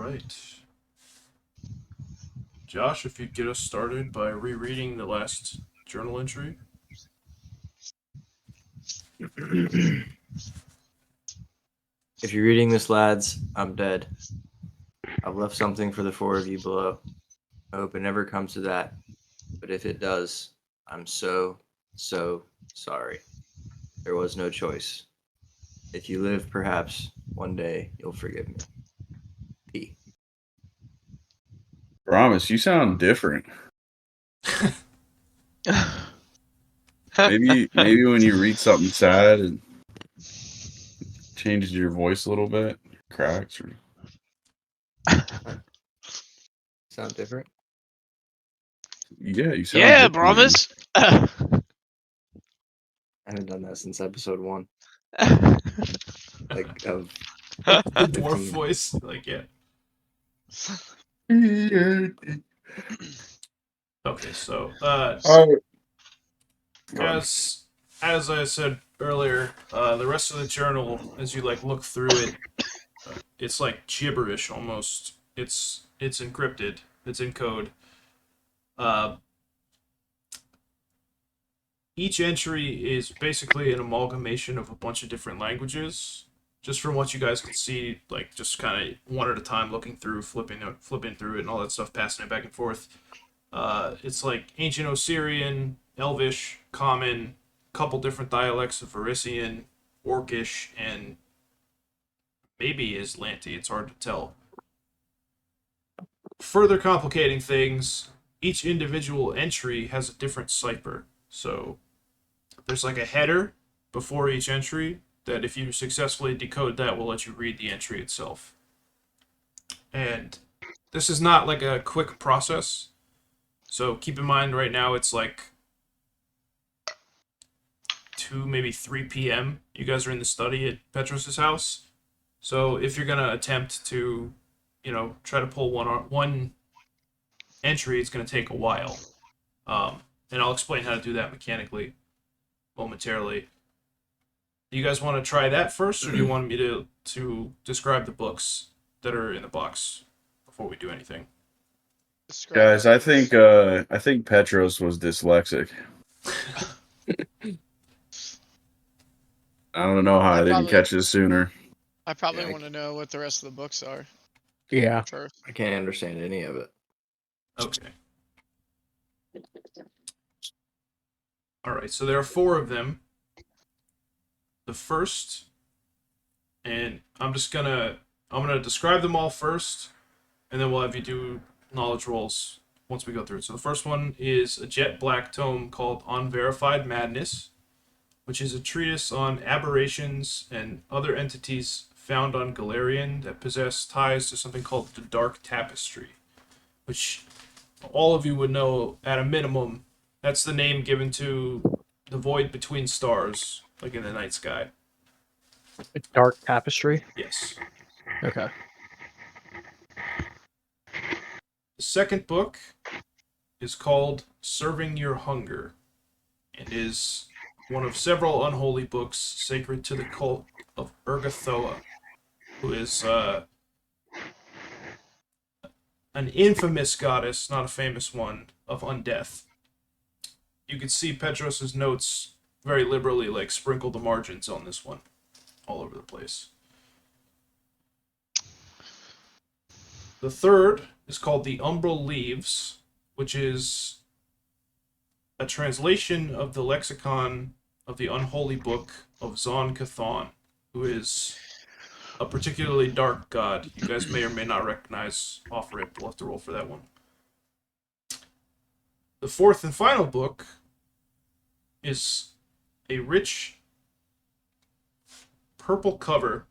right. Josh, if you'd get us started by rereading the last journal entry. If you're reading this, lads, I'm dead. I've left something for the four of you below. I hope it never comes to that. But if it does, I'm so sorry. There was no choice. If you live, perhaps one day you'll forgive me. P. Brommus, you sound different. Maybe when you read something sad, it changes your voice a little bit, cracks. Or... Sound different? Yeah, you sound. Yeah, different, Brommus. I haven't done that since episode 1. Like, of The dwarf 15. voice. Like, yeah. Okay, so, as I said earlier, the rest of the journal, as you, like, look through it, it's, like, gibberish, almost. It's encrypted. It's in code. Each entry is basically an amalgamation of a bunch of different languages. Just from what you guys can see, like, just kind of one at a time, looking through, flipping through it, and all that stuff, passing it back and forth. It's like Ancient Osirian, Elvish, Common, couple different dialects of Varisian, Orcish, and maybe Islanti. It's hard to tell. Further complicating things, each individual entry has a different cipher. So there's like a header before each entry that if you successfully decode that will let you read the entry itself. And this is not like a quick process. So keep in mind right now it's like 2, maybe 3 p.m. You guys are in the study at Petros' house. So if you're going to attempt to, try to pull one entry, it's going to take a while. And I'll explain how to do that mechanically momentarily. Do you guys want to try that first, or do you want me to describe the books that are in the box before we do anything? Guys, I think Petros was dyslexic. I don't know how I didn't catch this sooner. I probably want to know what the rest of the books are. Yeah. First. I can't understand any of it. Okay. Alright, so there are 4 of them. The first, and I'm gonna describe them all first, and then we'll have you do knowledge rolls once we go through it. So the first one is a jet black tome called Unverified Madness, which is a treatise on aberrations and other entities found on Galarian that possess ties to something called the Dark Tapestry, which all of you would know at a minimum. That's the name given to the void between stars, like in the night sky. A dark tapestry? Yes. Okay. The second book is called Serving Your Hunger, and is one of several unholy books sacred to the cult of Urgathoa, who is an infamous goddess, not a famous one, of undeath. You can see Petros' notes very liberally, like, sprinkle the margins on this one all over the place. The third is called The Umbral Leaves, which is a translation of the lexicon of the unholy book of Zon Cathon, who is a particularly dark god. You guys may or may not recognize off rip. We'll have to roll for that one. The fourth and final book is a rich purple cover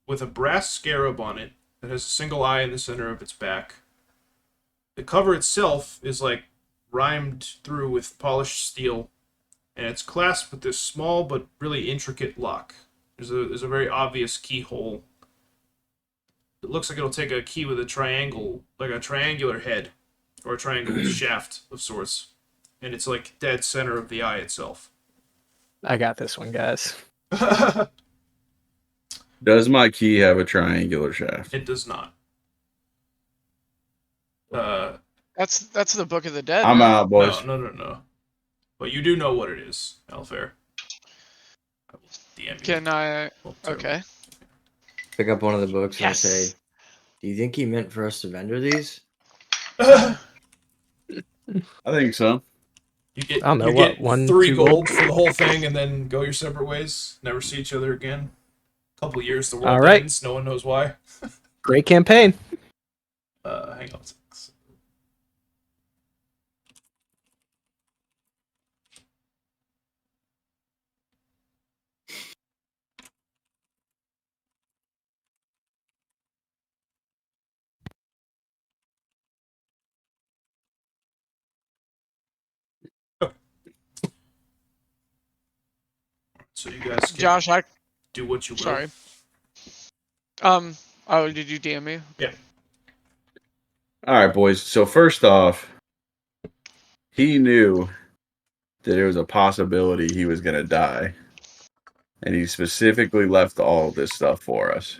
with a brass scarab on it that has a single eye in the center of its back. The cover itself is like rhymed through with polished steel, and it's clasped with this small but really intricate lock. There's a very obvious keyhole. It looks like it'll take a key with a triangle, like a triangular head, or a triangle shaft of sorts. And it's like dead center of the eye itself. I got this one, guys. Does my key have a triangular shaft? It does not. That's the Book of the Dead. I'm no? out, boys. No. But you do know what it is, Alafair. I will DM you. Can I? Well, terrible. Okay. Pick up one of the books and I Yes. say, "Do you think he meant for us to vendor these?" I think so. You get, I don't know, you what, get 1, 3 2 gold gold? for the whole thing, and then go your separate ways. Never see each other again. Couple years, the world All right. ends. No one knows why. Great campaign. Hang on. So you guys can Josh, I do what you will. sorry. Oh, did you DM me? Yeah. All right, boys. So first off, he knew that there was a possibility he was gonna die, and he specifically left all this stuff for us.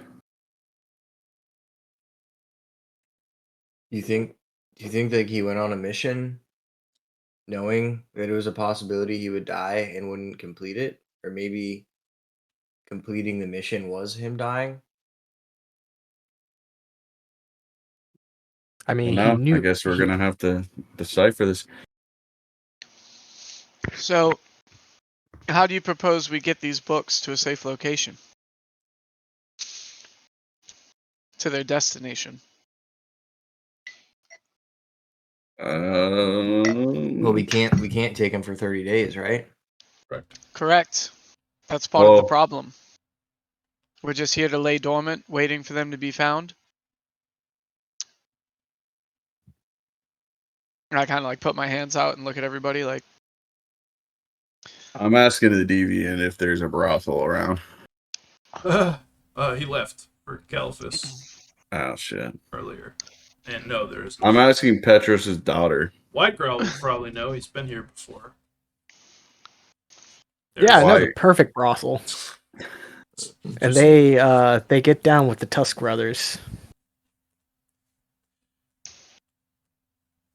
Do you think that he went on a mission knowing that it was a possibility he would die and wouldn't complete it? Or maybe completing the mission was him dying? I mean, Well, he now knew. I guess we're gonna have to decipher this. So, how do you propose we get these books to a safe location? To their destination. Well, we can't take him for 30 days, right? Correct. That's part of the Well- problem. We're just here to lay dormant, waiting for them to be found. And I kind of like put my hands out and look at everybody like, I'm asking the deviant if there's a brothel around. He left for Califus Oh shit! earlier. And no, there is no. I'm asking Petros' daughter. Widegrowl will probably know. He's been here before. Yeah, I know the Why- perfect brothel. And Just- they get down with the Tusk brothers.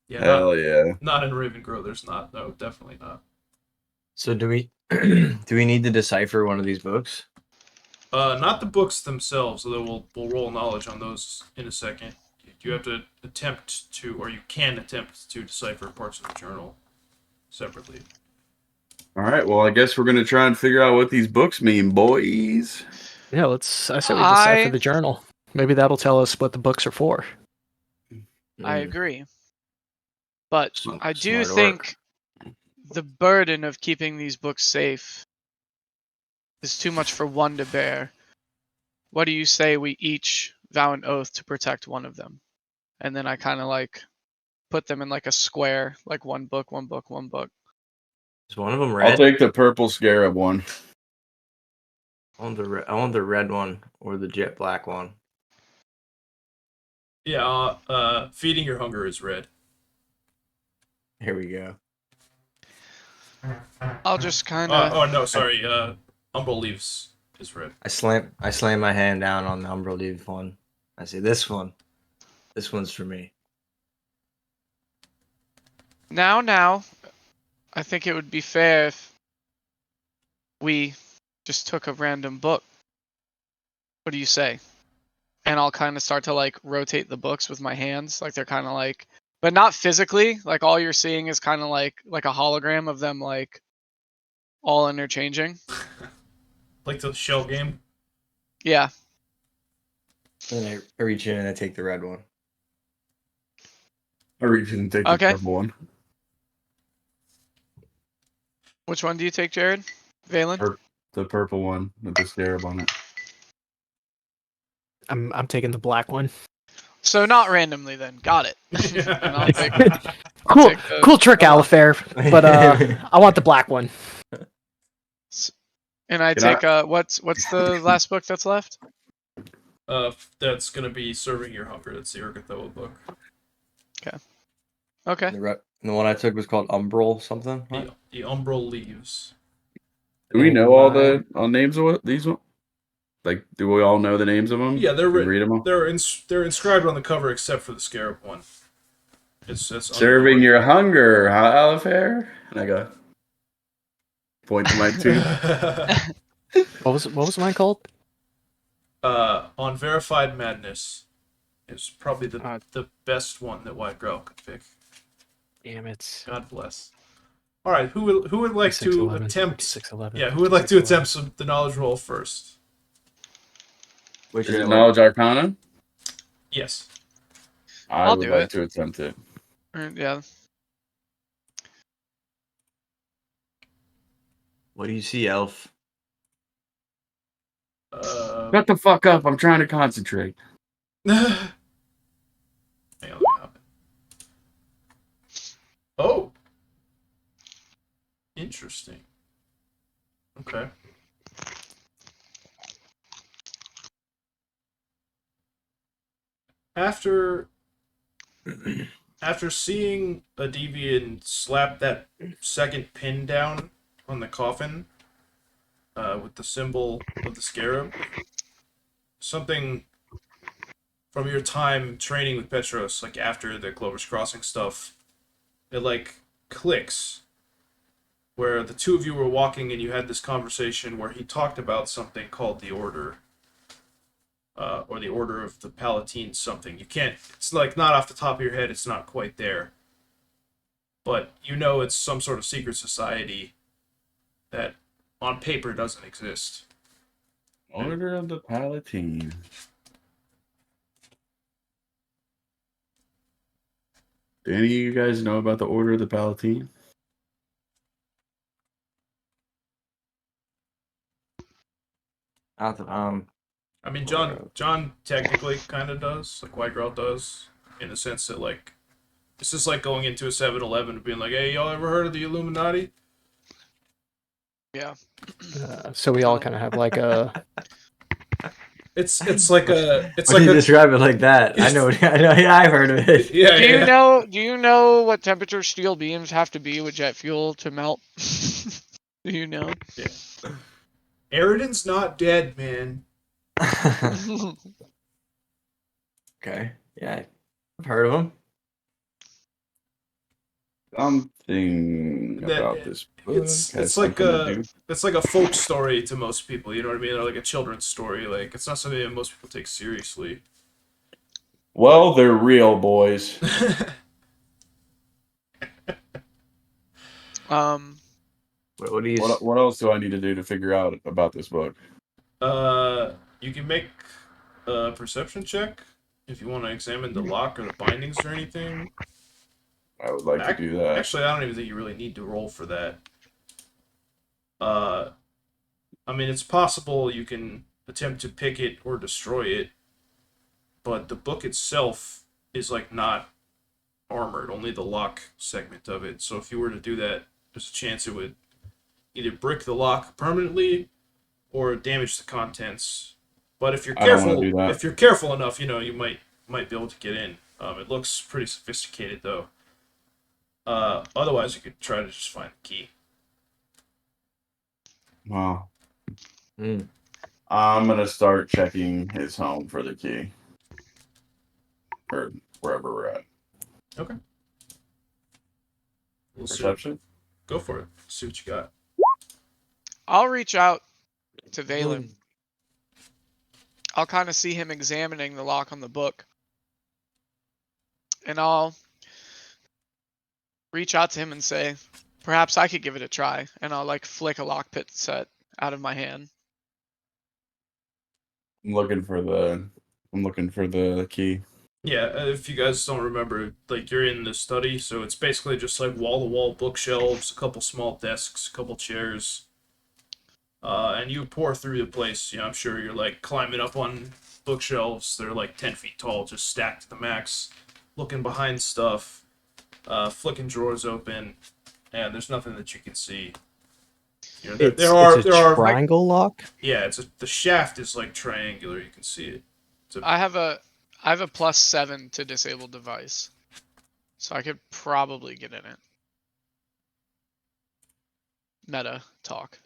Yeah, Hell yeah! not in Ravengrow. There's not. No, definitely not. So do we do we need to decipher one of these books? Not the books themselves, although we'll roll knowledge on those in a second. You have to attempt to, or you can attempt to decipher parts of the journal separately. All right, well, I guess we're gonna try and figure out what these books mean, boys. Yeah, I say we decipher I- the journal. Maybe that'll tell us what the books are for. I Mm, agree. But I do smart think the burden of keeping these books safe is too much for one to bear. What do you say we each vow an oath to protect one of them? And then I kind of like put them in like a square, like one book, one book, one book. Is one of them I'll red? take the purple scarab one. I want the red one or the jet black one. Yeah, feeding your hunger is red. Here we go. I'll just kind of. Oh no, sorry. Umbral leaves is red. I slam my hand down on the Umbral Leaf one. I say, this one's for me. Now, I think it would be fair if we just took a random book. What do you say? And I'll kind of start to like rotate the books with my hands, like they're kind of like, but not physically. Like all you're seeing is kind of like a hologram of them, like all interchanging. Like the shell game. Yeah. And then I reach in and I take the red one. I reach in and take Okay. the purple one. Which one do you take, Jared? Valen? The purple one with the scarab on it. I'm taking the black one. So not randomly then. Got it. And I'll take, Cool, take the- cool trick, Alafair. But I want the black one. and I Can take what's the last book that's left? That's gonna be serving your hunger. That's the Urgathoa book. Okay. The one I took was called Umbral something. What? The Umbral leaves. Do we know all the names of these ones? Like, do we all know the names of them? Yeah, they're Can we written. read them all. They're inscribed on the cover except for the scarab one. It's Serving your hunger, huh, Alafair? And I go, point to my tooth. What was mine called? On Verified Madness is probably Uh, the best one that Widegrowl could pick. Damn it. God bless. All right, who would like to 611, attempt? 611. Yeah, who would like to attempt the knowledge roll first? Which Is it one? knowledge arcana? Yes. I I'll would do like it. to attempt it. Yeah. What do you see, Elf? Shut the fuck up! I'm trying to concentrate. Hang on, let me hop in. Oh, interesting. Okay. After seeing a deviant slap that second pin down on the coffin, with the symbol of the scarab, something from your time training with Petros, like after the Clover's Crossing stuff, it like clicks. Where the two of you were walking and you had this conversation where he talked about something called the Order. Or the Order of the Palatine something. You can't, it's like not off the top of your head, it's not quite there. But you know it's some sort of secret society that on paper doesn't exist. Order of the Palatine. Do any of you guys know about the Order of the Palatine? I mean, John technically kind of does, like Widegrowl does, in the sense that, like, this is like going into a 7-Eleven and being like, hey, y'all ever heard of the Illuminati? Yeah. So we all kind of have like a. It's like a Why do you describe it like that? I know. Yeah, I've heard of it. yeah. Do you know what temperature steel beams have to be with jet fuel to melt? Do you know? Yeah. Eridan's not dead, man. Okay. Yeah, I've heard of him. Something about this book It's has like something to do. it's like a folk story to most people. You know what I mean? Or like a children's story. Like it's not something that most people take seriously. Well, they're real, boys. What do you? What else do I need to do to figure out about this book? You can make a perception check if you want to examine the lock or the bindings or anything. I would like to do that. Actually, I don't even think you really need to roll for that. I mean, it's possible you can attempt to pick it or destroy it, but the book itself is like not armored, only the lock segment of it. So if you were to do that, there's a chance it would either brick the lock permanently or damage the contents. But if you're I don't wanna careful, do that. if you're careful enough, you know, you might be able to get in. It looks pretty sophisticated though. Otherwise, you could try to just find the key. Well, Mm. I'm gonna start checking his home for the key, or wherever we're at. Okay. We'll see. Perception. Go for it. See what you got. I'll reach out to Valan. I'll kind of see him examining the lock on the book. And I'll reach out to him and say, perhaps I could give it a try. And I'll like flick a lockpick set out of my hand. I'm looking for the key. Yeah, if you guys don't remember, like you're in the study, so it's basically just like wall-to-wall bookshelves, a couple small desks, a couple chairs, and you pour through the place. You know, I'm sure you're like climbing up on bookshelves. They're like 10 feet tall, just stacked to the max, looking behind stuff, flicking drawers open, and there's nothing that you can see. You know, It's a triangle lock. Yeah, the shaft is like triangular. You can see it. I have a +7 to disable device. So I could probably get in it. Meta talk.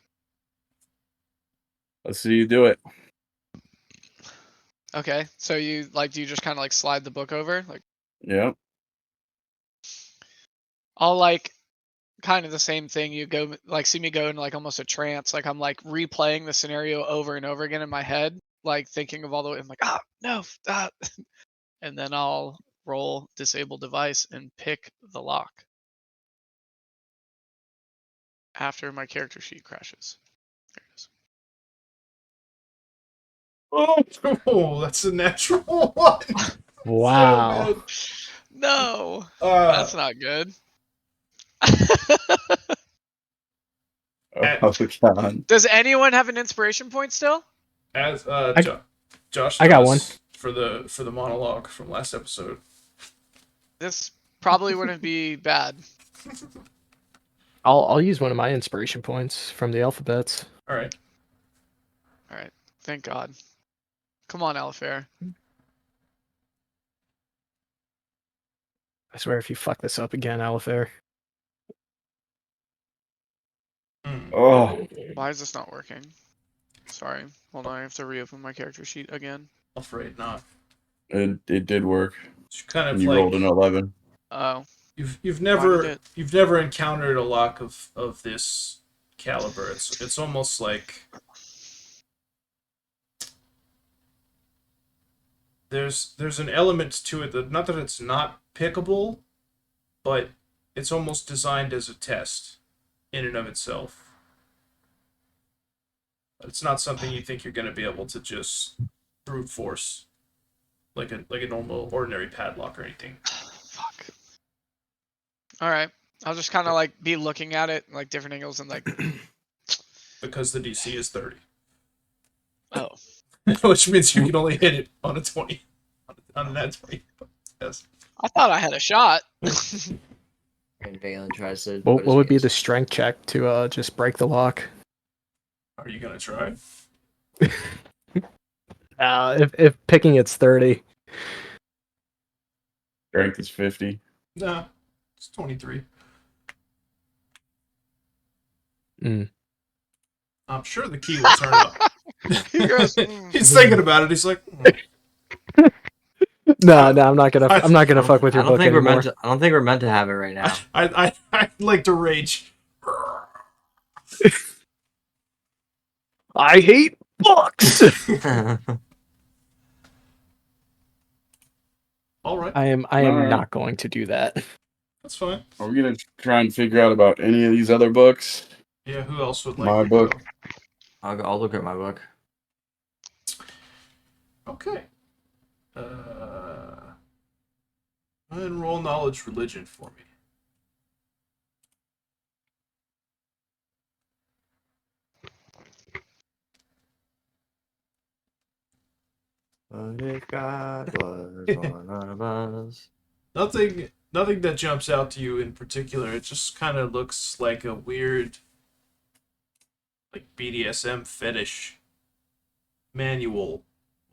Let's see you do it. Okay, so do you just kind of like slide the book over? Like, Yep. I'll like kind of the same thing. You go like see me go in like almost a trance, like I'm like replaying the scenario over and over again in my head, like thinking of all the way. I'm like, ah, no, ah. And then I'll roll disable device and pick the lock after my character sheet crashes. There it is. Oh, that's a natural one. Wow. So good. No, that's not good. Oh, God. Does anyone have an inspiration point still? As Josh I got does one. for the monologue from last episode. This probably wouldn't be bad. I'll use one of my inspiration points from the alphabets. All right. All right, thank God. Come on, Alafair. I swear, if you fuck this up again, Alafair. Oh, Why is this not working? Sorry, hold on. I have to reopen my character sheet again. Afraid not. it did work. It's kind of And you like rolled an 11. Oh, you've Why did never it- you've never encountered a lock of this caliber. It's almost like there's an element to it that, not that it's not pickable, but it's almost designed as a test in and of itself. It's not something you think you're going to be able to just brute force like a normal ordinary padlock or anything. fuck. All right, I'll just kind of like be looking at it like different angles and like, Because the DC is 30. oh, Which means you can only hit it on a 20. On a nat 20. Yes. I thought I had a shot. And Valan tries to. What put his would be hands- the strength check to just break the lock? Are you going to try? If picking it's 30. Strength is 50. Nah. It's 23. Mm. I'm sure the key will turn up. He goes, "Mm." He's thinking about it. He's like, No, I'm not gonna. I'm not gonna fuck with I your don't book think we're anymore. meant to. I don't think we're meant to have it right now. I'd like to rage. I hate books. All right. I am Alright. not going to do that. That's fine. Are we going to try and figure out about any of these other books? Yeah, who else would like My to book. go? I'll look at my book. Okay. And roll knowledge religion for me. But if God was one of us. Nothing that jumps out to you in particular. It just kind of looks like a weird, like BDSM fetish manual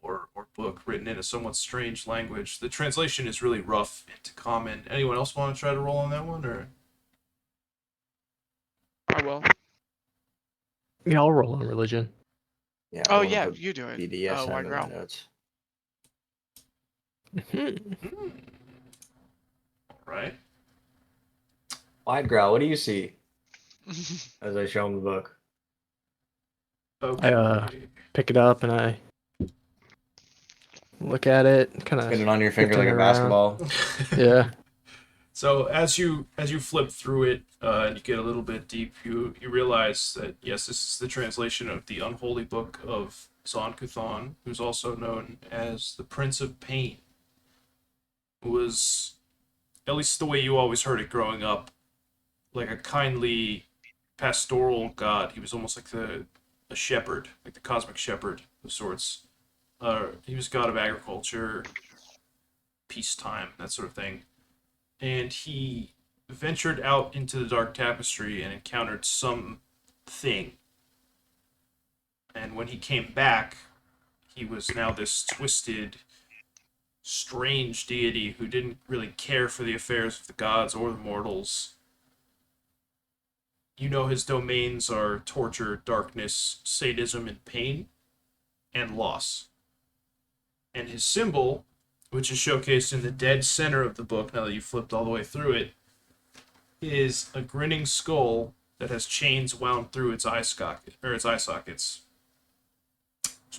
or book written in a somewhat strange language. The translation is really rough into common. Anyone else want to try to roll on that one, or? I will. Yeah, I'll roll on religion. Yeah. Oh I'll yeah, put you do it. BDSM Oh, in my Widegrowl. notes. Right. Widegrowl, what do you see? As I show him the book. Okay. Pick it up and I look at it, kind Spin it of. on your finger like shifting a around. basketball. Yeah. So as you flip through it and you get a little bit deep, you realize that yes, this is the translation of the unholy book of Zon-Kuthon, who's also known as the Prince of Pain, who was, at least the way you always heard it growing up, like a kindly pastoral god. He was almost like a shepherd, like the cosmic shepherd of sorts. He was god of agriculture, peacetime, that sort of thing. And he ventured out into the Dark Tapestry and encountered something. And when he came back, he was now this twisted, strange deity who didn't really care for the affairs of the gods or the mortals. You know his domains are torture, darkness, sadism, and pain, and loss. And his symbol, which is showcased in the dead center of the book, now that you've flipped all the way through it, is a grinning skull that has chains wound through its eye sockets.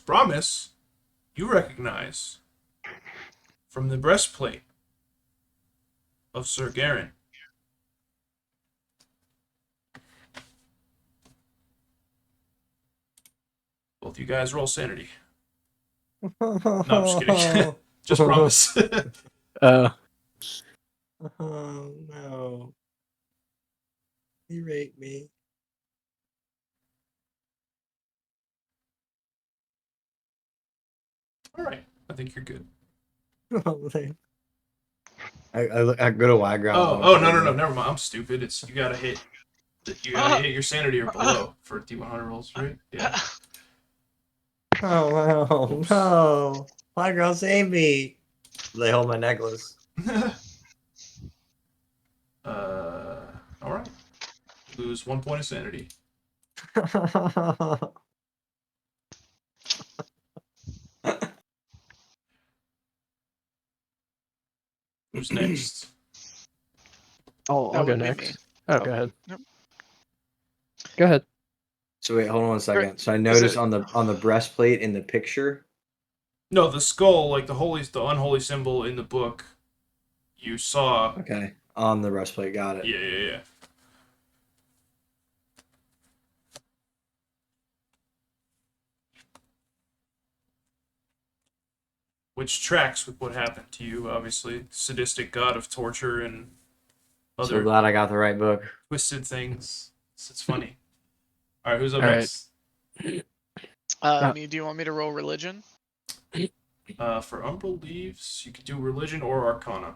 Brommus, you recognize from the breastplate of Sir Garen. Both you guys roll sanity. No, I'm just kidding. Just promise. Oh no. You rate me. All right, I think you're good. I go to Widegrowl. Oh, no, never mind. I'm stupid. It's you gotta hit. You gotta hit your sanity or below for D100 rolls, right? Yeah. Oh no, Oops. no. Widegrowl, save me. They hold my necklace. All right. Lose 1 point of sanity. Who's next? I'll That go would be next. me. Oh, Oh. go ahead. Yep. Go ahead. So wait, hold on a second. So I Is noticed it- on the breastplate in the picture. No, the skull, like the unholy symbol in the book. You saw. Okay, on the breastplate, got it. Yeah. Which tracks with what happened to you, obviously. Sadistic god of torture and So other glad I got the right book. twisted things. It's funny. All right, who's up All right. next? Me, do you want me to roll religion? For Umbral Leaves, you could do religion or arcana.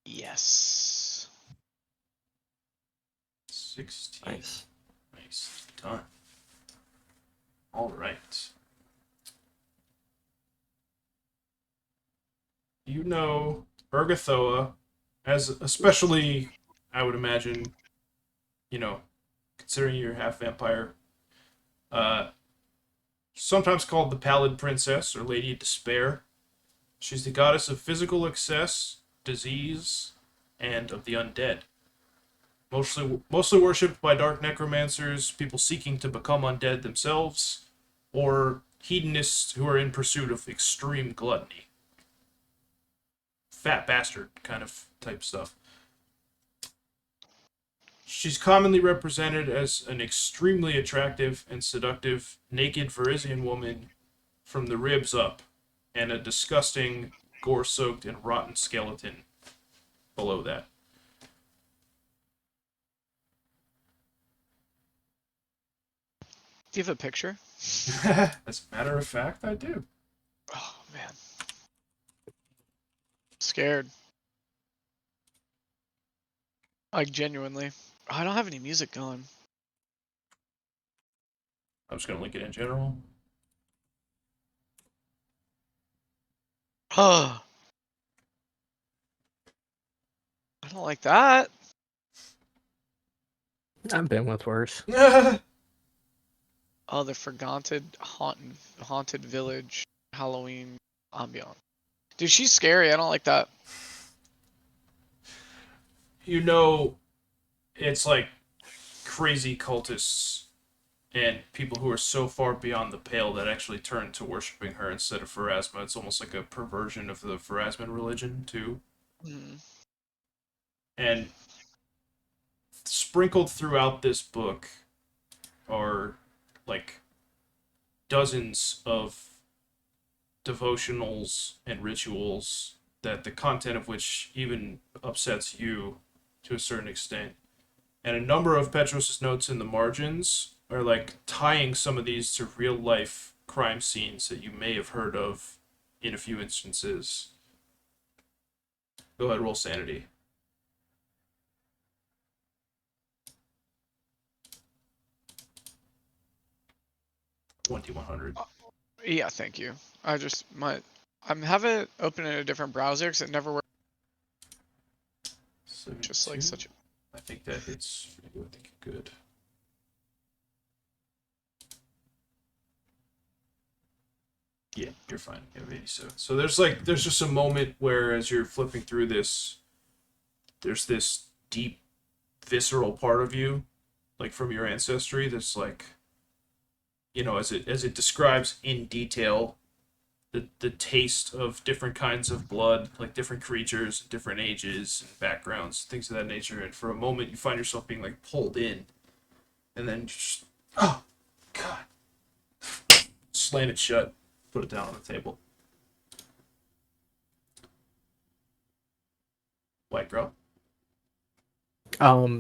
Yes. 16. Nice. Nice. Done. All right. You know Ergothoa, as especially, I would imagine, considering you're half vampire, sometimes called the Pallid Princess or Lady of Despair. She's the goddess of physical excess, disease, and of the undead. Mostly worshipped by dark necromancers, people seeking to become undead themselves, or hedonists who are in pursuit of extreme gluttony. Fat bastard kind of type stuff. She's commonly represented as an extremely attractive and seductive naked Varisian woman from the ribs up, and a disgusting, gore-soaked, and rotten skeleton below that. Do you have a picture? As a matter of fact, I do. Oh man. Scared. Like genuinely. I don't have any music going. I'm just gonna link it in general. I don't like that. I've been with worse. Oh, the forgotten haunted village Halloween ambiance. Dude, she's scary. I don't like that. It's like crazy cultists and people who are so far beyond the pale that actually turn to worshiping her instead of Pharasma. It's almost like a perversion of the Pharasman religion, too. Mm. And sprinkled throughout this book are, like, dozens of devotionals and rituals that the content of which even upsets you to a certain extent. And a number of Petros' notes in the margins are like tying some of these to real life crime scenes that you may have heard of in a few instances. Go ahead, roll sanity. $2,100. Yeah, thank you. I'm having it open in a different browser because it never works. Just like 72. such a. I think that hits for you. I think you're good. Yeah, you're fine. You have 87. So there's just a moment where as you're flipping through this, there's this deep, visceral part of you, like from your ancestry. That's like, as it describes in detail the taste of different kinds of blood, like different creatures, different ages, and backgrounds, things of that nature. And for a moment, you find yourself being like pulled in, and then just, oh God, slam it shut, put it down on the table. Widegrowl.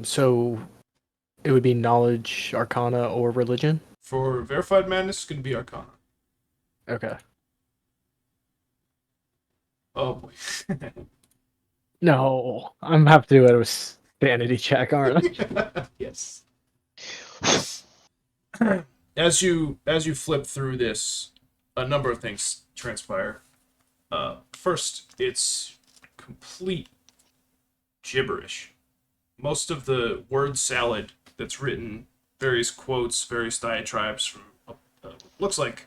So it would be knowledge, arcana, or religion? For verified madness, it's gonna be Arcana. Okay. Oh boy. No, I'm gonna have to do a sanity check, aren't I? Yes. As you flip through this, a number of things transpire. First, it's complete gibberish. Most of the word salad that's written, various quotes, various diatribes from looks like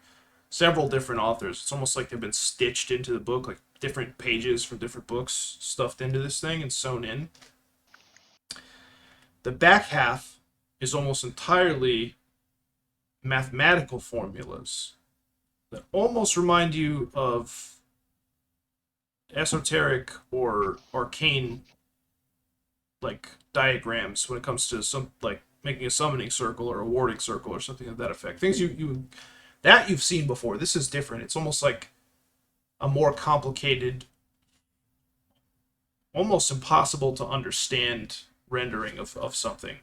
several different authors. It's almost like they've been stitched into the book, like different pages from different books stuffed into this thing and sewn in. The back half is almost entirely mathematical formulas that almost remind you of esoteric or arcane like diagrams when it comes to some like making a summoning circle or a warding circle or something of that effect. Things you've seen before. This is different. It's almost like a more complicated, almost impossible to understand rendering of something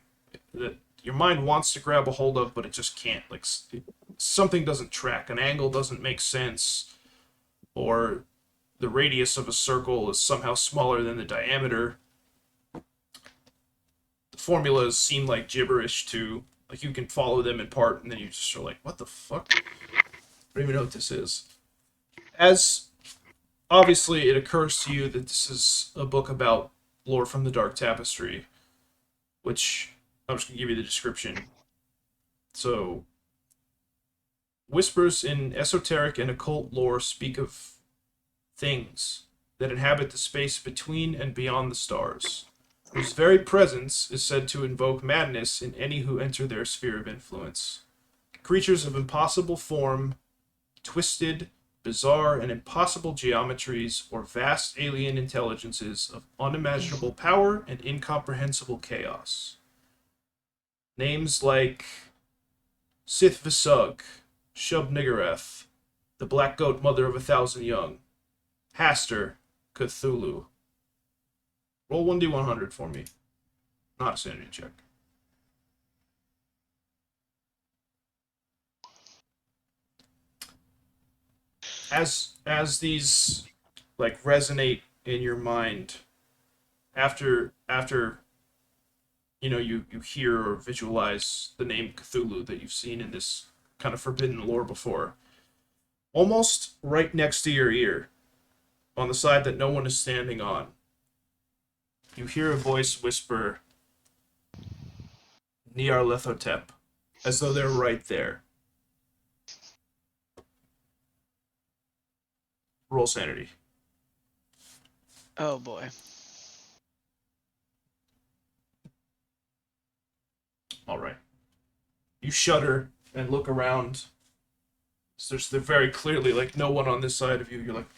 that your mind wants to grab a hold of, but it just can't. Like something doesn't track, an angle doesn't make sense, or the radius of a circle is somehow smaller than the diameter. The formulas seem like gibberish too. Like you can follow them in part, and then you just are like, "What the fuck? I don't even know what this is." As obviously, it occurs to you that this is a book about lore from the Dark Tapestry, which I'm just gonna give you the description. So, whispers in esoteric and occult lore speak of things that inhabit the space between and beyond the stars, whose very presence is said to invoke madness in any who enter their sphere of influence. Creatures of impossible form, twisted, bizarre, and impossible geometries, or vast alien intelligences of unimaginable power and incomprehensible chaos. Names like Sith Visug, Shub Niggurath, the Black Goat Mother of 1,000 Young, Haster, Cthulhu. Roll 1d100 for me. Not a sanity check. As these like resonate in your mind, after you hear or visualize the name Cthulhu that you've seen in this kind of forbidden lore before, almost right next to your ear, on the side that no one is standing on, you hear a voice whisper, Nyarlathotep, as though they're right there. Roll sanity. Oh boy. All right. You shudder and look around. So there's very clearly like no one on this side of you. You're like,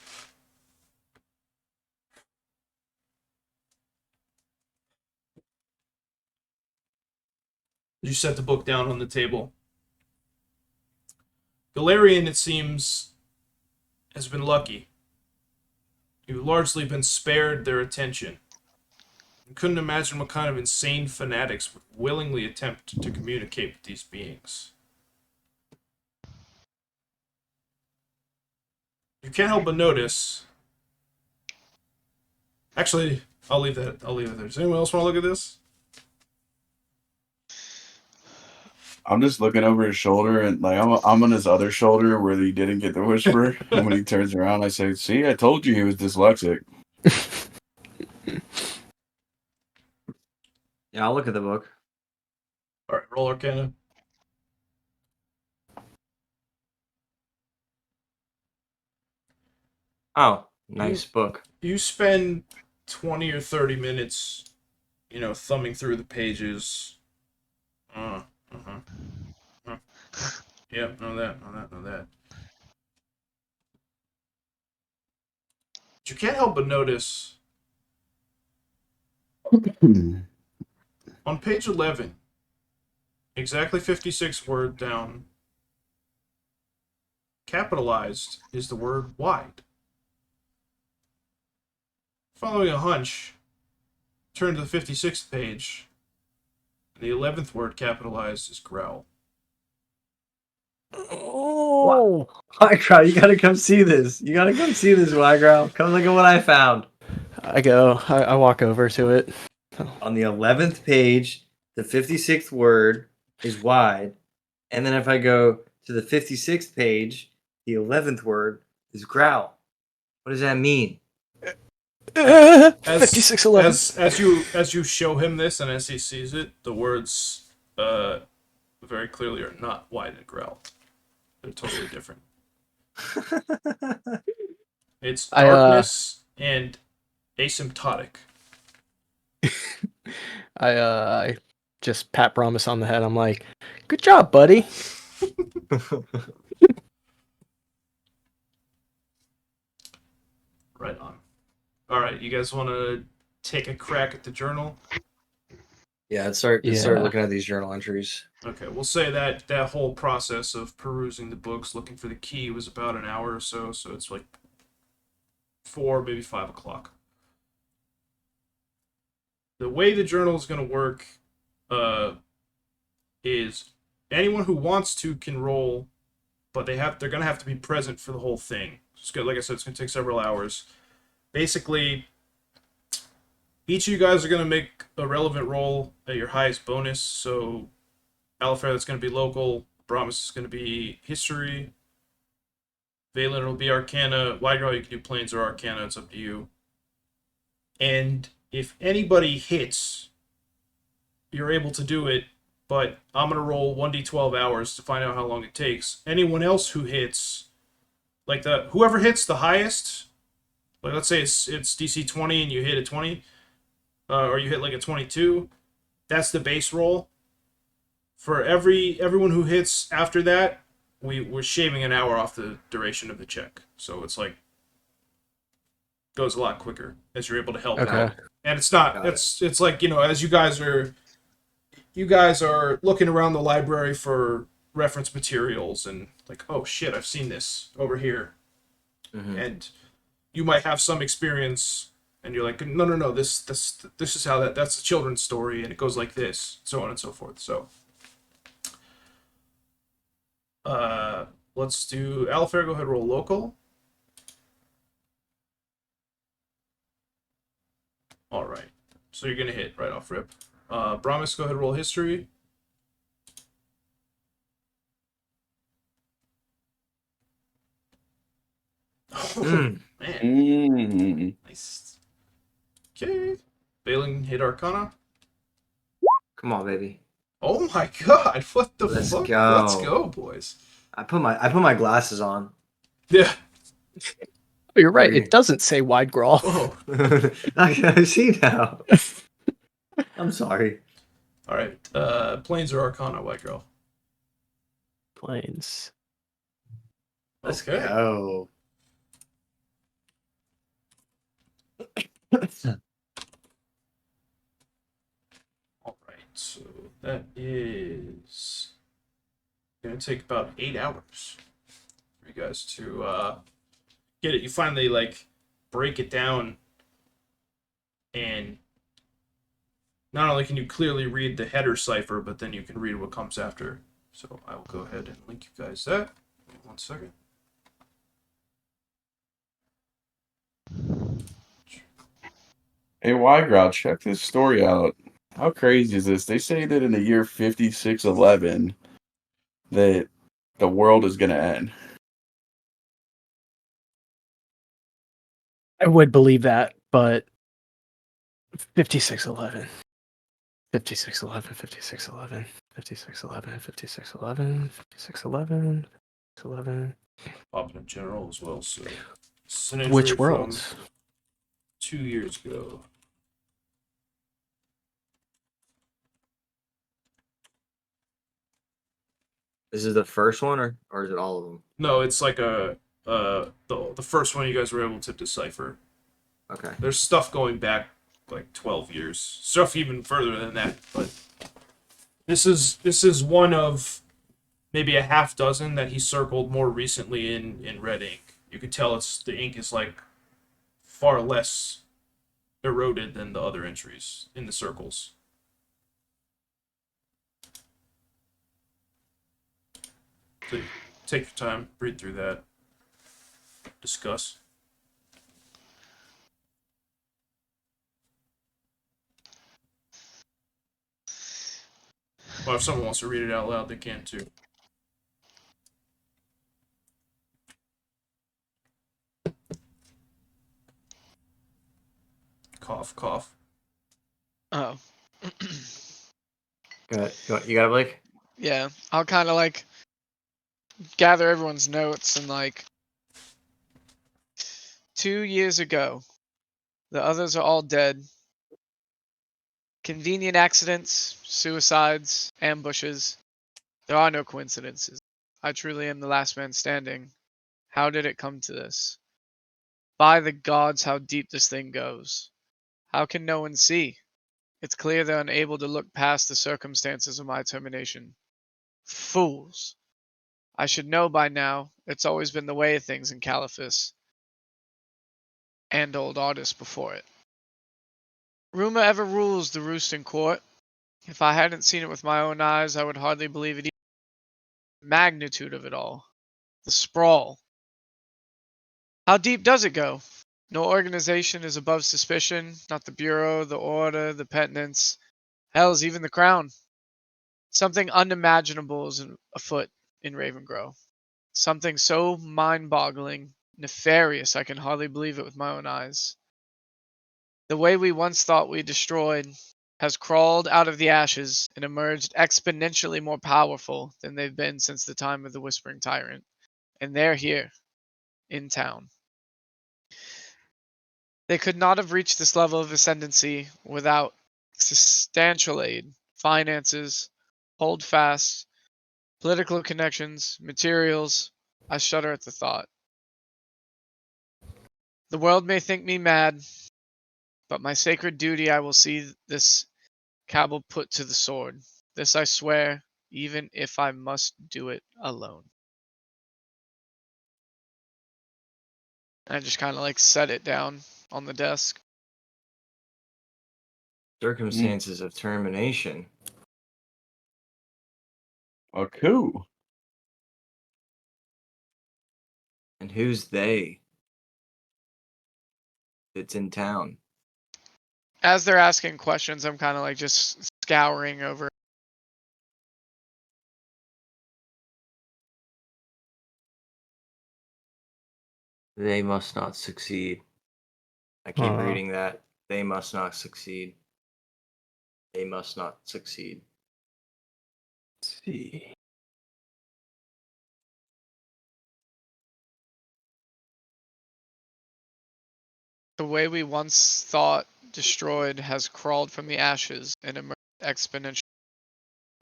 you set the book down on the table. Galarian, it seems, has been lucky. You've largely been spared their attention. You couldn't imagine what kind of insane fanatics would willingly attempt to communicate with these beings. You can't help but notice. Actually, I'll leave that there. Does anyone else want to look at this? I'm just looking over his shoulder, and like I'm on his other shoulder where he didn't get the whisper. And when he turns around, I say, "See, I told you he was dyslexic." Yeah, I'll look at the book. All right, roll Arcana. Oh, nice book. You spend 20 or 30 minutes thumbing through the pages. Yep, know that. But you can't help but notice on page 11, exactly 56 word down, capitalized is the word wide. Following a hunch, turn to the 56th page, and the 11th word capitalized is growl. Oh, Widegrowl, you gotta come see this. You gotta come see this, Widegrowl. Come look at what I found. I walk over to it. On the 11th page, the 56th word is wide. And then if I go to the 56th page, the 11th word is growl. What does that mean? As 5611. as you show him this and as he sees it, the words very clearly are not wide and growl. They're totally different. It's darkness and asymptotic. I just pat Brommus on the head. I'm like, good job, buddy. Right on. All right, you guys want to take a crack at the journal? Yeah, let's start Yeah. looking at these journal entries. Okay, we'll say that whole process of perusing the books, looking for the key, was about an hour or so. So it's like 4, maybe 5 o'clock. The way the journal is going to work is anyone who wants to can roll, but they're going to have to be present for the whole thing. Like I said, it's going to take several hours. Basically, each of you guys are going to make a relevant roll at your highest bonus. So Alafair, that's going to be local. Brommus is going to be history. Valan will be arcana. Widegrowl, you can do planes or arcana. It's up to you. And if anybody hits, you're able to do it, but I'm going to roll 1d12 hours to find out how long it takes. Anyone else who hits, like whoever hits the highest, like let's say it's DC 20 and you hit a 20, or you hit like a 22, that's the base roll. For everyone who hits after that, we're shaving an hour off the duration of the check. So it's like goes a lot quicker as you're able to help out. And it's not it's like, as you guys are looking around the library for reference materials and like, oh shit, I've seen this over here. Mm-hmm. And you might have some experience and you're like, no, this is how that's a children's story and it goes like this, so on and so forth. So let's do Alafair, go ahead, roll local. All right, so you're gonna hit right off rip. Brommus, go ahead, roll history. Oh, man. Nice. Okay. Valan hit arcana. Come on, baby. Oh my god, what the Let's fuck? go. Let's go, boys. I put my glasses on. Yeah. Oh, you're right. It doesn't say Widegrowl. Oh. I see now. I'm sorry. All right. Planes or arcana, Widegrowl. Planes. Let's Okay. go. All right. So that is going to take about 8 hours for you guys to get it. You finally break it down, and not only can you clearly read the header cipher, but then you can read what comes after. So I will go ahead and link you guys that. Wait 1 second. Hey, Widegrowl, check this story out. How crazy is this? They say that in the year 5611 that the world is going to end. I would believe that, but 5611. 5611, 5611, 5611, 5611, 5611, 5611. Popping in general as well. So this is an entry Which from worlds? 2 years ago. This is the first one, or is it all of them? No, it's like the first one you guys were able to decipher. Okay. There's stuff going back like 12 years, stuff even further than that. But this is one of maybe a half dozen that he circled more recently in red ink. You could tell the ink is like far less eroded than the other entries in the circles. So take your time, read through that, discuss. Well, if someone wants to read it out loud, they can too. Cough, cough. Oh. You got it, Blake? Yeah, I'll kind of like gather everyone's notes and like 2 years ago, the others are all dead. Convenient accidents, suicides, ambushes. There are no coincidences. I truly am the last man standing. How did it come to this? By the gods, how deep this thing goes. How can no one see? It's clear they're unable to look past the circumstances of my termination. Fools. I should know by now. It's always been the way of things in Caliphus. And old artists before it. Rumor ever rules the roosting court. If I hadn't seen it with my own eyes, I would hardly believe it either. The magnitude of it all. The sprawl. How deep does it go? No organization is above suspicion, not the Bureau, the Order, the Penitence, hells, even the Crown. Something unimaginable is afoot in Ravengrow. Something so mind-boggling, nefarious, I can hardly believe it with my own eyes. The way we once thought we destroyed has crawled out of the ashes and emerged exponentially more powerful than they've been since the time of the Whispering Tyrant. And they're here, in town. They could not have reached this level of ascendancy without substantial aid, finances, hold fast, political connections, materials. I shudder at the thought. The world may think me mad, but my sacred duty I will see this cabal put to the sword. This I swear, even if I must do it alone. I just kind of like set it down on the desk. Circumstances of termination. A coup. And who's they? It's in town. As they're asking questions, I'm kind of like just scouring over. They must not succeed. I keep reading that. They must not succeed. They must not succeed. Let's see. The way we once thought destroyed has crawled from the ashes and emerged exponentially.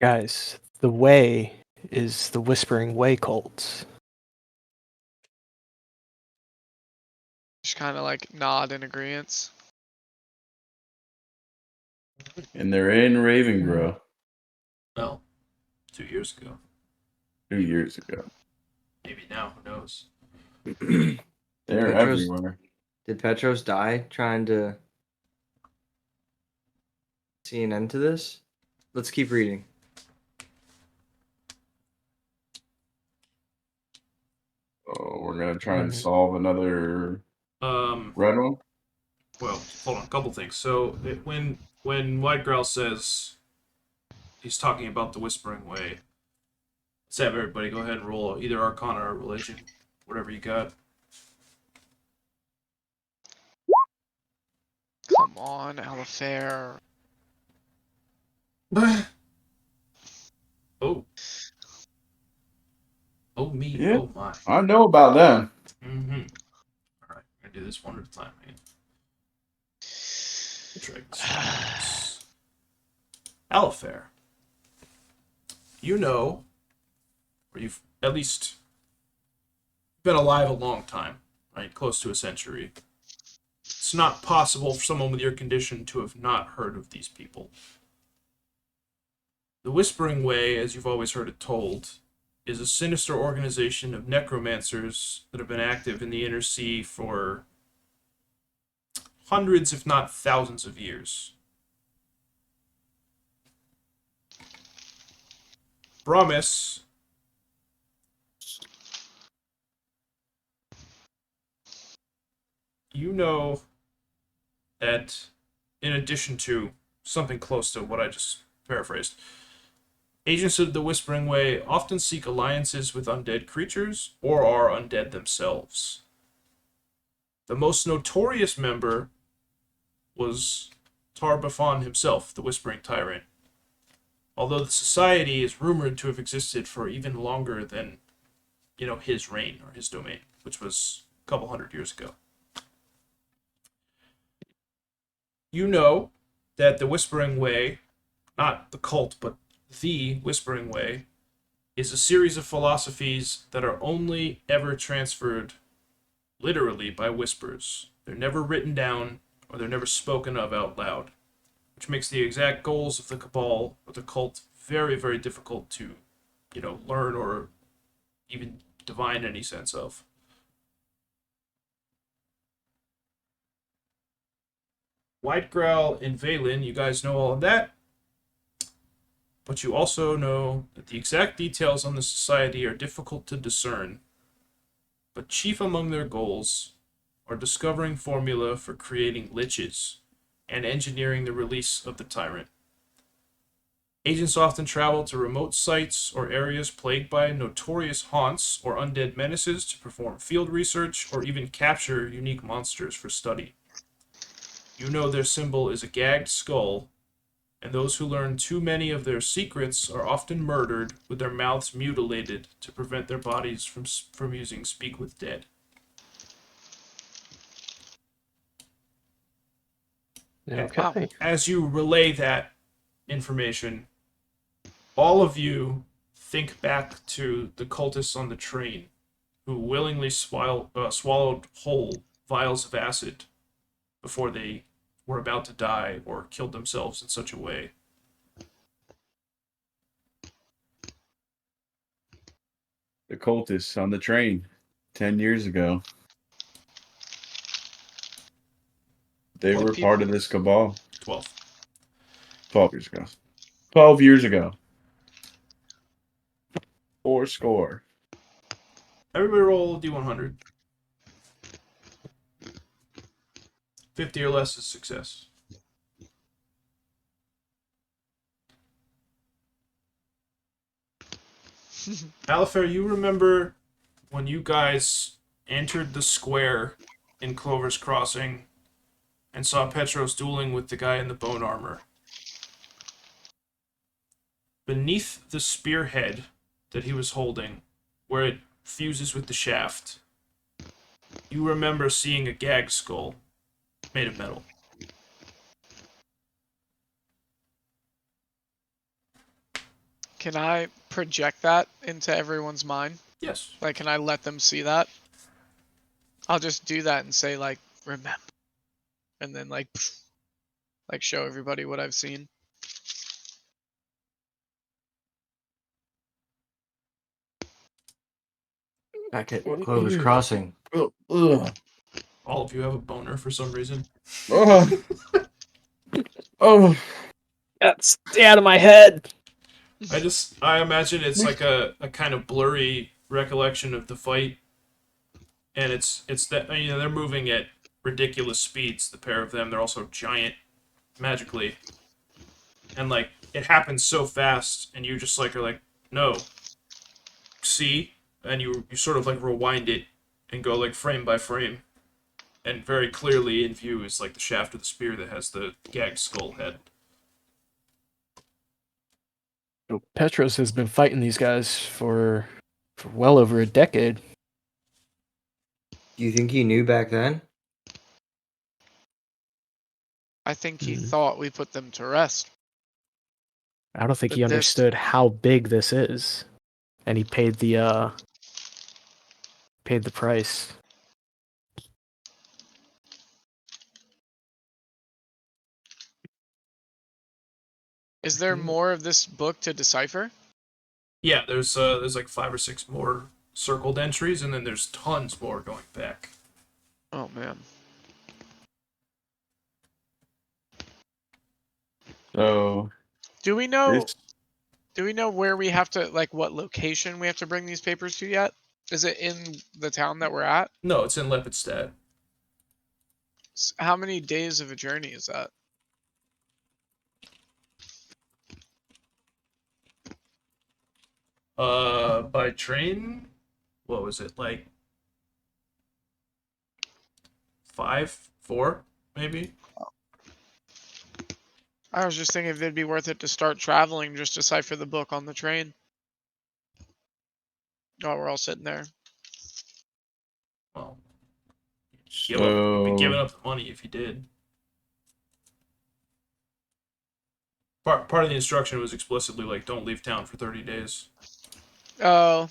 Guys, the way is the Whispering Way cults. Just kind of like nod in agreement. And they're in Ravengrow Well, 2 years ago. 2 years ago. Maybe now, who knows? They're Petros- everywhere. Did Petros die trying to see an end to this? Let's keep reading. Oh, we're gonna try and solve another red one. Well, hold on, a couple things. So when Widegrowl says he's talking about the Whispering Way, let's have everybody go ahead and roll either Arcana or Religion, whatever you got. Come on, Alafair. Oh. Oh me, Yeah. oh my. I know about them. Mm-hmm. Alright, we're gonna do this one at a time, man. Dragons. Alafair. You know or you've at least been alive a long time, right? Close to a century. It's not possible for someone with your condition to have not heard of these people. The Whispering Way, as you've always heard it told, is a sinister organization of necromancers that have been active in the Inner Sea for hundreds, if not thousands of years. Brommus you know that in addition to something close to what I just paraphrased, agents of the Whispering Way often seek alliances with undead creatures or are undead themselves. The most notorious member was Tar-Baphon himself, the Whispering Tyrant. Although the society is rumored to have existed for even longer than, his reign or his domain, which was a couple hundred years ago. You know that the Whispering Way, not the cult, but the Whispering Way, is a series of philosophies that are only ever transferred literally by whispers. They're never written down or they're never spoken of out loud, which makes the exact goals of the Cabal or the cult very, very difficult to, learn or even divine any sense of. Widegrowl and Valan, you guys know all of that, but you also know that the exact details on the society are difficult to discern, but chief among their goals are discovering formula for creating liches and engineering the release of the tyrant. Agents often travel to remote sites or areas plagued by notorious haunts or undead menaces to perform field research or even capture unique monsters for study. You know their symbol is a gagged skull, and those who learn too many of their secrets are often murdered with their mouths mutilated to prevent their bodies from using Speak with Dead. Okay. Wow. As you relay that information, all of you think back to the cultists on the train who willingly swallowed whole vials of acid before they were about to die or killed themselves in such a way. The cultists on the train 10 years ago. They What were people- part of this cabal 12. 12 years ago. 12 years ago. 4 score. Everybody roll a D100. 50 or less is success. Alafair, you remember when you guys entered the square in Clover's Crossing and saw Petros dueling with the guy in the bone armor? Beneath the spearhead that he was holding, where it fuses with the shaft, you remember seeing a gag skull made of metal. Can I project that into everyone's mind? Yes. Like, can I let them see that? I'll just do that and say, like, remember. And then, like show everybody what I've seen. Back at Clover's Crossing. Ugh. All of you have a boner for some reason. Oh. Oh. Stay out of my head. I imagine it's like a kind of blurry recollection of the fight. And it's that, they're moving at ridiculous speeds, the pair of them. They're also giant magically. And like it happens so fast and you just like are like, no. See? And you sort of like rewind it and go like frame by frame. And very clearly in view is like the shaft of the spear that has the gagged skull head. So Petros has been fighting these guys for well over a decade. Do you think he knew back then? I think he thought we put them to rest. I don't think But he this- understood how big this is. and he paid the price. Is there more of this book to decipher? Yeah, there's like 5 or 6 more circled entries, and then there's tons more going back. Oh man. So Do we know? this, Do we know where we have to, like, what location we have to bring these papers to yet? Is it in the town that we're at? No, it's in Lepidstadt. How many days of a journey is that? By train, what was it, like 5, 4, maybe? I was just thinking if it'd be worth it to start traveling just to decipher the book on the train. While we're all sitting there. Well, you'd be so giving up the money if you did. Part of the instruction was explicitly like, don't leave town for 30 days. Oh,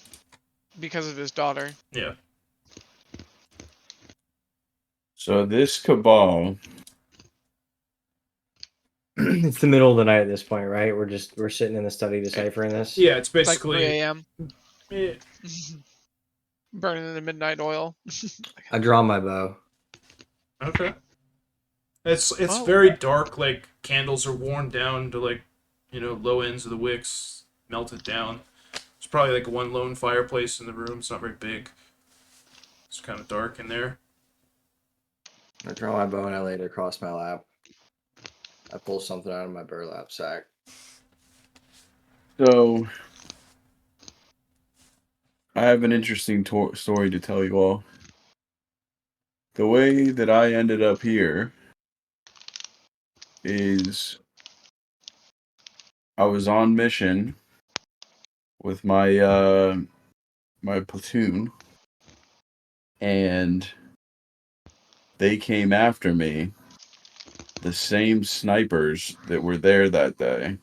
because of his daughter. Yeah. so this cabal. It's the middle of the night at this point, right? We're sitting in the study deciphering this. Yeah, it's It's like 3 basically. a.m. Yeah. Burning the midnight oil. I draw my bow. Okay. It's Oh. very dark. Like candles are worn down to like, low ends of the wicks, melted down. There's probably like one lone fireplace in the room. It's not very big. It's kind of dark in there. I draw my bow and I lay it across my lap. I pull something out of my burlap sack. So I have an interesting story to tell you all. The way that I ended up here is I was on mission with my my platoon, and they came after me. The same snipers that were there that day.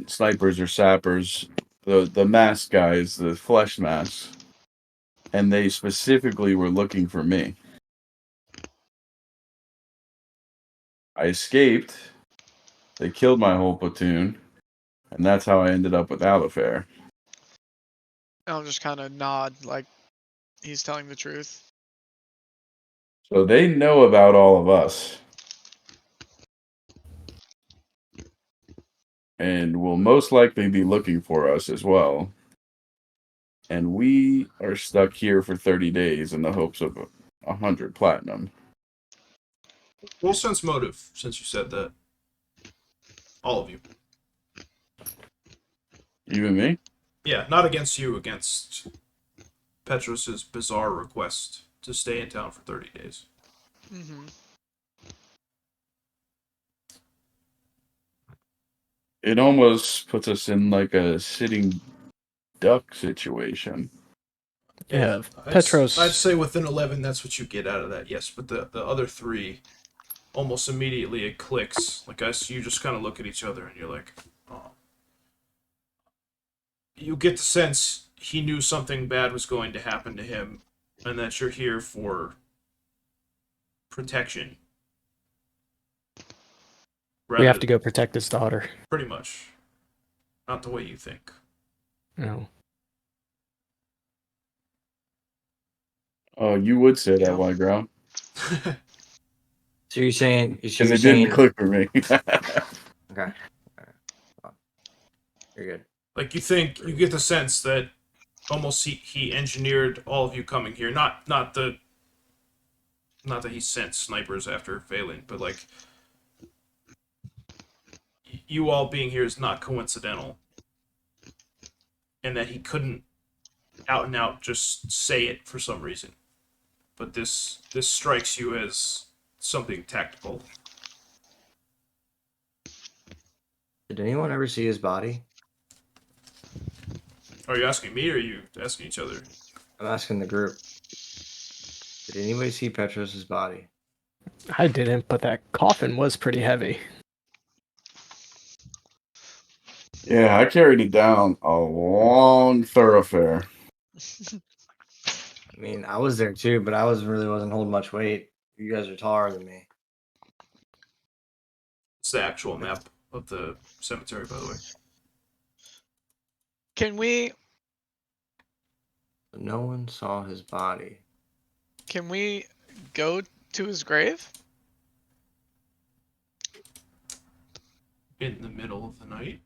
Snipers or sappers, the masked guys, the flesh masks, and they specifically were looking for me. I escaped. They killed my whole platoon, and that's how I ended up with Alafair. I'll just kind of nod like he's telling the truth. So they know about all of us, and will most likely be looking for us as well. And we are stuck here for 30 days in the hopes of 100 platinum. We'll sense motive since you said that. All of you. You and me? Yeah, not against you, against Petros's bizarre request to stay in town for 30 days. Mm-hmm. It almost puts us in like a sitting duck situation. Yeah, I'd Petros. say within 11, that's what you get out of that, yes. But the other 3, almost immediately it clicks. Like, you just kind of look at each other and you're like, oh. You get the sense he knew something bad was going to happen to him, and that you're here for protection. We have to go protect his daughter. Pretty much. Not the way you think. No. Oh, you would say that, Yeah. Widegrowl. So you're saying? Because it didn't click for me. Okay. You're good. Like, you get the sense that almost he engineered all of you coming here. Not that he sent snipers after failing, but like, you all being here is not coincidental. And that he couldn't out and out just say it for some reason. But this strikes you as something tactical. Did anyone ever see his body? Are you asking me or are you asking each other? I'm asking the group. Did anybody see Petros's body? I didn't, but that coffin was pretty heavy. Yeah, I carried it down a long thoroughfare. I mean, I was there too, but I wasn't holding much weight. You guys are taller than me. It's the actual map of the cemetery, by the way. Can we No one saw his body. go to his grave? In the middle of the night?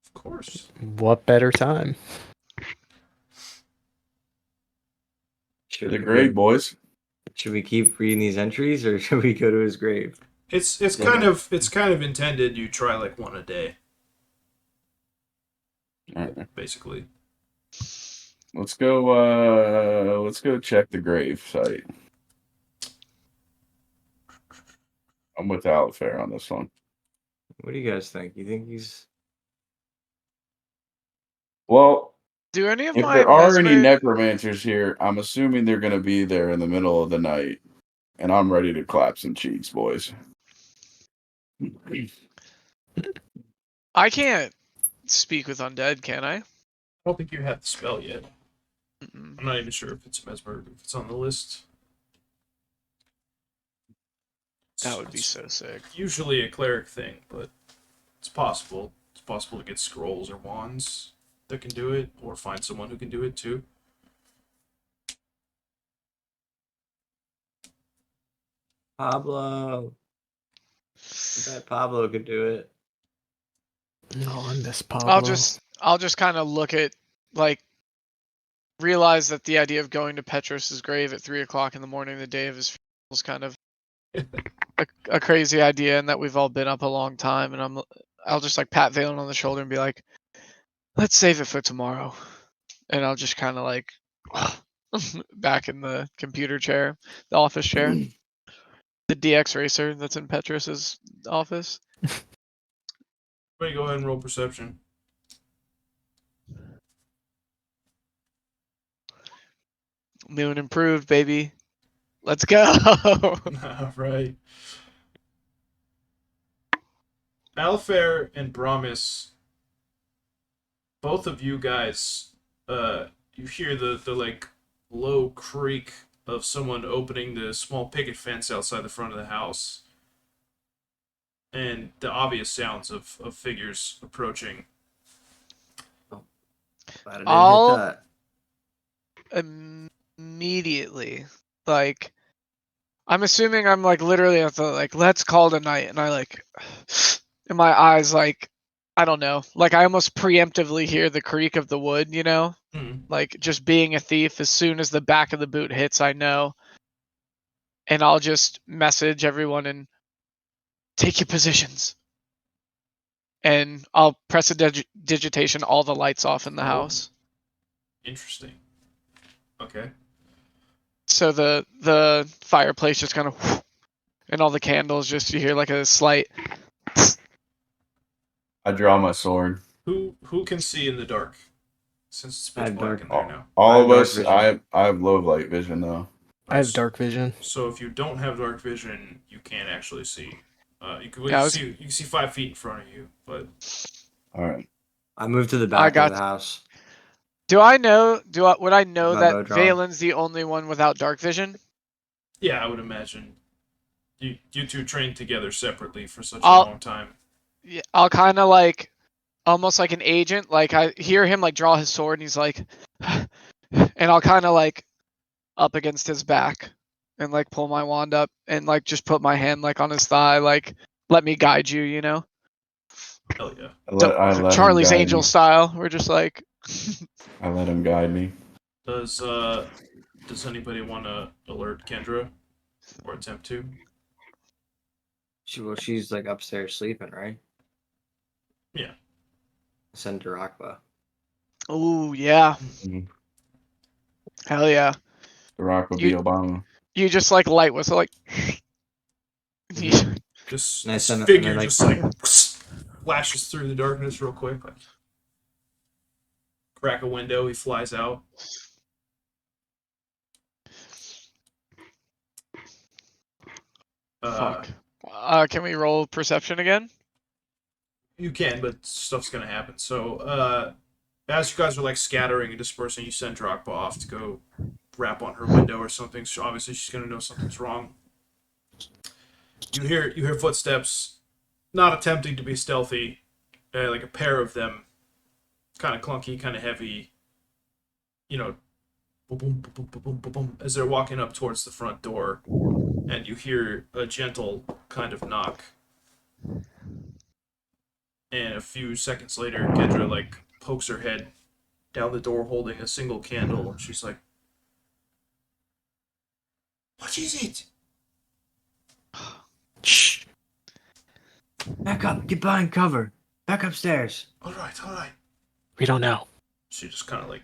Of course. What better time? Should The we grave, keep- boys. Should we keep reading these entries, or should we go to his grave? It's Yeah. kind of intended you try like one a day, All right. basically. Let's go check the grave site. I'm with Alafair on this one. What do you guys think? You think he's... Well, Do any of if my there are any mesmer- necromancers here, I'm assuming they're going to be there in the middle of the night, and I'm ready to clap some cheeks, boys. I can't speak with undead, can I? I don't think you have the spell yet. Mm-mm. I'm not even sure if it's Mesmer, if it's on the list. That would be It's so sick. usually a cleric thing, but it's possible. It's possible to get scrolls or wands that can do it, or find someone who can do it too. Pablo. I bet Pablo could do it. No, I miss Pablo. I'll just kind of look at, like, realize that the idea of going to Petros' grave at 3 o'clock in the morning, the day of his funeral, is kind of a crazy idea, and that we've all been up a long time. And I'll just like pat Valan on the shoulder and be like, "Let's save it for tomorrow." And I'll just kind of like back in the computer chair, the office chair, the DX racer that's in Petros' office. Everybody go ahead and roll perception. New and improved, baby. Let's go. Right. Alafair and Brommus, both of you guys, you hear the like low creak of someone opening the small picket fence outside the front of the house, and the obvious sounds of figures approaching. Glad I didn't I'll- hit that. Immediately, like, I'm assuming I'm like literally at the like, let's call it a night, and I like, in my eyes, like, I don't know, like I almost preemptively hear the creak of the wood, you know, like just being a thief. As soon as the back of the boot hits, I know, and I'll just message everyone and take your positions, and I'll press a digitation, all the lights off in the house. Interesting. Okay. So the fireplace just kind of, and all the candles, just you hear like a slight. I draw my sword. Who can see in the dark? Since it's I pitch have black dark- in there now. All I have of dark us, vision. I have low light vision though. I have dark vision. So if you don't have dark vision, you can't actually see. You can, Yeah, I was- you can see 5 feet in front of you, but All right. I moved to the back got of the house. Would I know My that bow drawn. Valen's the only one without dark vision? yeah, I would imagine you two trained together separately for such a I'll- long time. Yeah, I'll kind of like, almost like an agent. Like I hear him like draw his sword, and he's like, and I'll kind of like up against his back, and like pull my wand up, and like just put my hand like on his thigh, like let me guide you, you know. Hell yeah. I let him Charlie's guide Angel me. style. We're just like, I let him guide me. Does anybody want to alert Kendra or attempt to? She's like upstairs sleeping, right? Yeah. Send Darakb. ooh yeah, Mhm. hell yeah. Barack would be You- Obama. You just like light whistle, like. Just Nice, this and then, figure like- just like flashes through the darkness real quick. Like, crack a window, he flies out. Fuck. Can we roll perception again? You can, but stuff's gonna happen. So, as you guys are like scattering and dispersing, you send Darakb off to go rap on her window or something. So obviously she's gonna know something's wrong. You hear footsteps, not attempting to be stealthy, like a pair of them, kind of clunky, kind of heavy. You know, boom, boom, boom, boom, boom, boom, boom, as they're walking up towards the front door, and you hear a gentle kind of knock. And a few seconds later, Kendra like pokes her head down the door holding a single candle, and she's like, "What is it?" Shh. Back up. Get behind cover. Back upstairs. All right, all right. We don't know. She just kind of like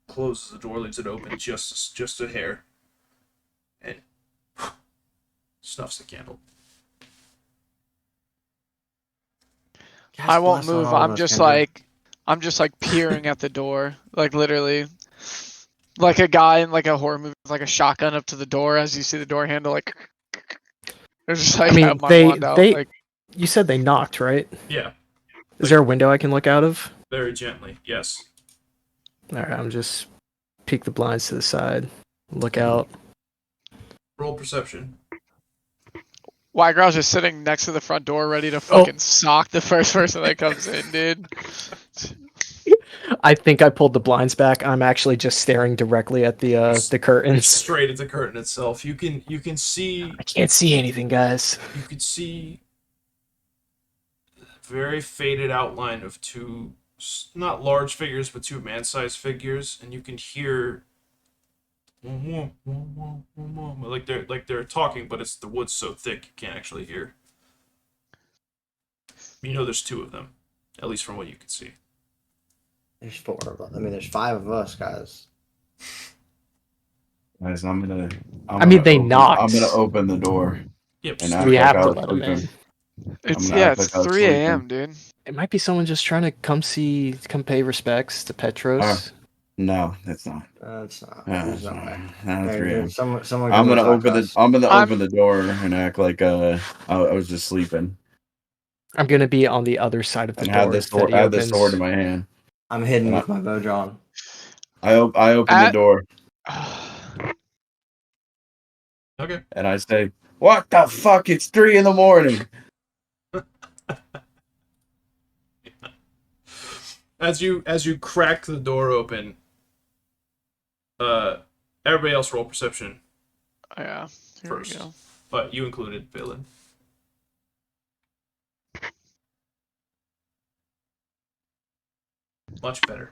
closes the door, leaves it open just a hair, and snuffs the candle. Cast I won't bless on move. all of us, Kendra. I'm just like peering at the door, like literally, like a guy in like a horror movie with like a shotgun up to the door as you see the door handle like. There's just like I mean, have my wand out, like you said they knocked, right? Yeah, Is there a window I can look out of? very gently. Yes. All right, I'm just peek the blinds to the side, look out. Roll perception. Widegrowl's just sitting next to the front door, ready to fucking sock the first person that comes in, dude. I think I pulled the blinds back. I'm actually just staring directly at the curtains. Straight at the curtain itself. You can see. I can't see anything, guys. You could see a very faded outline of two, not large figures, but two man-sized figures, and you can hear like they're talking, but it's the wood's so thick you can't actually hear. You know, there's two of them, at least from what you can see. There's 4 of us. I mean, there's 5 of us, guys. Guys, I'm I mean, they open, knocked. I'm gonna open the door. Yep. And just- We act have like to I was let them in. sleeping. It's gonna yeah, act it's like I was 3 a.m., sleeping. dude. It might be someone just trying to come pay respects to Petros. No, that's not. It's not. No, There's it's no not. way. No, it's Hey, 3 a.m. dude, someone I'm go gonna talk open to the. us. I'm gonna I'm- open the door and act like I was just sleeping I'm gonna be on the other side of the and door. have this sword. that he I have this opens. sword in my hand. I'm hidden And with my bow drawn. I open the door Okay. and I say, "What the fuck? It's 3 a.m." As you crack the door open, everybody else roll perception, Yeah. Here First. we go. but you included, Valan. Much better.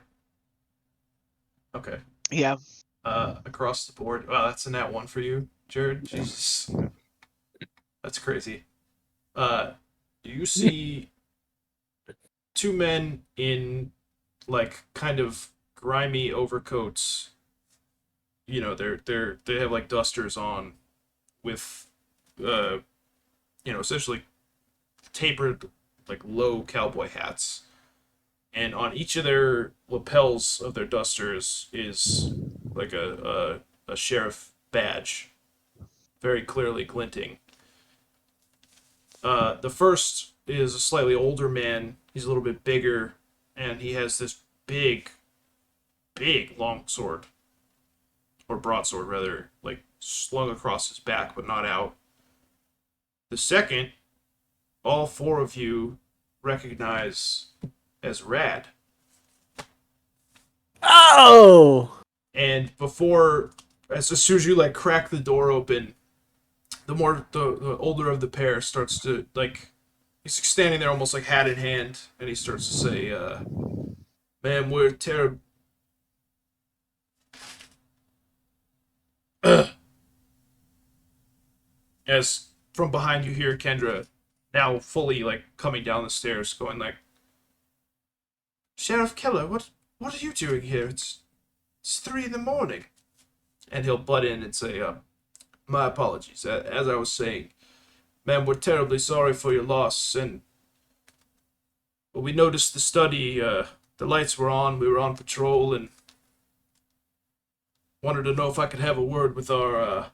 Okay. Yeah. Across the board. Wow, that's a nat 1 for you, Jared. Jesus. That's crazy. You see two men in like kind of grimy overcoats. You know, they have like dusters on with essentially tapered like low cowboy hats. And on each of their lapels of their dusters is like a sheriff badge, very clearly glinting. The first is a slightly older man. He's a little bit bigger, and he has this big long sword, or broadsword rather, like slung across his back but not out. The second, all 4 of you recognize as Rad. Oh! And as soon as you like crack the door open, the older of the pair starts to like, he's standing there almost like hat in hand, and he starts to say, "Man, we're terrible." As from behind you hear Kendra, now fully like coming down the stairs, going like, "Sheriff Keller, what are you doing here? It's 3 a.m. And he'll butt in and say, "My apologies. As I was saying, man, we're terribly sorry for your loss, and we noticed the study, the lights were on, we were on patrol, and wanted to know if I could have a word with our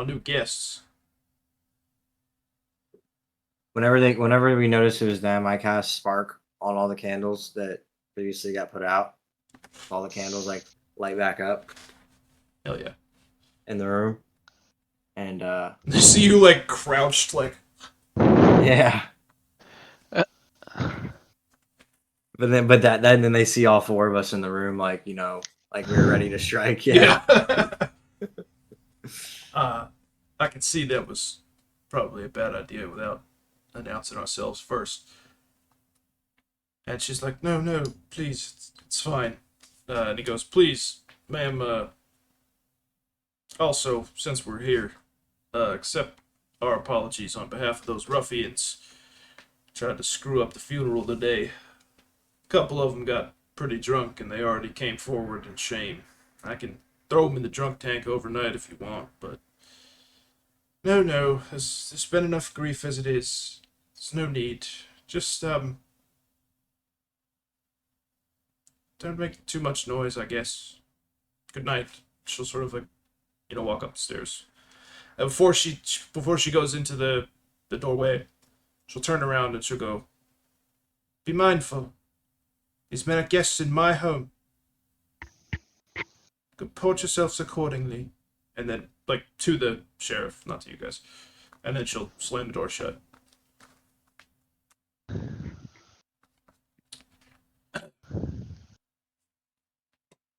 new guests." Whenever we noticed it was them, I cast spark on all the candles that previously got put out. All the candles like light back up Hell yeah. in the room, and They see you like crouched, like. yeah. Then they see all four of us in the room, like like we were ready to strike. Yeah. I can see that was probably a bad idea without announcing ourselves first. And she's like, no, please, it's fine. And he goes, please, ma'am, also, since we're here, accept our apologies on behalf of those ruffians tried to screw up the funeral today. A couple of them got pretty drunk and they already came forward in shame. I can throw them in the drunk tank overnight if you want, but no, there's been enough grief as it is. There's no need. Just, don't make too much noise, I guess. Good night. She'll sort of like, walk up the stairs. And before she goes into the doorway, she'll turn around and she'll go, be mindful. These men are guests in my home. Comport yourselves accordingly. And then, like, to the sheriff, not to you guys. And then she'll slam the door shut.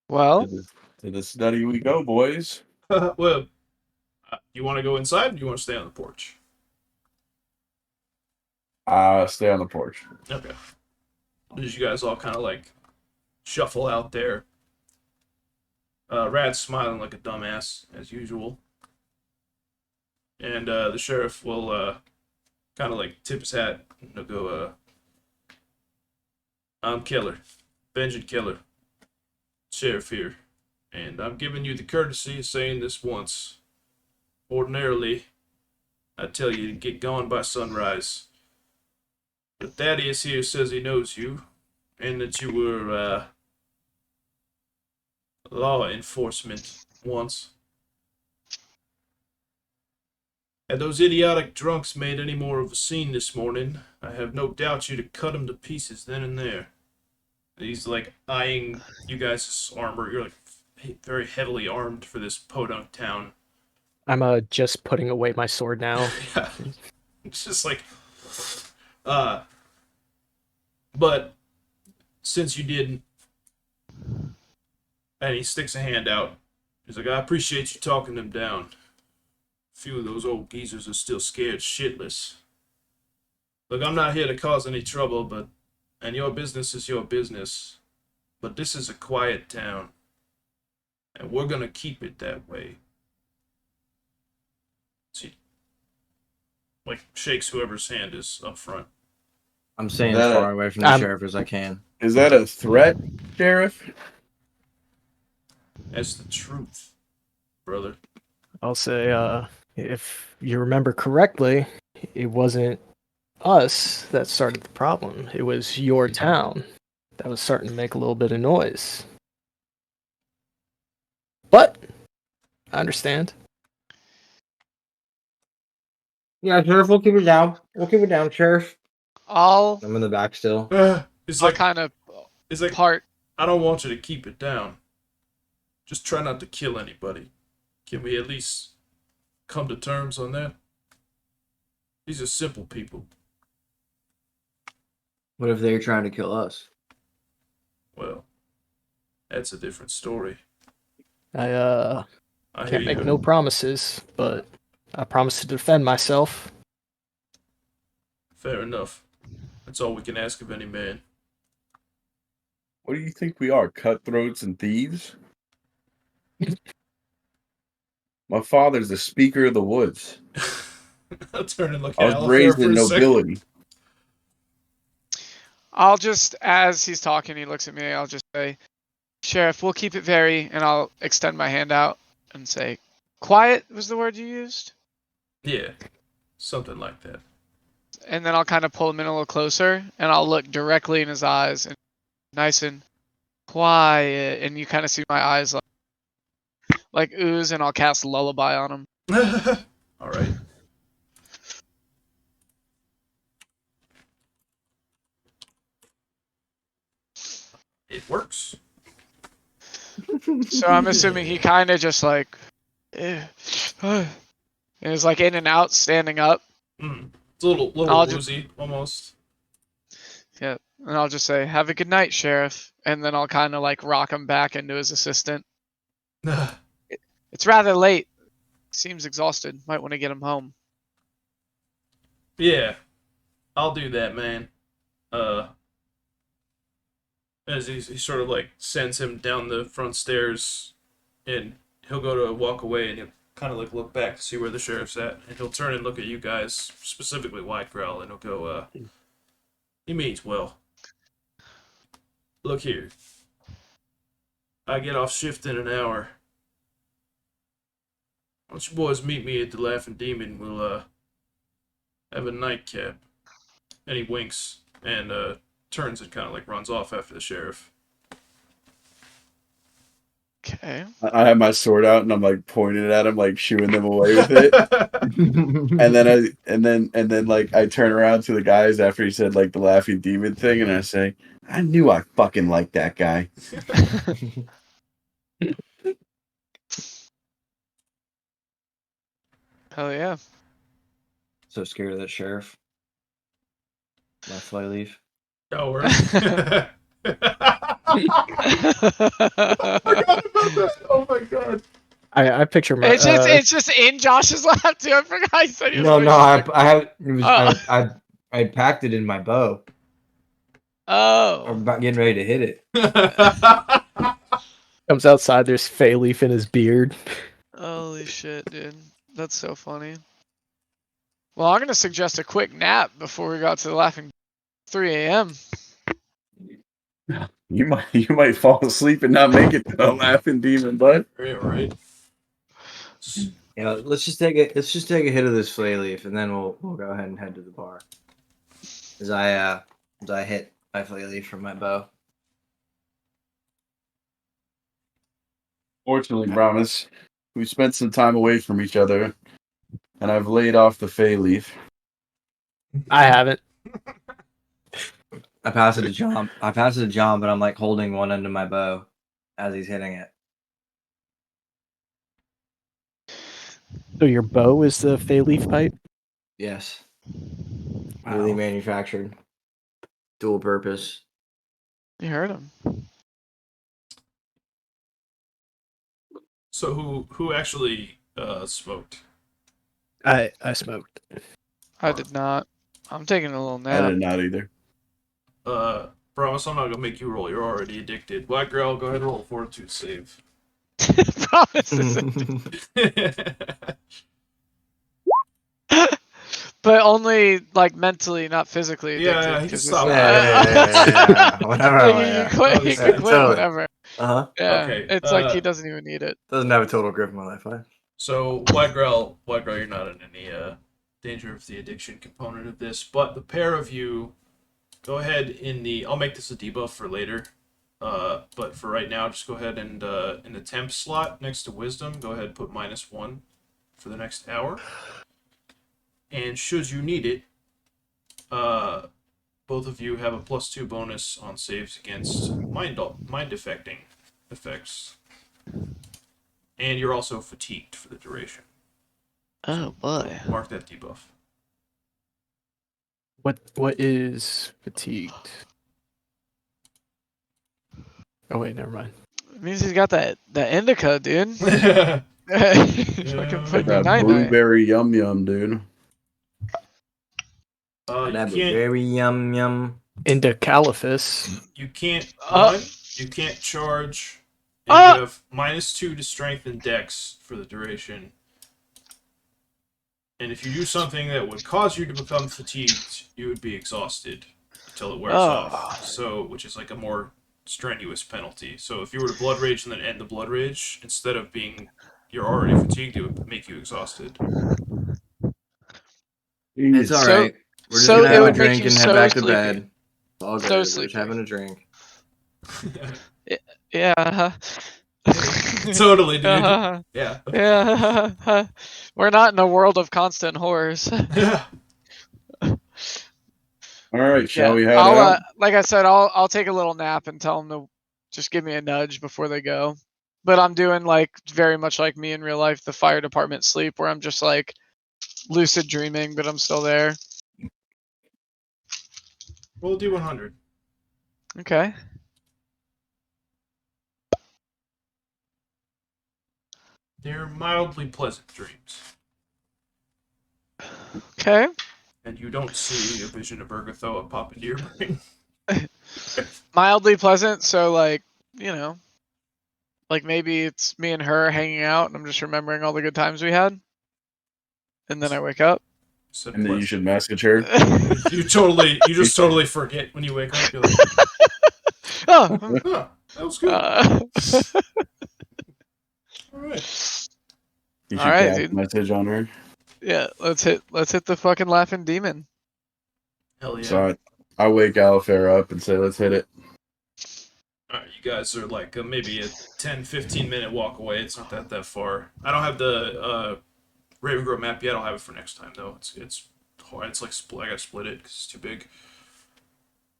Well, To the study we go, boys. Well, you want to go inside or do you want to stay on the porch? Stay on the porch. Okay. As you guys all kind of like shuffle out there. Rad's smiling like a dumbass, as usual. And the sheriff will kind of like tip his hat and he'll go, I'm Keller, Benjamin Keller, sheriff here. And I'm giving you the courtesy of saying this once. Ordinarily, I'd tell you to get gone by sunrise. But Thaddeus here says he knows you, and that you were, law enforcement once. Had those idiotic drunks made any more of a scene this morning, I have no doubt you'd have cut them to pieces then and there. And he's like eyeing you guys' armor. You're like very heavily armed for this podunk town. I'm just putting away my sword now. Yeah. It's just like, but since you didn't, and he sticks a hand out, he's like, I appreciate you talking them down. A few of those old geezers are still scared shitless. Look, I'm not here to cause any trouble, and your business is your business, but this is a quiet town, and we're gonna keep it that way. See, like, shakes whoever's hand is up front. I'm staying That- as far away from the sheriff as I can. Is that a threat, Sheriff? That's the truth, brother. I'll say, if you remember correctly, it wasn't us that started the problem. It was your town that was starting to make a little bit of noise. But I understand. Yeah, Sheriff, we'll keep it down. We'll keep it down, Sheriff. I'll I'm in the back still. It's I'll like, kind of it's like, part. I don't want you to keep it down. Just try not to kill anybody. Can we at least come to terms on that? These are simple people. What if they're trying to kill us? Well, that's a different story. I I hear can't make you. no promises, but I promise to defend myself. Fair enough. That's all we can ask of any man. What do you think we are, cutthroats and thieves? My father's the Speaker of the Woods. I'll turn and look I at was Alafair raised for in a second. nobility. I'll just, as he's talking, he looks at me. I'll just say, Sheriff, we'll keep it very, and I'll extend my hand out and say, quiet was the word you used? Yeah, something like that. And then I'll kind of pull him in a little closer, and I'll look directly in his eyes, and nice and quiet, and you kind of see my eyes like ooze, and I'll cast Lullaby on him. All right. It works. So I'm assuming he kind of just like, is like in and out, standing up. It's a little I'll woozy, almost. Yeah, and I'll just say, "Have a good night, Sheriff," and then I'll kind of like rock him back into his assistant. It's rather late. Seems exhausted. Might want to get him home. Yeah, I'll do that, man. As he sort of like sends him down the front stairs, and he'll go to walk away, and he'll kind of like look back to see where the sheriff's at, and he'll turn and look at you guys, specifically Widegrowl, and he'll go, he means well. Look here. I get off shift in an hour. Why don't you boys meet me at the Laughing Demon? We'll have a nightcap. And he winks and turns and kind of like runs off after the sheriff. Okay. I have my sword out and I'm like pointing at him, like shooing them away with it. and then like I turn around to the guys after he said like the laughing demon thing, and I say, I knew I fucking liked that guy. Hell yeah. So scared of that sheriff. My flyleaf. Don't worry. I forgot about that. Oh my god. I picture my. It's just in Josh's lap too. I forgot he said he was No, gonna I shoot. have. It was, Oh. I packed it in my bow. I'm Oh. about getting ready to hit it. Comes outside. There's Fey leaf in his beard. Holy shit, dude. That's so funny. Well, I'm gonna suggest a quick nap before we got to the laughing 3 a.m. You might fall asleep and not make it to the laughing demon, bud. Yeah, right. Yeah, let's just take a hit of this flay leaf, and then we'll go ahead and head to the bar. As I hit my flay leaf from my bow. Fortunately, Brommus, we spent some time away from each other, and I've laid off the fey leaf. I haven't. I pass it to John. But I'm like holding one end of my bow as he's hitting it. So your bow is the Fey leaf pipe? Yes. Wow. Newly manufactured. Dual purpose. You heard him. So who actually smoked? I smoked. I did not. I'm taking a little I nap. did not either. Promise I'm not gonna make you roll. You're already addicted. Black girl, go ahead and roll a fortitude save. Promises. But only like mentally, not physically addicted. Yeah, he 'cause can stop. Yeah. Whatever. He can Yeah, quit totally. whenever. Uh-huh. Yeah, Okay, it's like he doesn't even need it. Doesn't have a total grip on my life. Huh? So Widegrowl, you're not in any danger of the addiction component of this, but the pair of you, go ahead I'll make this a debuff for later, but for right now, just go ahead and in the temp slot next to wisdom, go ahead and put -1 for the next hour. And should you need it, both of you have a +2 bonus on saves against mind affecting effects. And you're also fatigued for the duration. Oh boy. Mark that debuff. What is fatigued? Oh wait, never mind. It means he's got that indica, dude. Yeah. Fucking putting your That night. blueberry yum yum, dude. You That'd be can't. very yum. Into Caliphus. You can't. Uh. You can't charge. And you have -2 to strength and dex for the duration. And if you do something that would cause you to become fatigued, you would be exhausted until it wears off. So, which is like a more strenuous penalty. So, if you were to blood rage and then end the blood rage, instead of being you're already fatigued, it would make you exhausted. It's all right. We're just so gonna it have a would make drink you and head so back to sleepy. bed. It's all good. So We're just sleepy. having a drink. Yeah. Totally, dude. Yeah. Yeah. We're not in a world of constant horrors. Yeah. All right, shall we head I'll out? like I said, I'll take a little nap and tell him to just give me a nudge before they go. But I'm doing like very much like me in real life, the fire department sleep, where I'm just like lucid dreaming, but I'm still there. Roll a D100. Okay. They're mildly pleasant dreams. Okay. And you don't see a vision of Urgathoa pop into your brain. Mildly pleasant, so like, like maybe it's me and her hanging out and I'm just remembering all the good times we had. And then I wake up. Said And then you pleasant. should message her. You just totally forget when you wake up. You're like, Oh. huh, that was good. All right. You should Alright, cast dude. a message on her. Yeah, let's hit the fucking laughing demon. Hell yeah. So I wake Alafair up and say, let's hit it. All right, you guys are like maybe a 10-15 minute walk away. It's not that far. I don't have the Ravengrove map yet. I'll have it for next time though. It's hard. It's like I gotta split it because it's too big.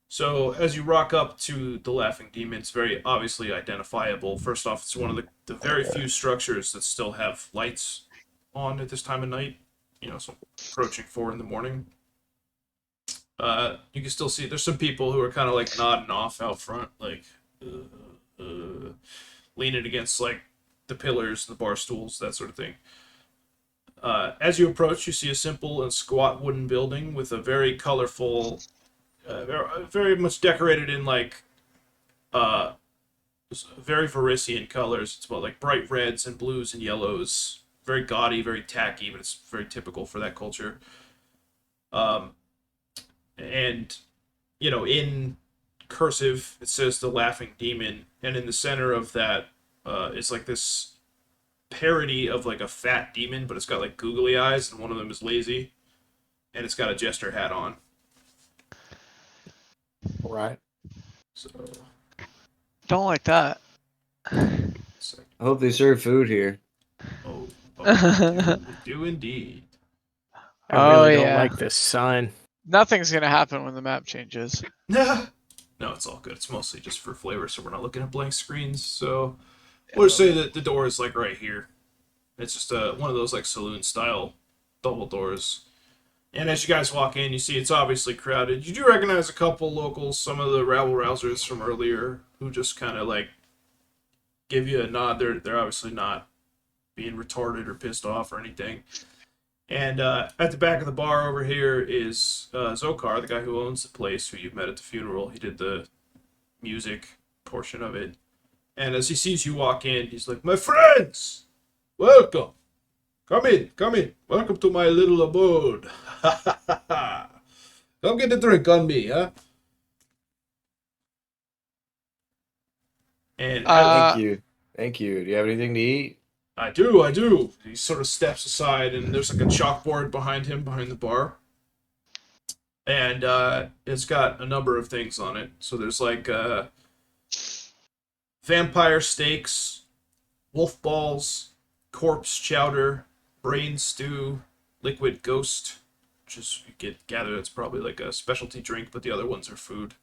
So as you rock up to the Laughing Demon, it's very obviously identifiable. First off, it's one of the very few structures that still have lights on at this time of night. So approaching 4 in the morning. You can still see there's some people who are kind of like nodding off out front, like leaning against like the pillars, the bar stools, that sort of thing. As you approach, you see a simple and squat wooden building with a very colorful, very much decorated in like very Varisian colors. It's about like bright reds and blues and yellows. Very gaudy, very tacky, but it's very typical for that culture. And in cursive it says the Laughing Demon, and in the center of that is like this parody of like a fat demon, but it's got like googly eyes, and one of them is lazy, and it's got a jester hat on. Right. So, Don't like that. I hope they serve food here. do indeed. I really don't yeah. like this sign. Nothing's gonna happen when the map changes. No, it's all good. It's mostly just for flavor, so we're not looking at blank screens. So we'll just say that the door is like right here. It's just one of those like saloon style double doors. And as you guys walk in, you see it's obviously crowded. You do recognize a couple locals, some of the rabble rousers from earlier, who just kind of like give you a nod. They're obviously not being retarded or pissed off or anything. And at the back of the bar over here is Zokar, the guy who owns the place, who you met at the funeral. He did the music portion of it. And as he sees you walk in, he's like, "My friends, welcome. Come in. Welcome to my little abode. Come get a drink on me, huh?" And Thank you. Do you have anything to eat? I do. He sort of steps aside, and there's like a chalkboard behind him, behind the bar. And it's got a number of things on it. So there's like vampire steaks, wolf balls, corpse chowder, brain stew, liquid ghost, which is, you gather it's probably like a specialty drink, but the other ones are food.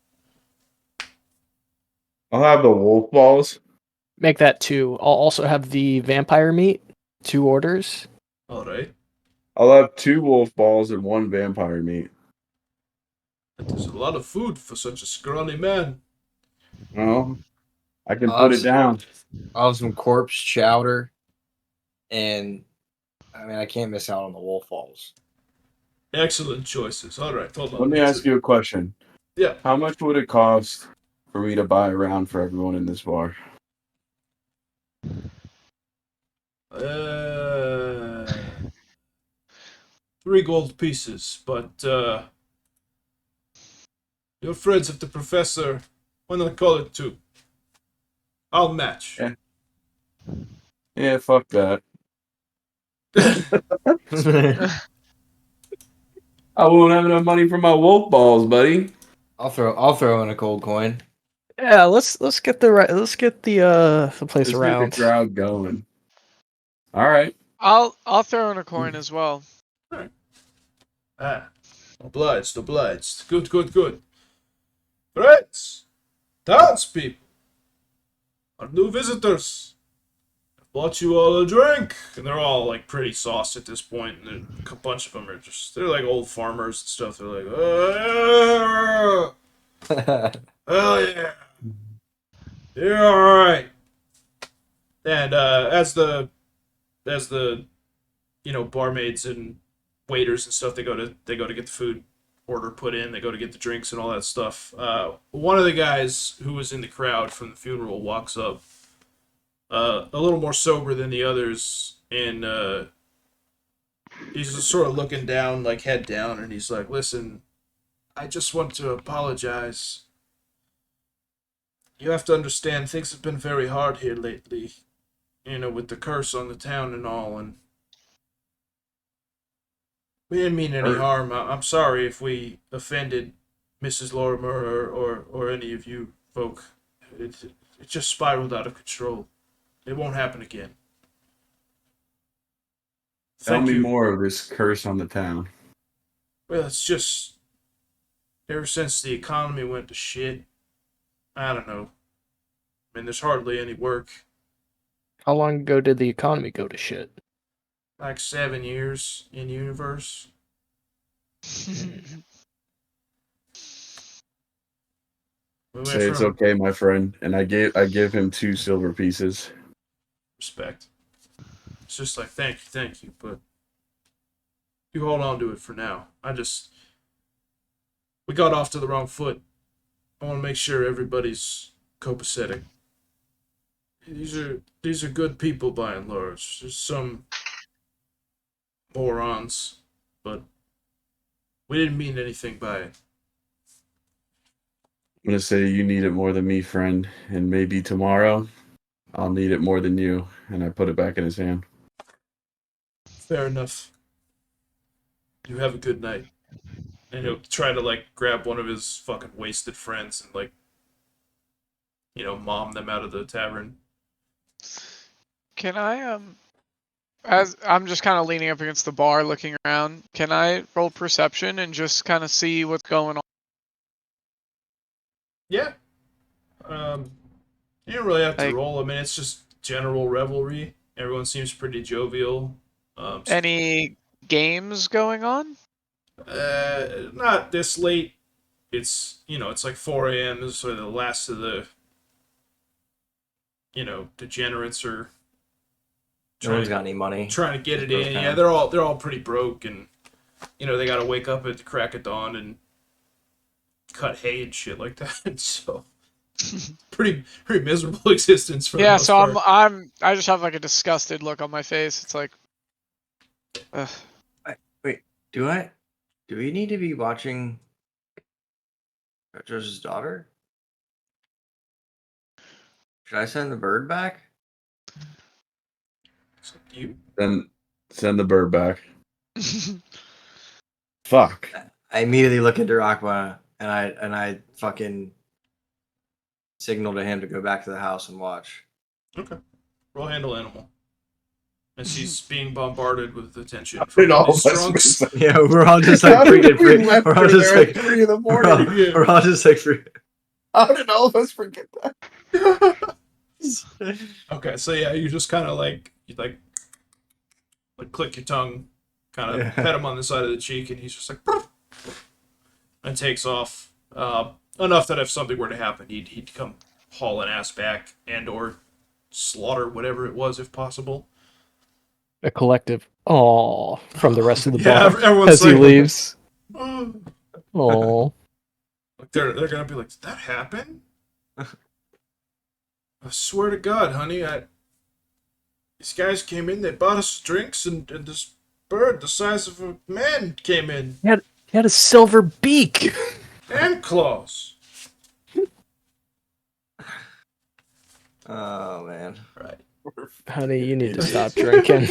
I'll have the wolf balls. Make that 2. I'll also have the vampire meat. 2 orders. All right. I'll have 2 wolf balls and 1 vampire meat. That is a lot of food for such a scrawny man. Well, I can put it down. I'll have some corpse chowder. And, I can't miss out on the wolf balls. Excellent choices. All right, hold on. Let me ask you a question. Yeah. How much would it cost for me to buy a round for everyone in this bar? 3 gold pieces, but your friends of the professor, why not call it 2? I'll match. Yeah, fuck that. I won't have enough money for my wolf balls, buddy. I'll throw in a cold coin. Yeah, let's get the place Let's around. get the crowd going. All right. I'll throw in a coin as well. Obliged. Good. Friends, townspeople, our new visitors. I bought you all a drink. And they're all like pretty sauced at this point. And a bunch of them are they're like old farmers and stuff. They're like, oh yeah. You're alright. And as the barmaids and waiters and stuff, they go to get the food order put in, they go to get the drinks and all that stuff. One of the guys who was in the crowd from the funeral walks up, a little more sober than the others, and he's just sort of looking down, like head down, and he's like, "Listen, I just want to apologize. You have to understand, things have been very hard here lately, with the curse on the town and all, and we didn't mean any harm. I'm sorry if we offended Mrs. Lorimer or any of you folk. It just spiraled out of control. It won't happen again." Tell Thank me you. more of this curse on the town. Well, it's just ever since the economy went to shit, I don't know. I mean, there's hardly any work. How long ago did the economy go to shit? Like 7 years in universe. We went Say it's from okay, my friend, and I give him 2 silver pieces. respect. It's just like, thank you, but you hold on to it for now. We got off to the wrong foot. I want to make sure everybody's copacetic. These are good people by and large. There's some morons, but we didn't mean anything by it. I'm gonna say you need it more than me, friend, and maybe tomorrow I'll need it more than you. And I put it back in his hand. Fair enough. You have a good night. And he'll try to like grab one of his fucking wasted friends and like, mom them out of the tavern. Can I as I'm just kind of leaning up against the bar looking around, can I roll perception and just kind of see what's going on? Yeah. You don't really have to Like- roll. I mean, it's just general revelry. Everyone seems pretty jovial. Any games going on? Not this late. It's it's like 4 a.m. This is sort of the last of the degenerates are No one's got any money. trying to get it Broke in. down. Yeah, they're all pretty broke, and they got to wake up at the crack of dawn and cut hay and shit like that. So pretty miserable existence for the Yeah, most so part. I just have like a disgusted look on my face. It's like, ugh. Wait, do we need to be watching Petros' daughter? Should I send the bird back? So you Then send the bird back. Fuck. I immediately look at Darakb and I fucking signal to him to go back to the house and watch. okay? Roll handle animal. As she's being bombarded with attention How from did all these of us drunks. miss that? Yeah, we're all just How like did freaking we left we're all her just there like at 3 in the we're morning? all, we're all just like How did all of us forget that? Okay, so yeah, you just kind of like click your tongue, kind of Yeah. pet him on the side of the cheek, and he's just like, and takes off. Enough that if something were to happen, he'd come hauling ass back and or slaughter whatever it was if possible. A collective "aw" from the rest of the Yeah, bar everyone's as he like, leaves. "Oh." Aw. Like they're gonna be like, did that happen? I swear to God, honey, these guys came in, they bought us drinks, and this bird the size of a man came in. He had a silver beak. And claws. Oh man. Right. Honey, you need to stop drinking.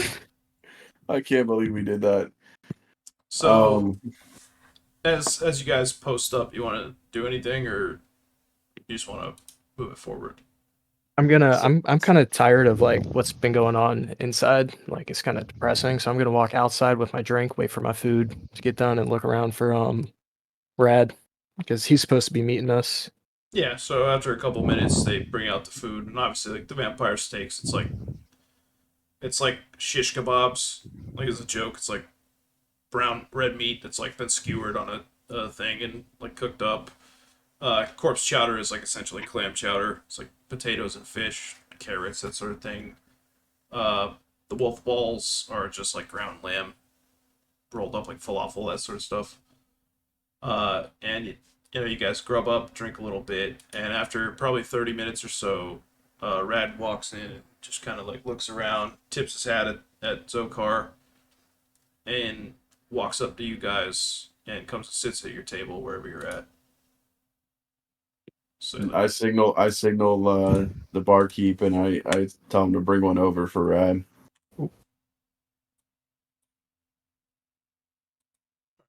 I can't believe we did that. So, as you guys post up, you want to do anything, or you just want to move it forward? I'm kind of tired of like what's been going on inside. Like it's kind of depressing. So I'm gonna walk outside with my drink, wait for my food to get done, and look around for Brad because he's supposed to be meeting us Yeah, so after a couple minutes, they bring out the food, and obviously, like the vampire steaks, it's like shish kebabs. Like as a joke, it's like brown red meat that's like been skewered on a thing and like cooked up. Corpse chowder is like essentially clam chowder. It's like potatoes and fish, carrots, that sort of thing. The wolf balls are just like ground lamb rolled up like falafel, that sort of stuff. And you know, you guys grub up, drink a little bit, and after probably 30 minutes or so, Rad walks in and just kind of like looks around, tips his hat at Zokar, and walks up to you guys and comes and sits at your table wherever you're at. So I signal the barkeep, and I tell him to bring one over for Rad.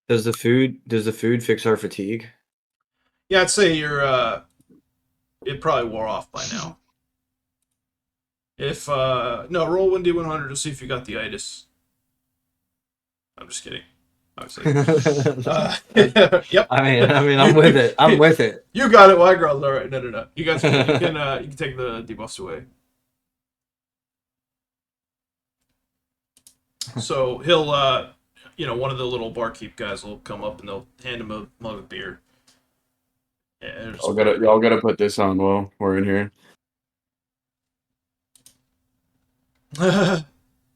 Does the food fix our fatigue? yeah, I'd say it probably wore off by now. If no, roll 1d100 to see if you got the itis. I'm just kidding. Obviously. Yep. I mean, I'm with it. I'm with it. You got it. Widegrowl's all right. No. You guys can you can take the debuffs away. So he'll one of the little barkeep guys will come up and they'll hand him a mug of beer. Yeah, Y'all gotta put this on while we're in here.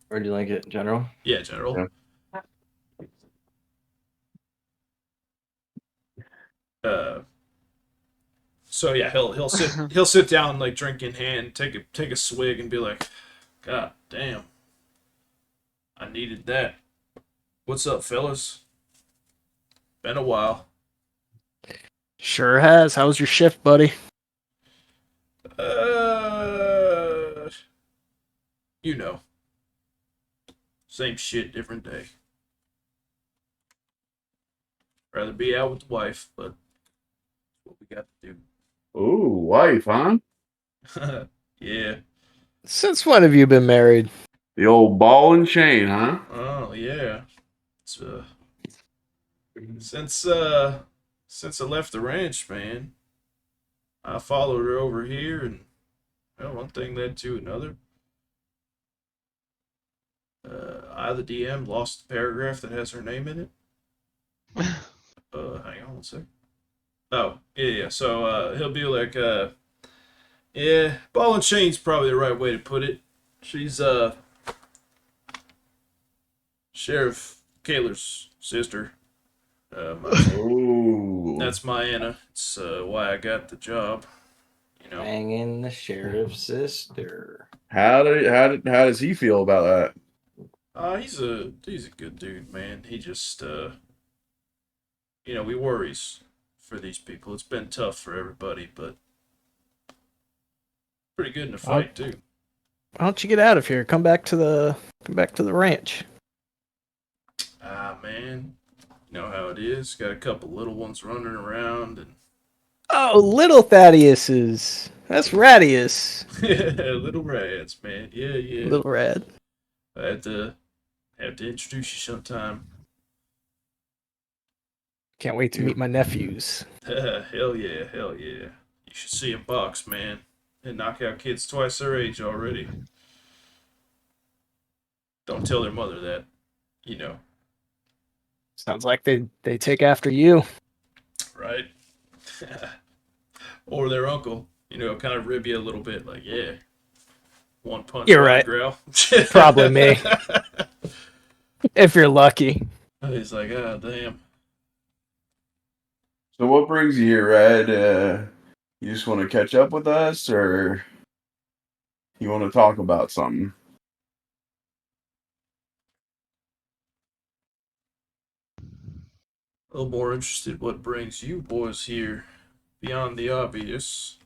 Or do you like it, General? Yeah, General. Yeah. So yeah, he'll sit down like drink in hand, take a swig, and be like, "God damn, I needed that." What's up, fellas? Been a while. Sure has. How was your shift, buddy? You know, same shit, different day. Rather be out with the wife, but what we got to Ooh, wife, huh? do. Yeah. Since when have you been married? The old ball and chain, huh? Oh yeah. It's, since I left the ranch, man, I followed her over here, and well, one thing led to another. I, the DM, lost the paragraph that has her name in it. Hang on one sec. Oh, yeah. So he'll be like, yeah, ball and chain's probably the right way to put it. She's Sheriff Kaler's sister. Ooh. That's my Anna. It's why I got the job. You know. Banging the sheriff's sister. How does he feel about that? He's a good dude, man. He just he worries for these people. It's been tough for everybody, but pretty good in a fight too. Why don't you get out of here? Come back to the ranch. Man, you know how it is. Got a couple little ones running around, and Oh, little Thaddeus's. That's Radius. little rats, man. Yeah. Little Rad. I have to introduce you sometime. Can't wait to meet my nephews. Hell yeah. You should see him box, man. And knock out kids twice their age already. Don't tell their mother that. You know. Sounds like they take after you. Right? Or their uncle. Kind of rib you a little bit. Like, yeah. One punch. You're right. Growl. Probably me. If you're lucky. He's like, ah, damn. So what brings you here, Red? You just want to catch up with us, or you want to talk about something? A little more interested what brings you boys here beyond the obvious.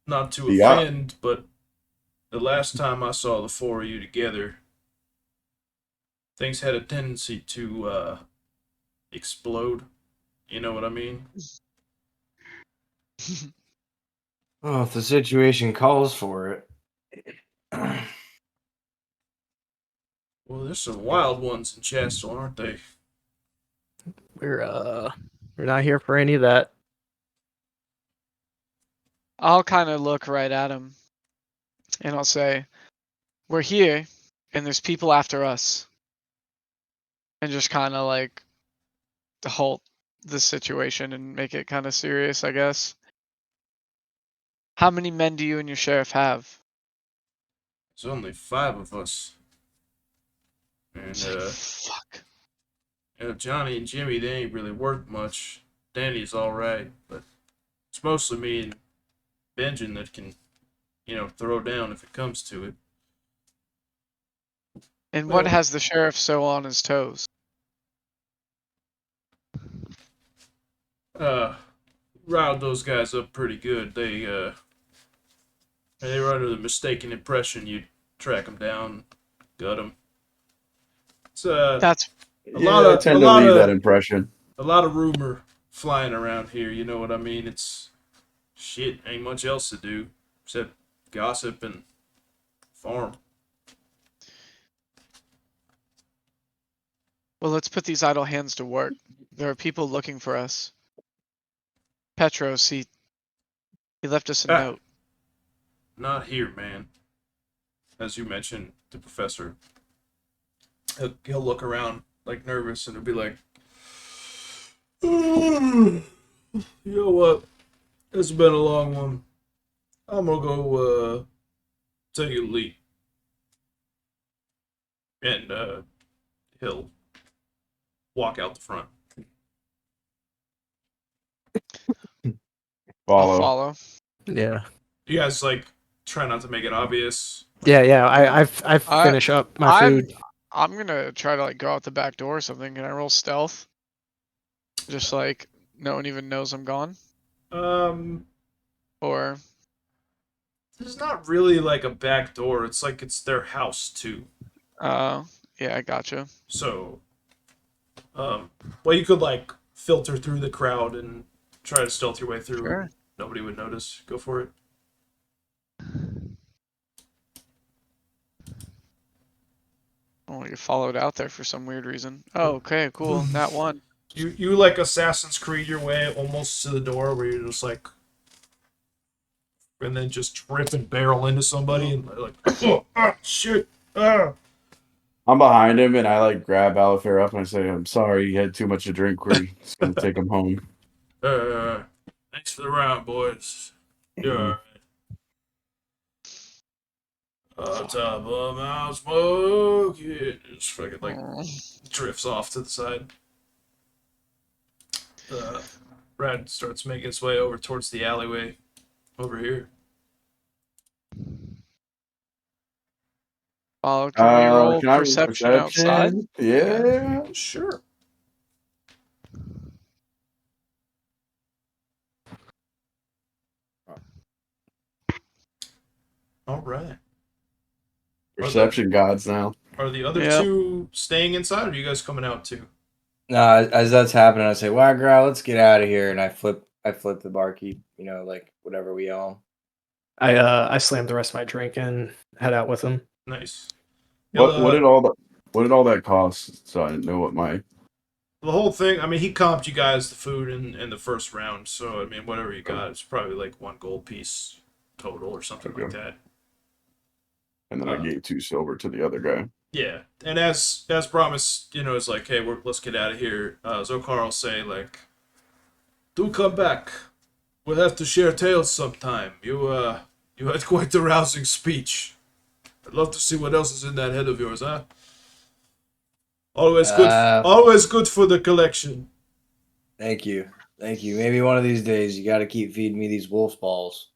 Not to offend, but the last time I saw the four of you together, things had a tendency to explode. You know what I mean? Well, if the situation calls for it. Well, there's some wild ones in Chastel, aren't they? We're not here for any of that. I'll kind of look right at him, and I'll say, "We're here, and there's people after us," and just kind of like halt the situation and make it kind of serious, I guess. How many men do you and your sheriff have? There's only 5 of us. And, It's like, fuck. Johnny and Jimmy, they ain't really worth much. Danny's alright, but it's mostly me and Benjamin that can, throw down if it comes to it. And what Well- has the sheriff so on his toes? Riled those guys up pretty good. They were under the mistaken impression you'd track them down, gut them. It's That's I tend to leave that impression. a lot of rumor flying around here. You know what I mean? It's shit. Ain't much else to do except gossip and farm. well. Let's put these idle hands to work. There are people looking for us. Petros, he left us a Ah. note. Not here, man. As you mentioned, the professor. He'll look around like nervous and he'll be like, you know what? It's been a long one. I'm gonna go take a leak. And he'll walk out the front. I'll Follow. follow. Yeah. You guys like try not to make it obvious. Yeah. I finish up my I'm- food. I'm gonna try to like go out the back door or something. Can I roll stealth? Just like no one even knows I'm gone? Or There's not really like a back door. It's like it's their house too. yeah, I gotcha. So, well, you could like filter through the crowd and try to stealth your way through. Sure. Nobody would notice. Go for it. Oh, you followed out there for some weird reason. Oh, okay, cool. Not one. You like Assassin's Creed your way almost to the door where you're just like, and then just trip and barrel into somebody and like, oh, ah, shit, ah. I'm behind him and I like grab Alafair up and I say, "I'm sorry, he had too much to drink. We're just gonna take him home." Thanks for the round, boys. You're alright. Top of Mount Smoke, yeah, just fucking like drifts off to the side. Brad starts making his way over towards the alleyway over here. Oh, can we roll Can I roll perception outside? Yeah. Sure. All right. Perception gods now. Are the other Yep. two staying inside, or are you guys coming out too? No, as that's happening, I say, Widegrowl, let's get out of here. And I flip the barkeep, like whatever we own. I slam the rest of my drink and head out with him. Nice. What did all that cost? So I didn't know what my The whole thing, I mean, he comped you guys the food in the first round, so I mean, whatever you got, it's probably like 1 gold piece total or something like Okay. that. and then I gave 2 silver to the other guy. Yeah, and as Brommus, is like, hey, let's get out of here. Zokar will say like, do come back. We'll have to share tales sometime. You had quite a rousing speech. I'd love to see what else is in that head of yours, huh? Always good. Always good for the collection. Thank you. Maybe one of these days you got to keep feeding me these wolf balls.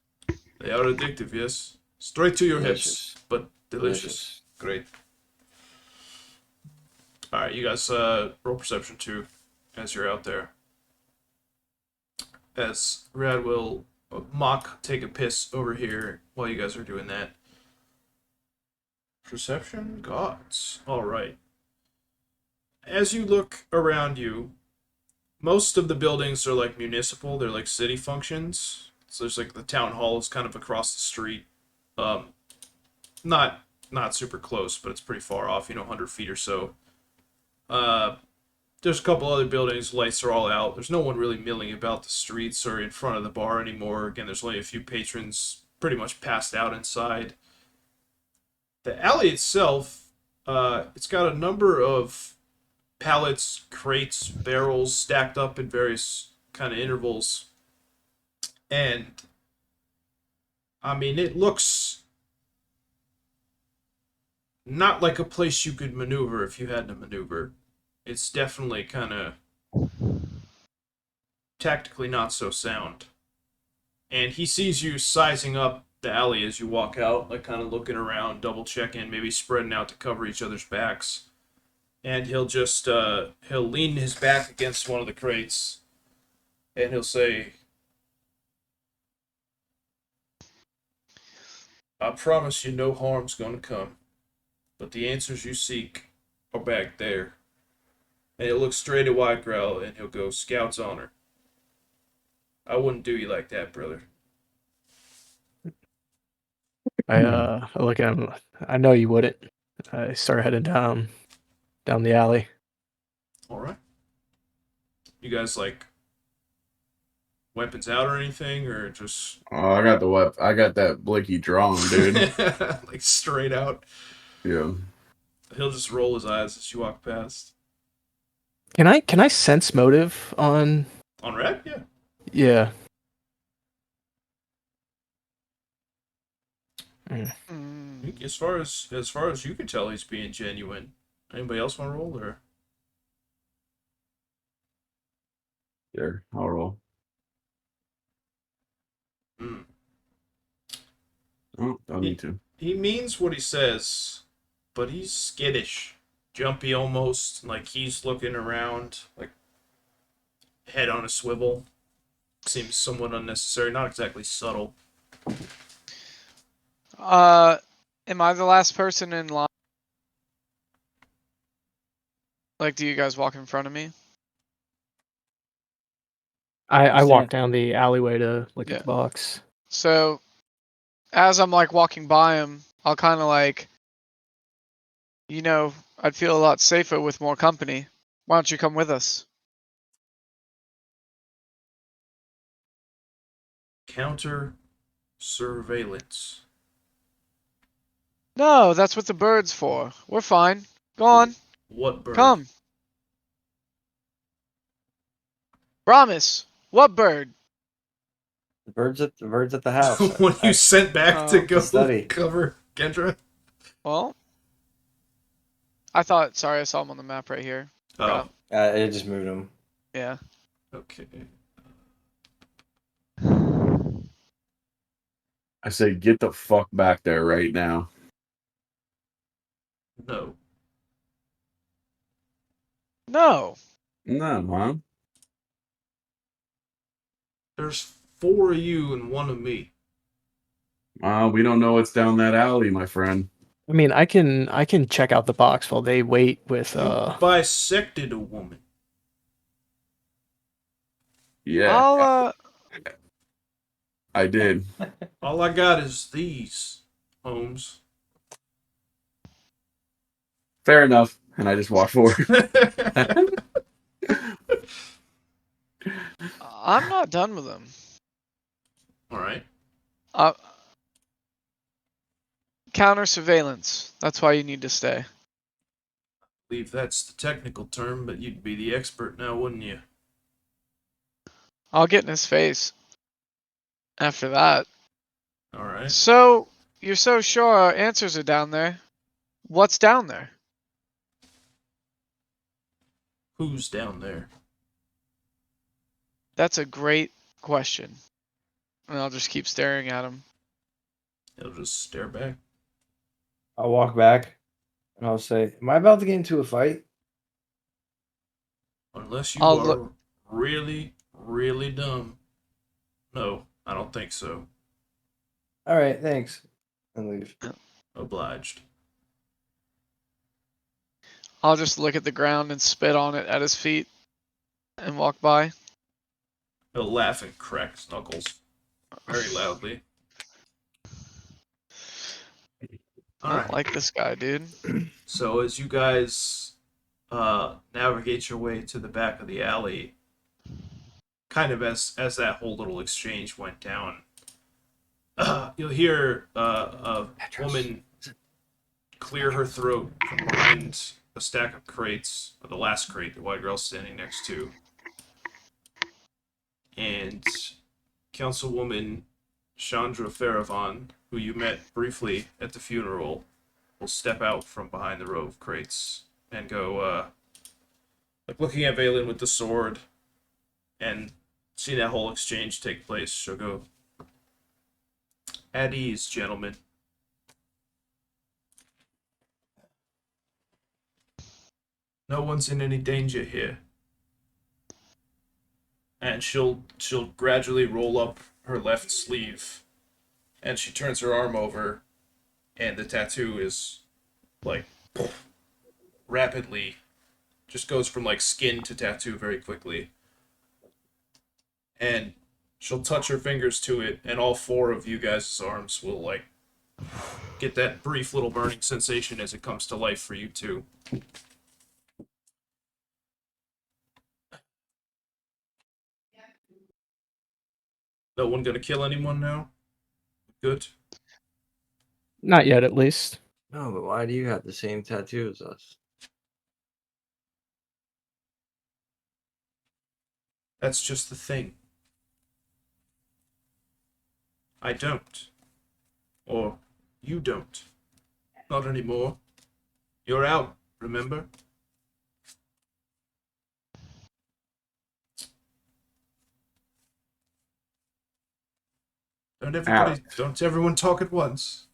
They are addictive, yes. Straight to your Delicious. hips, but delicious. Great. All right, you guys roll perception too, as you're out there. As Rad will mock take a piss over here while you guys are doing that. Perception gods. All right. As you look around you, most of the buildings are like municipal. They're like city functions. So there's like the town hall is kind of across the street. Not super close, but it's pretty far off. 100 feet or so. there's a couple other buildings. Lights are all out. There's no one really milling about the streets or in front of the bar anymore. Again, there's only a few patrons pretty much passed out inside. The alley itself, it's got a number of pallets, crates, barrels stacked up in various kind of intervals. And I mean, it looks not like a place you could maneuver if you had to maneuver. It's definitely kind of tactically not so sound. And he sees you sizing up the alley as you walk out, like kind of looking around, double checking, maybe spreading out to cover each other's backs. And he'll just he'll lean his back against one of the crates, and he'll say, "I promise you, no harm's gonna come, but the answers you seek are back there." And he'll look straight at Widegrowl, and he'll go, "Scout's honor. I wouldn't do you like that, brother." I look at him. I know you wouldn't. I start heading down the alley. All right. You guys like weapons out or anything, or just Oh, I got the weapon. I got that blicky drawn, dude. like straight out? Yeah. He'll just roll his eyes as you walk past. Can I sense motive on? On Red, yeah. Yeah. Mm. I think as far as you can tell, he's being genuine. Anybody else want to roll or? There, I'll roll. Mm. Oh, don't need to. He means what he says, but he's skittish, jumpy almost, like he's looking around, like head on a swivel. Seems somewhat unnecessary, not exactly subtle. Am I the last person in line? Like, do you guys walk in front of me? I walk down the alleyway to look Yeah. at the box. So, as I'm like walking by him, I'll kind of like, I'd feel a lot safer with more company. Why don't you come with us? Counter surveillance. No, that's what the bird's for. We're fine. Go on, What bird? come. Brommus, what bird? The birds at the house. When you sent back to Oh. go Study. cover Kendra? Well, sorry, I saw him on the map right here. Oh, It just moved them. Yeah. okay. I say, get the fuck back there right now. No. No. No, Mom. There's 4 of you and 1 of me. We don't know what's down that alley, my friend. I mean, I can check out the box while they wait with You bisected a woman. Yeah, I did. All I got is these, Holmes. Fair enough. And I just walked forward. I'm not done with him. Alright. Counter surveillance. That's why you need to stay. I believe that's the technical term, but you'd be the expert now, wouldn't you? I'll get in his face after that. Alright. So, you're so sure our answers are down there. What's down there? Who's down there? That's a great question. And I'll just keep staring at him. He'll just stare back. I'll walk back and I'll say, "Am I about to get into a fight?" Unless you I'll are look- really, really dumb. No, I don't think so. All right, thanks. And leave. Obliged. I'll just look at the ground and spit on it at his feet and walk by. He'll laugh and crack his knuckles very loudly. I don't like this guy, dude. So as you guys navigate your way to the back of the alley, kind of as that whole little exchange went down, you'll hear a Petros. woman clear her throat from behind a stack of crates, or the last crate that Widegrowl's standing next to. And Councilwoman Chandra Faravon, who you met briefly at the funeral, will step out from behind the row of crates and go, like looking at Valan with the sword and seeing that whole exchange take place. She'll go, "At ease, gentlemen. No one's in any danger here." And she'll gradually roll up her left sleeve, and she turns her arm over, and the tattoo is like rapidly just goes from like skin to tattoo very quickly. And she'll touch her fingers to it, and all four of you guys' arms will like get that brief little burning sensation as it comes to life for you too. No one gonna kill anyone now? Good. Not yet, at least. No, but why do you have the same tattoo as us? That's just the thing. I don't. Or you don't. Not anymore. You're out, remember? Don't everyone talk at once.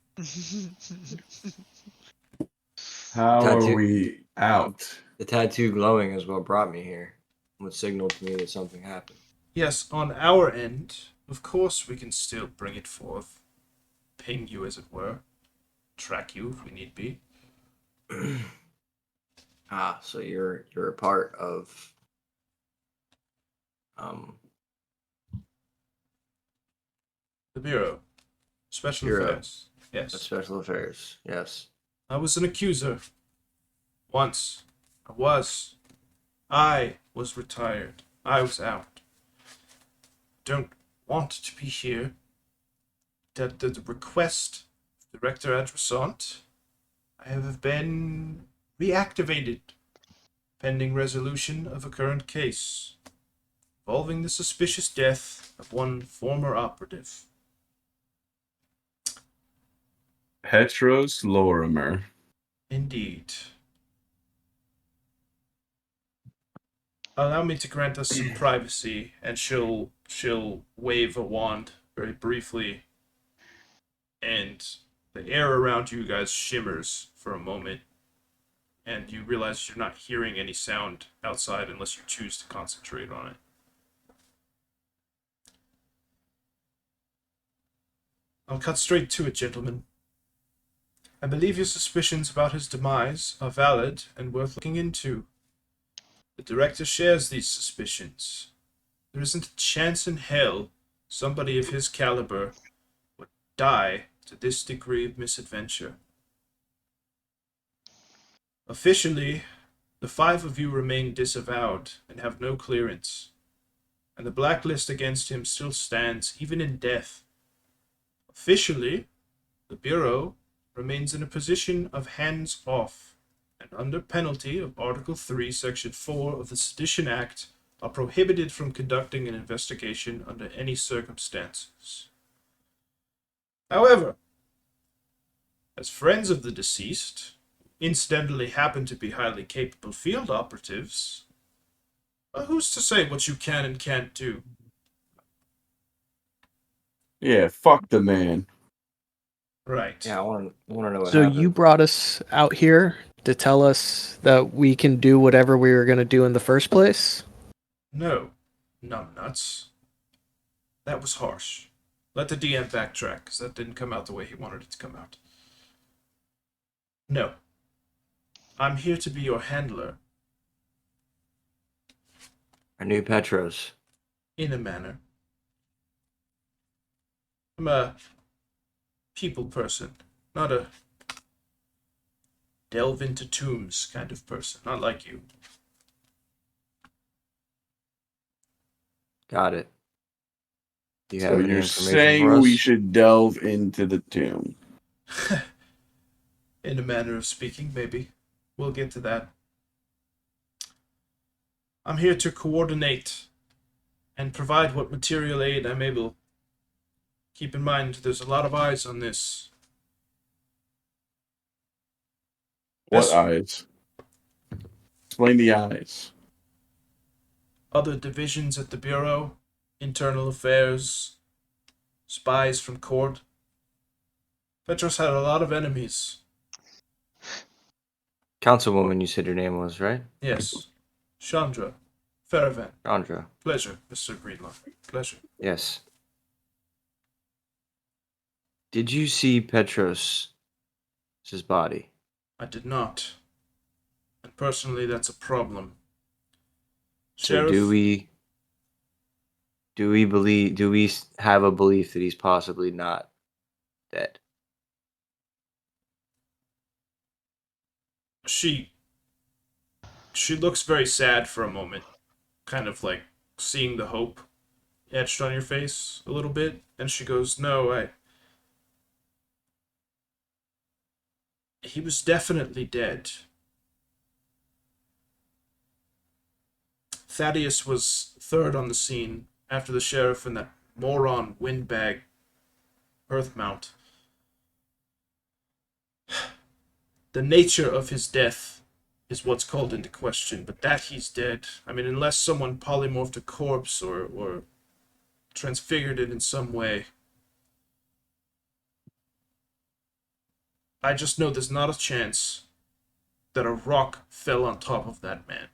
How Tattoo- are we out? The tattoo glowing is what brought me here. What signaled to me that something happened. Yes, on our end, of course we can still bring it forth. Ping you, as it were. Track you if we need be. So you're a part of The Bureau. Special Bureau. Affairs. Yes. Special Affairs. Yes. I was an accuser. Once. I was retired. I was out. Don't want to be here. At the request of Director Adressant, I have been reactivated pending resolution of a current case involving the suspicious death of one former operative. Petros Lorimer. Indeed. Allow me to grant us some privacy, and she'll wave a wand very briefly, and the air around you guys shimmers for a moment, and you realize you're not hearing any sound outside unless you choose to concentrate on it. I'll cut straight to it, gentlemen. I believe your suspicions about his demise are valid and worth looking into. The director shares these suspicions. There isn't a chance in hell somebody of his caliber would die to this degree of misadventure. Officially, the 5 of you remain disavowed and have no clearance, and the blacklist against him still stands even in death. Officially, the Bureau remains in a position of hands off, and under penalty of Article 3, Section 4 of the Sedition Act, are prohibited from conducting an investigation under any circumstances. However, as friends of the deceased, who incidentally happen to be highly capable field operatives, who's to say what you can and can't do? Yeah, fuck the man. Right. Yeah, I want to know what So happened. you brought us out here to tell us that we can do whatever we were going to do in the first place? No, numbnuts. That was harsh. Let the DM backtrack, because that didn't come out the way he wanted it to come out. No. I'm here to be your handler, I knew Petros. in a manner. I'm a people person, not a delve into tombs kind of person. Not like you. Got it. Do you So have any you're information for saying us? we should delve into the tomb? In a manner of speaking, maybe. We'll get to that. I'm here to coordinate and provide what material aid I'm able. Keep in mind, there's a lot of eyes on this. What Best- eyes? Explain the eyes. Other divisions at the Bureau, internal affairs, spies from court. Petros had a lot of enemies. Councilwoman, you said your name was, right? Yes. Chandra. Faravan. Chandra. Pleasure, Mr. Greenlung. Pleasure. Yes. Did you see Petros' body? I did not. And personally, that's a problem. So Sheriff, do we have a belief that he's possibly not dead? she looks very sad for a moment, kind of like seeing the hope etched on your face a little bit, and she goes, "No, he was definitely dead. Thaddeus was third on the scene after the sheriff and that moron windbag Earthmount. The nature of his death is what's called into question, but that he's dead, I mean, unless someone polymorphed a corpse or transfigured it in some way, I just know there's not a chance that a rock fell on top of that man.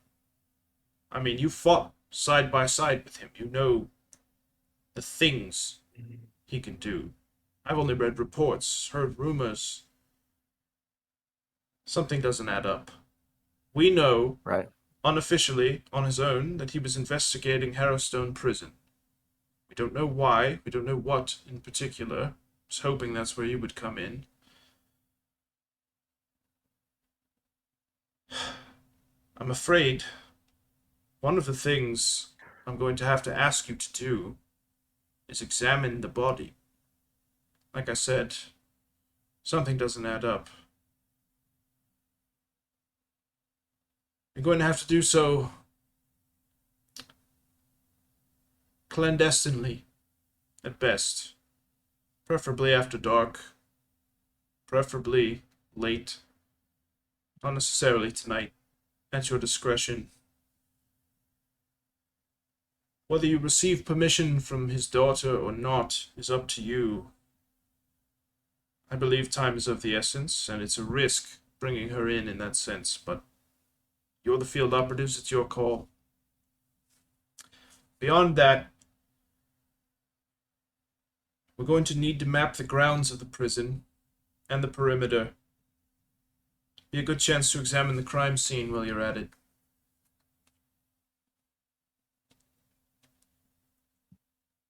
I mean, you fought side by side with him. You know the things he can do. I've only read reports, heard rumors. Something doesn't add up. We know, Right. unofficially, on his own, that he was investigating Harrowstone prison. We don't know why. We don't know what in particular. I was hoping that's where you would come in. I'm afraid one of the things I'm going to have to ask you to do is examine the body. Like I said, something doesn't add up. You're going to have to do so clandestinely, at best. Preferably after dark. Preferably late. Not necessarily tonight. At your discretion. Whether you receive permission from his daughter or not is up to you. I believe time is of the essence, and it's a risk bringing her in that sense, but you're the field operatives, it's your call. Beyond that, we're going to need to map the grounds of the prison and the perimeter. Be a good chance to examine the crime scene while you're at it.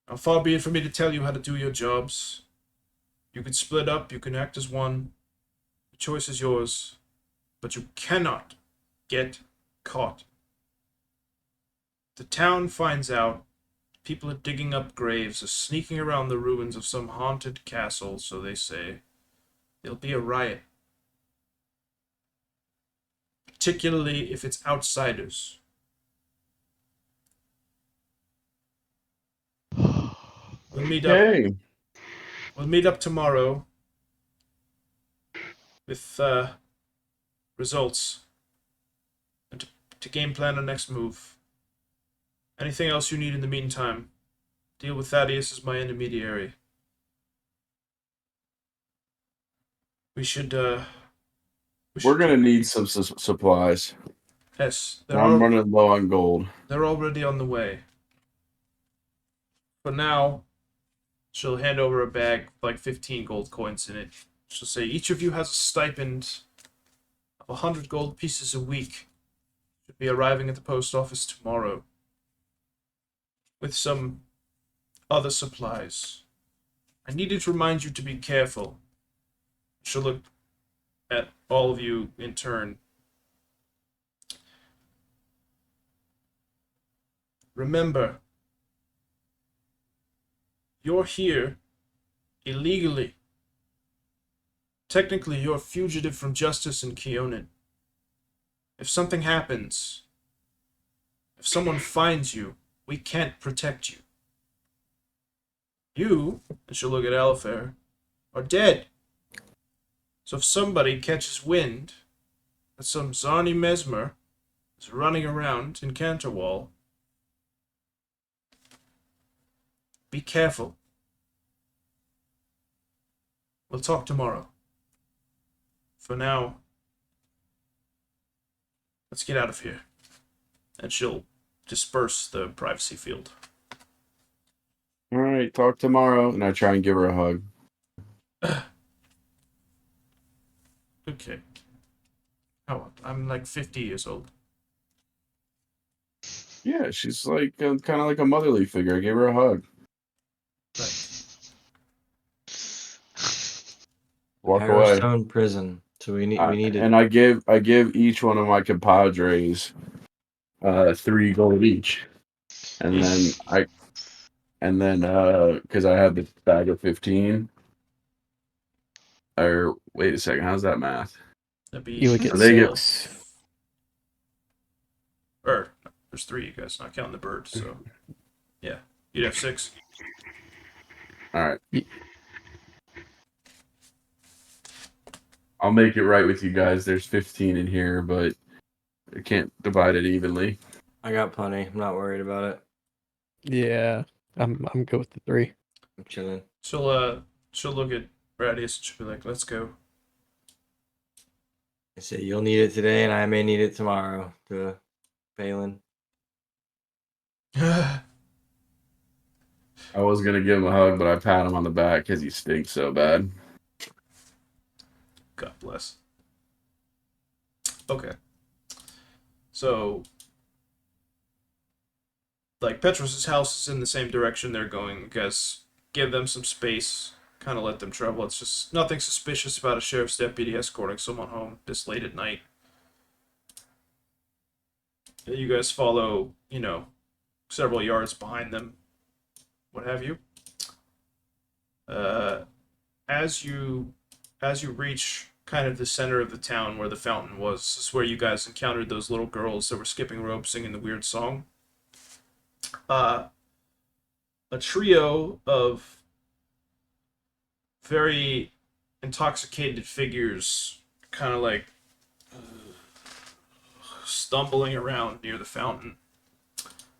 Now, far be it for me to tell you how to do your jobs. You can split up, you can act as one. The choice is yours. But you cannot get caught. The town finds out people are digging up graves, are sneaking around the ruins of some haunted castle, so they say. There'll be a riot. Particularly if it's outsiders. We'll meet up. Okay. We'll meet up tomorrow with results and to game plan our next move. Anything else you need in the meantime, deal with Thaddeus as my intermediary. We're gonna need some supplies. Yes, I'm running low on gold. they're already on the way. For now, she'll hand over a bag with like 15 gold coins in it. She'll say, each of you has a stipend of 100 gold pieces a week. Should be arriving at the post office tomorrow. With some other supplies. I needed to remind you to be careful. She'll look at all of you in turn. Remember, you're here illegally. Technically, you're a fugitive from justice in Keonan. If something happens, if someone finds you, we can't protect you. You, and she'll look at Alafair, are dead. So if somebody catches wind that some Zarni Mesmer is running around in Canterwall, be careful. We'll talk tomorrow. For now, let's get out of here. And she'll disperse the privacy field. All right, talk tomorrow. And I try and give her a hug. Okay. Oh, I'm like 50 years old. Yeah, she's like kind of like a motherly figure. I gave her a hug. Right. Walk away. Harrowstone prison. So we need to. And I give each one of my compadres 3 gold each. And then because I have the bag of 15. Or wait a second, how's that math? That'd be You would get They get- 6. Or there's 3 you guys, not counting the bird. So yeah, you'd have 6. All right. Ye- I'll make it right with you guys. There's 15 in here, but I can't divide it evenly. I got plenty. I'm not worried about it. Yeah, I'm good with the 3. I'm chilling. She'll look at Radius and she'll be like, "Let's go." I say you'll need it today, and I may need it tomorrow. To Phelan. I was gonna give him a hug, but I pat him on the back because he stinks so bad. God bless. Okay. So, like, Petros' house is in the same direction they're going. You guys give them some space, kind of let them travel. It's just nothing suspicious about a sheriff's deputy escorting someone home this late at night. You guys follow, several yards behind them, what have you. As you reach kind of the center of the town where the fountain was, this is where you guys encountered those little girls that were skipping rope singing the weird song. A trio of very intoxicated figures kind of like stumbling around near the fountain.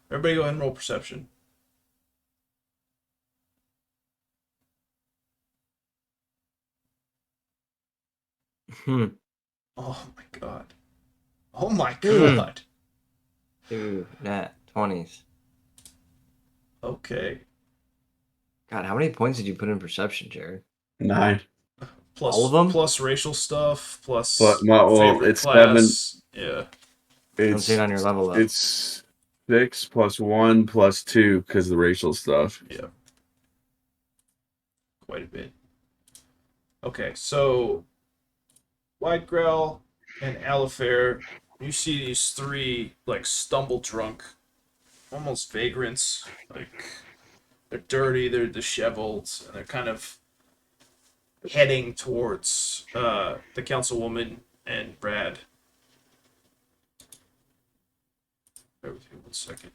Everybody go ahead and roll perception. Hmm. Oh my god. Oh my Hmm. god. Dude, nat 20s. Okay. God, how many points did you put in perception, Jared? 9. Plus, All of them? plus racial stuff, plus But favorite it's class. Yeah. I'm seeing on your level up. It's 6 plus 1 plus 2 because of the racial stuff. Yeah. Quite a bit. Okay, so Widegrowl and Alafair, you see these 3 like stumble drunk, almost vagrants. Like they're dirty, they're disheveled, and they're kind of heading towards the councilwoman and Brad. Bear with me 1 second.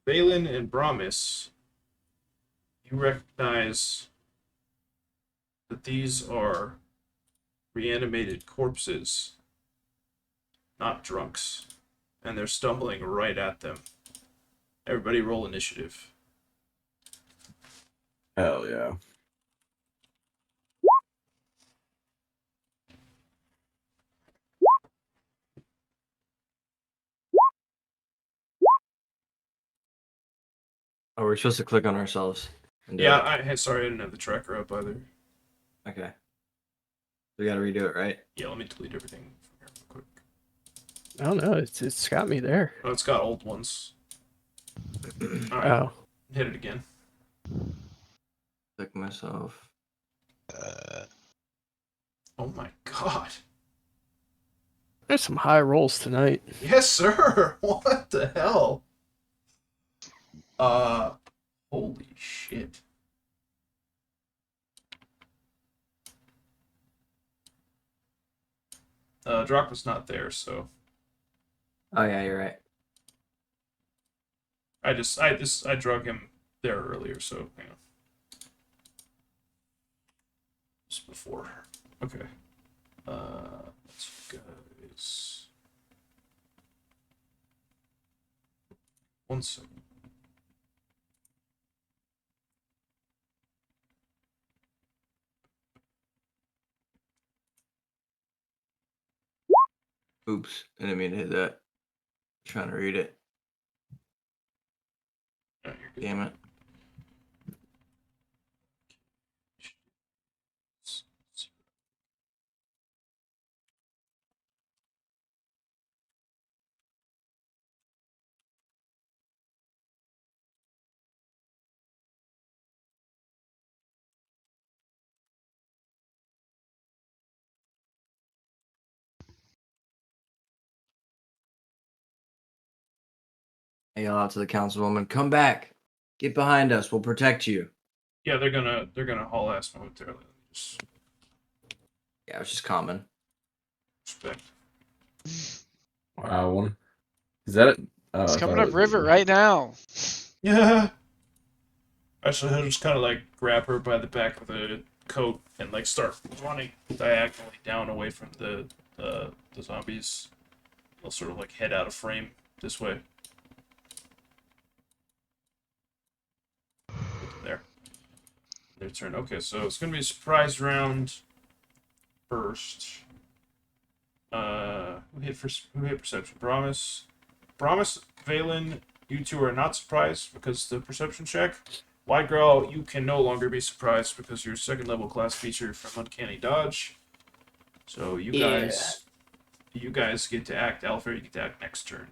Valan and Brommus, you recognize that these are reanimated corpses, not drunks, and they're stumbling right at them. Everybody roll initiative. Hell yeah. Oh, we're supposed to click on ourselves. And do Yeah, it. sorry, I didn't have the tracker up either. Okay. We gotta redo it, right? Yeah, let me delete everything from here real quick. I don't know. It's got me there. Oh, it's got old ones. Alright, Oh, hit it again. Click myself. Oh my god. There's some high rolls tonight. Yes, sir. What the hell? Holy shit. Drock was not there, so Oh yeah, you're right. I drug him there earlier, so hang on. Just before. Okay. Let's see, guys. 1 second. Oops, I didn't mean to hit that. Trying to read it. No, you're good. Damn it. I yell out to the councilwoman, "Come back! Get behind us. We'll protect you." Yeah, they're gonna haul ass momentarily. Just Yeah, it's just common. respect. Wow. Is that it? Oh, It's I coming thought it up was river me. right now. Yeah. Actually, he'll just kind of like grab her by the back of the coat and like start running diagonally down away from the zombies. They'll sort of like head out of frame this way. There. Their turn. Okay, so it's gonna be a surprise round first. Who hit perception? Brommus. Brommus, Valan, you two are not surprised because the perception check. Widegrowl, you can no longer be surprised because your second level class feature from Uncanny Dodge. So you guys get to act. Alafair, you get to act next turn.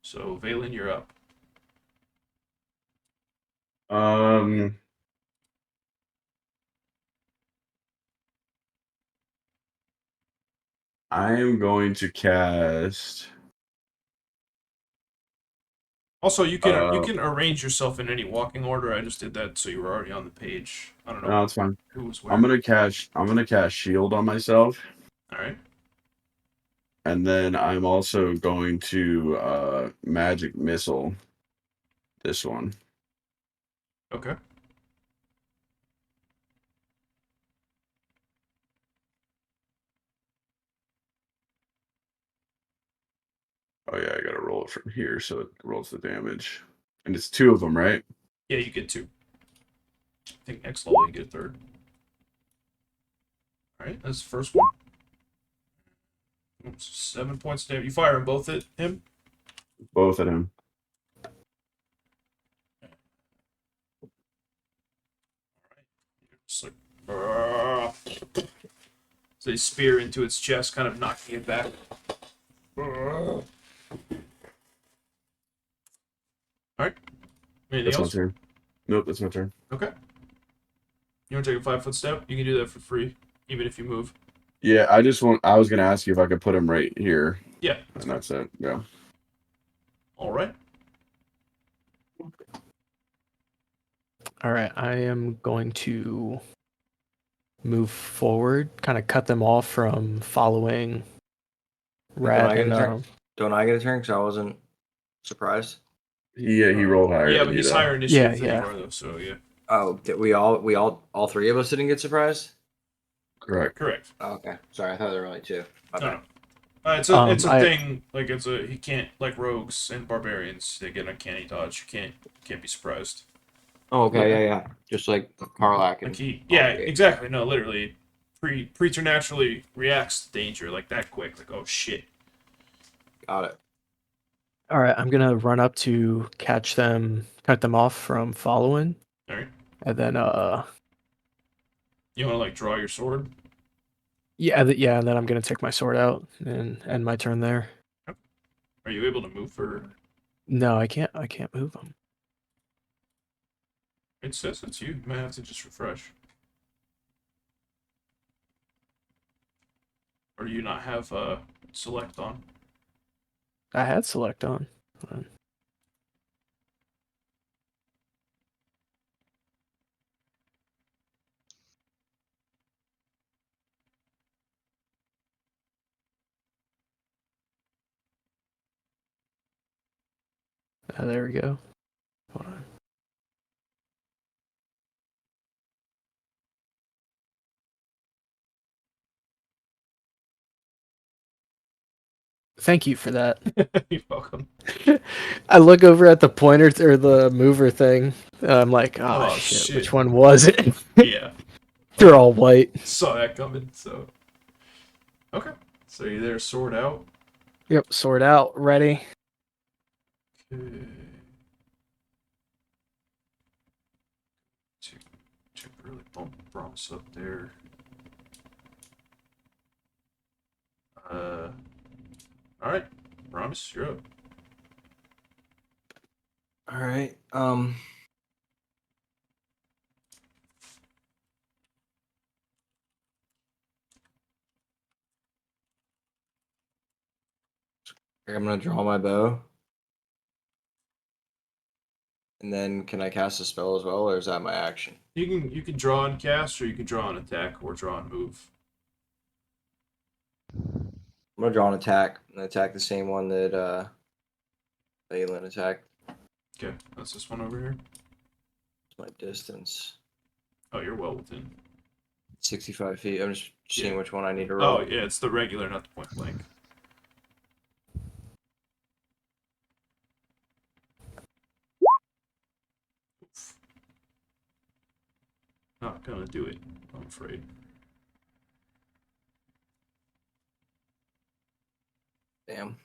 So Valan, you're up. I am going to cast. Also, you can arrange yourself in any walking order. I just did that so you were already on the page. I don't know No, it's fine. who was where. I'm gonna cast shield on myself, All right. and then I'm also going to magic missile this one. Okay. Oh yeah, I gotta roll it from here so it rolls the damage, and it's 2 of them, right? Yeah, you get 2. I think next level you get a 3rd. All right, that's the first one. 7 points of damage. You fire them both at him. Both of them. Just like, so they spear into its chest, kind of knocking it back. All right. Anything That's my else? turn. Nope, that's my turn. Okay. You want to take a 5-foot step? You can do that for free, even if you move. Yeah, I was gonna ask you if I could put him right here, Yeah. and that's it. Yeah. All right. All right, I am going to move forward, kind of cut them off from following Rat and Don't I get a turn? Because I wasn't surprised. He rolled higher. Yeah, than but you, he's though. higher initiative Yeah, than yeah. you are, though. So yeah. Oh, did all 3 of us didn't get surprised? Correct. Correct. Oh, okay. Sorry, I thought there were only 2. My No, bad. no. It's a thing. Like he can't, like rogues and barbarians. They get uncanny dodge. You can't be surprised. Oh, okay, yeah. Just like Karlak and Yeah, okay. exactly. No, literally, preternaturally reacts to danger like that quick. Like, oh shit. Got it. All right, I'm gonna run up to cut them off from following, All right. and then You want to like draw your sword? yeah, and then I'm gonna take my sword out and end my turn there. Are you able to move for? No, I can't move them. It says it's you. You might have to just refresh. Or do you not have select on? I had select on. Hold on. There we go. Hold on. Thank you for that. You're welcome. I look over at the pointer or the mover thing. I'm like, oh, Oh, shit, shit. which one was it? Yeah. They're all white. Saw that coming, so. Okay. So you're there, sword out. Yep, sword out, ready. Okay. To really bump Brommus up there. Alright. Brommus, you're up. All right. I'm gonna draw my bow. And then can I cast a spell as well, or is that my action? You can draw and cast, or you can draw and attack, or draw and move. I'm gonna draw an attack and attack the same one that Valan attacked. Okay, that's this one over here. It's my distance. Oh, you're well within. 65 feet. I'm just seeing Yeah. which one I need to roll. Oh, yeah, it's the regular, not the point blank. Oof. Not gonna do it, I'm afraid. Damn.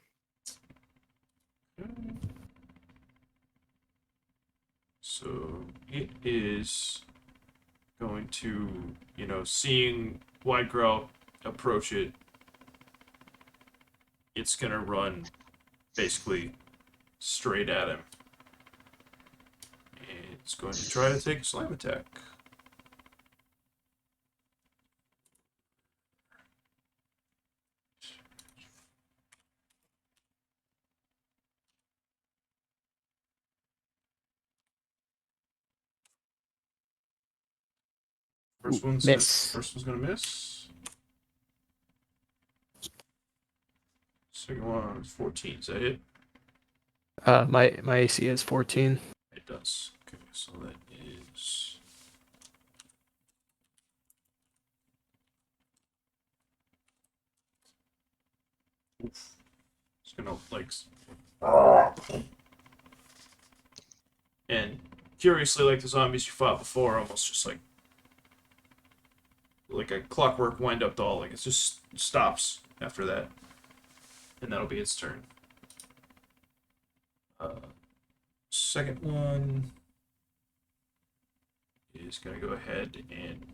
Okay. So it is going to, seeing Widegrowl approach it, it's gonna run basically straight at him. And it's going to try to take a slam attack. Miss. First one's gonna miss. Second one is 14. Is that it? My AC is 14. It does. Okay, so that is. Oof. It's gonna and curiously, like the zombies you fought before, almost just like a clockwork wind-up doll. Like it just stops after that, and that'll be its turn. Second one is gonna go ahead and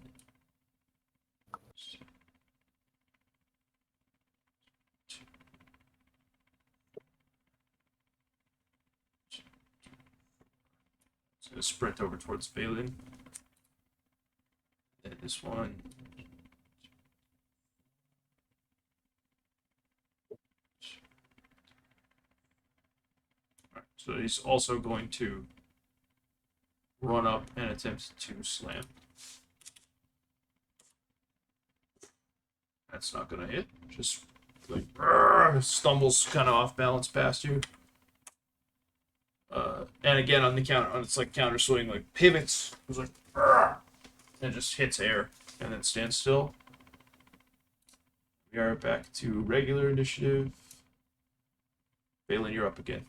it's gonna sprint over towards Valan. And this one. Alright, so he's also going to run up and attempt to slam. That's not gonna hit. Just like stumbles kind of off balance past you. And again on the counter, it's like counter swing, like pivots. It was like and just hits air and then stands still. We are back to regular initiative. Valan, you're up again.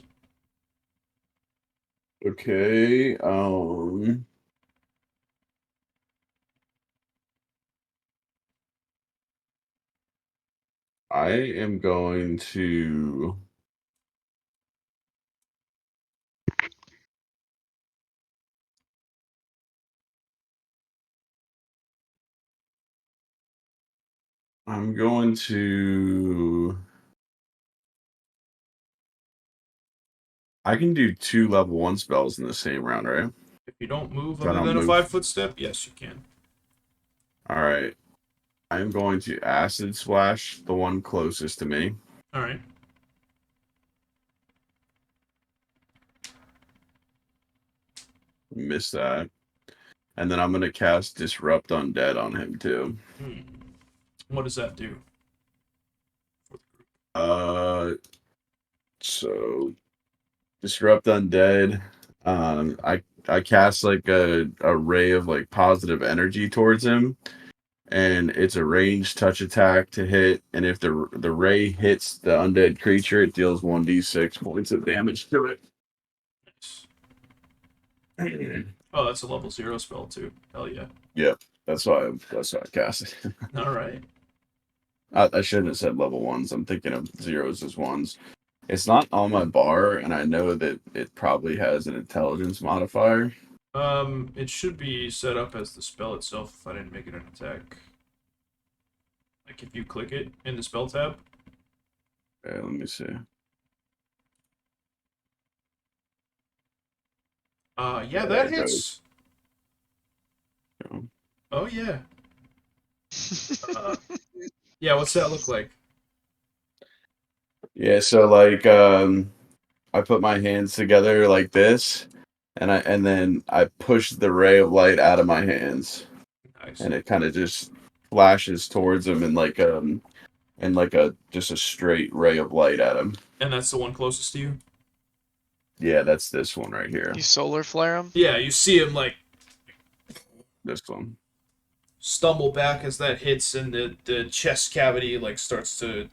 Okay. I am going to. I'm going to. I can do 2 level 1 spells in the same round, right? If you don't move So I other don't than a move. 5-foot step, yes, you can. All right. I'm going to acid splash the one closest to me. All right. Miss that. And then I'm going to cast Disrupt Undead on him too. What does that do? So Disrupt Undead. I cast like a ray of like positive energy towards him, and it's a ranged touch attack to hit. And if the ray hits the undead creature, it deals 1d6 points of damage to it. Nice. Oh, that's a level 0 spell too. Hell yeah. Yep, that's why I cast it. All right. I shouldn't have said level 1s. I'm thinking of 0s as 1s. It's not on my bar, and I know that it probably has an intelligence modifier. It should be set up as the spell itself if I didn't make it an attack. Like if you click it in the spell tab. Okay, let me see. Yeah, There that it hits. Go. Oh yeah. Yeah, what's that look like? Yeah, so like I put my hands together like this, and then I push the ray of light out of my hands, Nice. and it kind of just flashes towards him and like a just a straight ray of light at him. And that's the one closest to you? Yeah, that's this one right here. You solar flare him? Yeah, you see him like This one. stumble back as that hits, and the chest cavity like starts to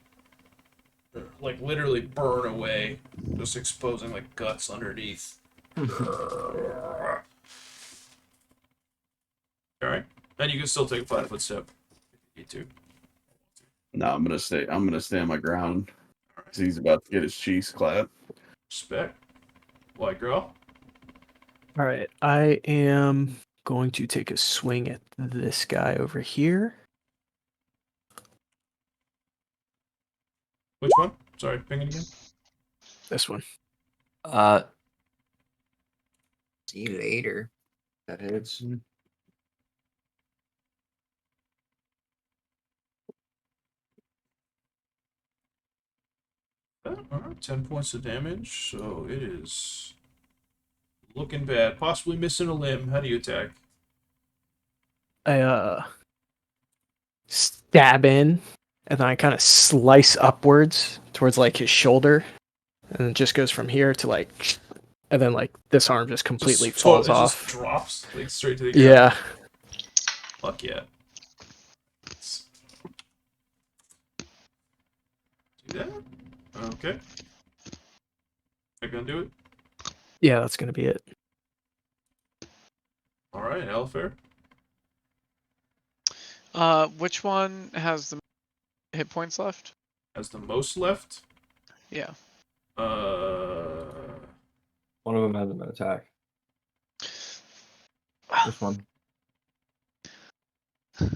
like literally burn away, just exposing like guts underneath. Alright. And you can still take a 5-foot step if you need to. No, I'm gonna stay on my ground. 'Cause he's about to get his cheeks clapped. Respect. Widegrowl. All right, I am going to take a swing at this guy over here. Which one? Sorry, ping it again. This one. See you later. That hits. Alright, 10 points of damage, so it is looking bad. Possibly missing a limb. How do you attack? I stab in, and then I kind of slice upwards towards like his shoulder, and it just goes from here to like, and then like this arm just completely falls it off. just drops like straight to the ground. Yeah. Fuck yeah. Let's do that. Okay. Are gonna do it? Yeah, that's gonna be it. Alright, Alafair. Which one has the hit points left? Has the most left. Yeah. One of them hasn't been attacked. This one. That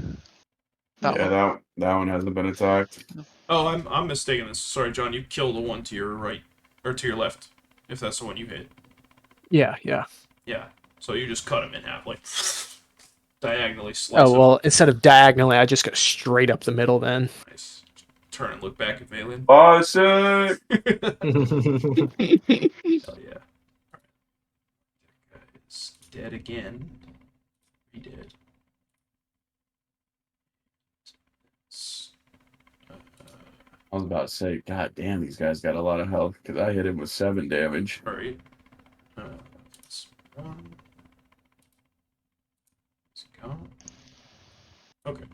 Yeah, one. that one hasn't been attacked. Oh, I'm mistaken this. Sorry, John, you kill the one to your right or to your left, if that's the one you hit. Yeah. Yeah. So you just cut him in half, like diagonally slice Oh him. well, instead of diagonally, I just go straight up the middle then. Nice. Turn and look back at Valan. Oh, sick! Hell yeah. That guy is dead again. He dead. I was about to say, God damn, these guys got a lot of health because I hit him with 7 damage. Alright. That's one. Let's go. Okay.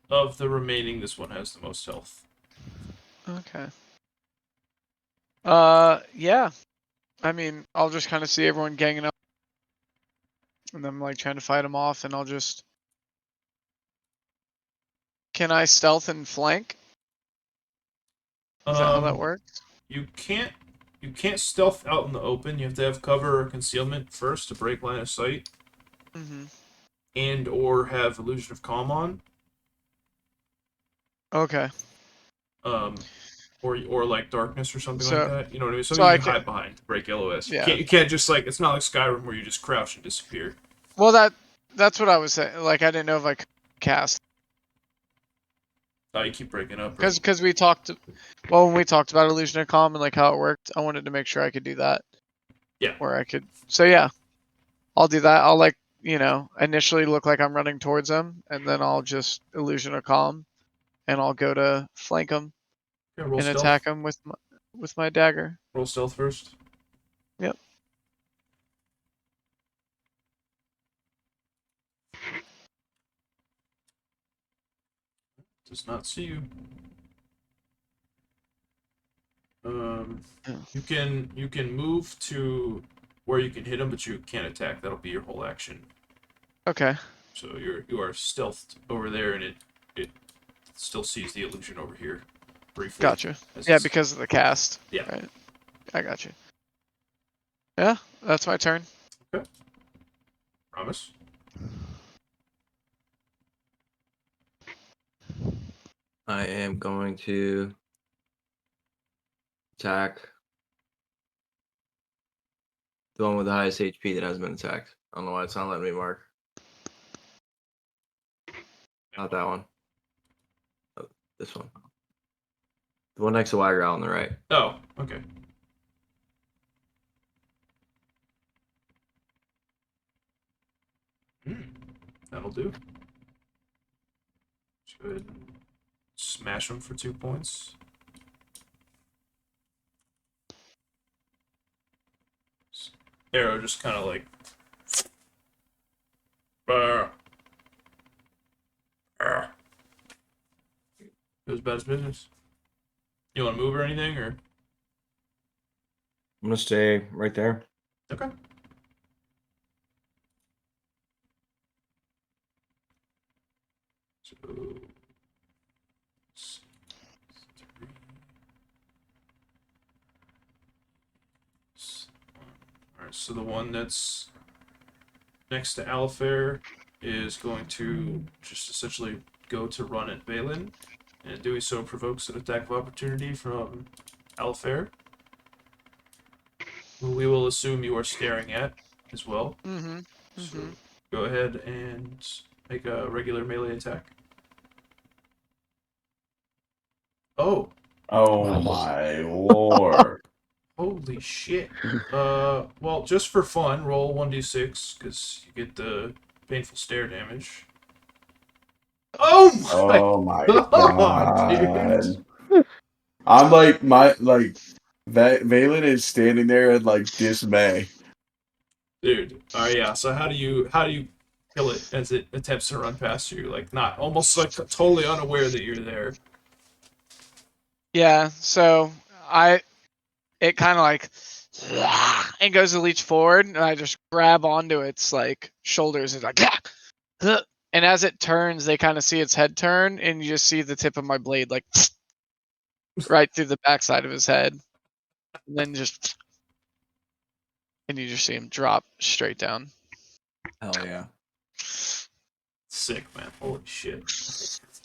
Of the remaining, this one has the most health. Okay. Yeah. I mean, I'll just kind of see everyone ganging up, and then like trying to fight them off, and I'll just. Can I stealth and flank? Is that how that works? You can't stealth out in the open. You have to have cover or concealment first to break line of sight, and or have illusion of calm on. Okay. or like darkness or something like So- that. You know what I mean? so Something you I can can- hide behind to break LOS. Yeah. You can't just like it's not like Skyrim where you just crouch and disappear. Well, that's what I was saying. Like, I didn't know if I could cast. Oh, you keep breaking up. Because we talked, well, when we talked about Illusion of Calm and like how it worked, I wanted to make sure I could do that. Yeah. Where I could. So yeah, I'll do that. I'll like initially look like I'm running towards them, and then I'll just Illusion of Calm, and I'll go to flank them Yeah, roll and stealth. attack them with my dagger. Roll stealth first. Yep. Does not see you. Yeah. You can move to where you can hit him, but you can't attack. That'll be your whole action. Okay. So you are stealthed over there, and it still sees the illusion over here, briefly. Gotcha. as Yeah, it's- because of the cast. Yeah. Right. I got you. Yeah, that's my turn. Promise. I am going to attack the one with the highest HP that hasn't been attacked. I don't know why it's not letting me mark. Not that one. Oh, this one. The one next to Widegrowl on the right. Oh, okay. That'll do. Just go ahead and smash him for 2 points. Arrow just kind of like. Goes about his business. You want to move or anything, or I'm gonna stay right there. okay? So, alright, so the one that's next to Alafair is going to just essentially go to run at Valan, and doing so provokes an attack of opportunity from Alafair, who we will assume you are staring at as well. Mm-hmm. So go ahead and make a regular melee attack. Oh, Oh my lord. holy shit. Well, just for fun, roll 1d6, because you get the painful stare damage. Oh my Oh my God, god. I'm like Valen is standing there in like dismay. dude. Alright, yeah, so how do you kill it as it attempts to run past you? Like, not, almost like totally unaware that you're there. Yeah, so it kind of like and goes to leech forward, and I just grab onto its like shoulders and like, and as it turns, they kind of see its head turn, and you just see the tip of my blade like right through the backside of his head, and then and you just see him drop straight down. Hell yeah. Sick, man. Holy shit.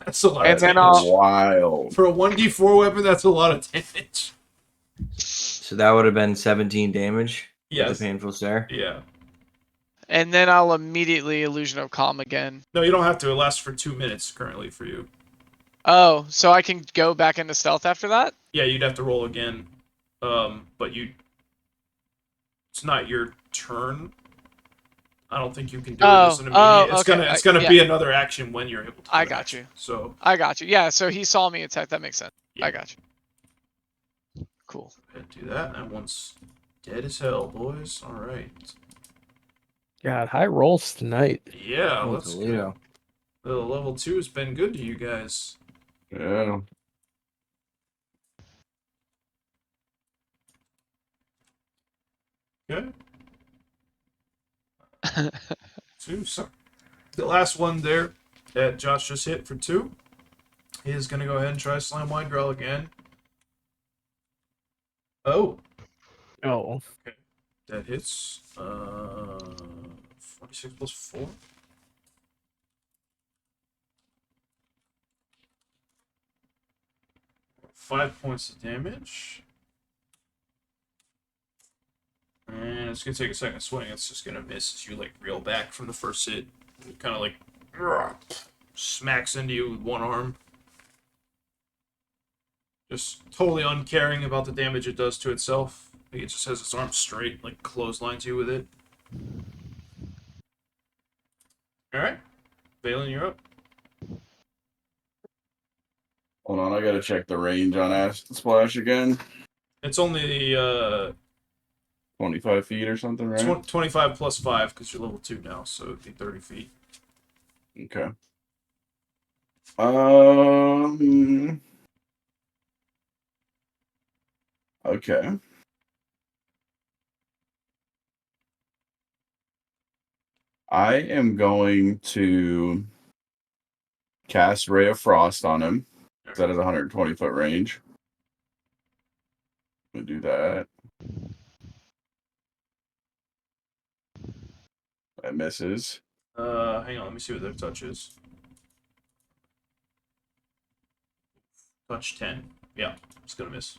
That's a lot And of then damage. I'll- Wild. For a 1d4 weapon, that's a lot of damage. So that would have been 17 damage. With Yes. the painful stare. Yeah. And then I'll immediately Illusion of Calm again. No, you don't have to. It lasts for 2 minutes currently for you. Oh, so I can go back into stealth after that? Yeah, you'd have to roll again. But it's not your turn. I don't think you can do it as an immediate. It's okay. gonna Yeah. be another action when you're able to. Do I an got action. you. So I got you. Yeah, so he saw me attack. That makes sense. Yeah. I got you. Cool. go ahead and do that. That one's dead as hell, boys. All right. God, high rolls tonight. Yeah, Oh, let's Toledo. go. The level 2 has been good to you guys. Yeah. Good. 2. So the last one there that Josh just hit for 2. He is gonna go ahead and try to slam Widegrowl again. Oh, Oh, that hits. 46 plus 4. 5. 5 points of damage. And it's gonna take a second swing. It's just gonna miss as you like reel back from the first hit. It kind of like smacks into you with one arm. Just totally uncaring about the damage it does to itself. Like it just has its arm straight, like clotheslines you with it. Alright. Valan, you're up. Hold on, I gotta check the range on Acid Splash again. It's only 25 feet or something, right? 25 plus 5 because you're level 2 now, so it'd be 30 feet. Okay. Okay. I am going to cast Ray of Frost on him. That is 120 foot range. I'm gonna do that. That misses. Hang on, let me see what their touch is. Touch 10. Yeah, it's gonna miss.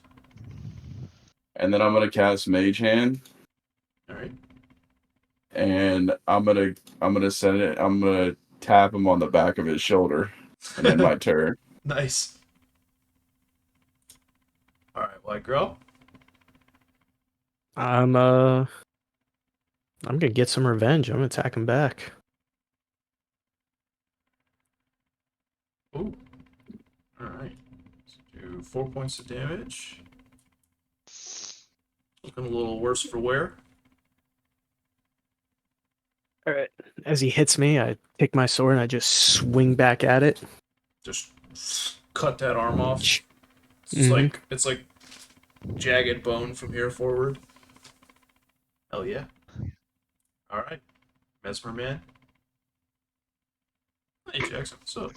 And then I'm gonna cast Mage Hand, Alright. and I'm gonna tap him on the back of his shoulder, and then my turn. Nice. Alright, Widegrowl. I'm gonna get some revenge. I'm gonna attack him back. Ooh. Alright. Do 4 points of damage. Looking a little worse for wear. All right. As he hits me, I take my sword and I just swing back at it. Just cut that arm off. It's Mhm. like jagged bone from here forward. Hell yeah. Alright. Mesmer Man. Hey Jackson, what's up?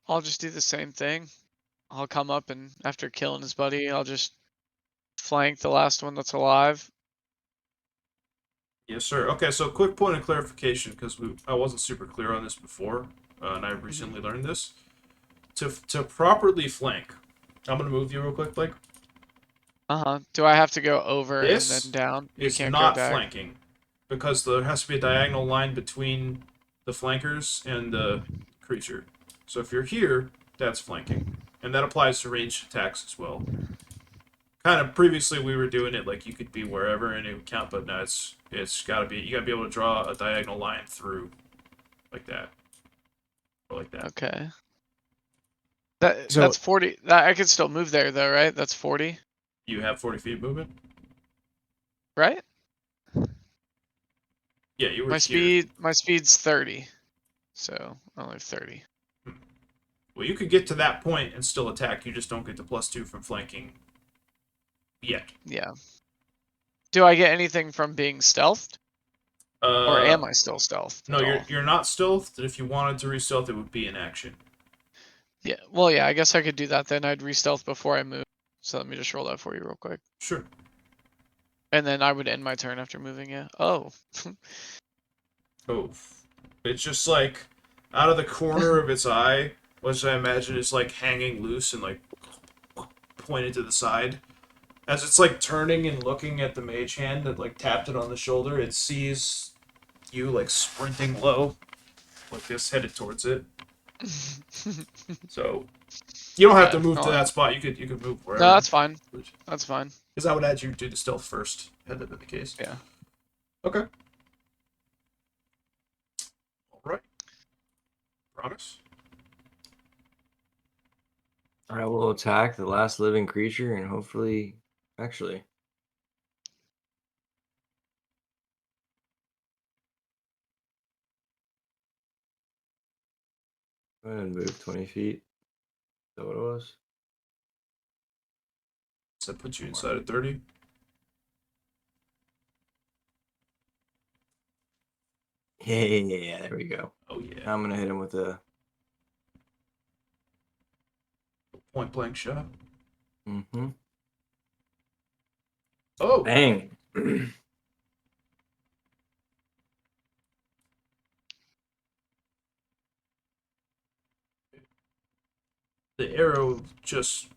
I'll just do the same thing. I'll come up and after killing his buddy, I'll just flank the last one that's alive. Yes, sir. Okay, so quick point of clarification, because I wasn't super clear on this before, and I recently learned this. To properly flank, I'm gonna move you real quick, like Do I have to go over this and then down? You is can't not go back. flanking, because there has to be a diagonal line between the flankers and the creature. So if you're here, that's flanking, and that applies to ranged attacks as well. Kind of previously we were doing it like you could be wherever and it would count, but now it's gotta be, you gotta be able to draw a diagonal line through like that or like that. Okay. So- That's 40. I could still move there though, right? That's 40, You have 40 feet movement. right? Yeah, you were My here. speed's 30. So I only have 30. Well, you could get to that point and still attack. You just don't get the +2 from flanking yet. Yeah. Do I get anything from being stealthed? Or am I still stealthed? No, at you're all? you're not stealthed. If you wanted to re-stealth, it would be in action. Yeah. Well, yeah. I guess I could do that then. I'd re-stealth before I move. So let me just roll that for you real quick. Sure. And then I would end my turn after moving. Yeah. Oh. Oh, it's just like out of the corner of its eye, which I imagine is like hanging loose and like pointed to the side. As it's like turning and looking at the mage hand that like tapped it on the shoulder, it sees you like sprinting low, like this, headed towards it. So you don't have to Yeah, move no, to that spot. You could move wherever. No, that's fine. That's fine. Because I would add you do the stealth first, had that been the case. Yeah. Okay. All right. Promise. I will attack the last living creature and hopefully, actually, go ahead and move 20 feet. Is that what it was? Does that put you inside of 30? Yeah, there we go. Oh yeah. I'm gonna hit him with a. Point blank shot. Mm-hmm. Oh. Bang. the arrow just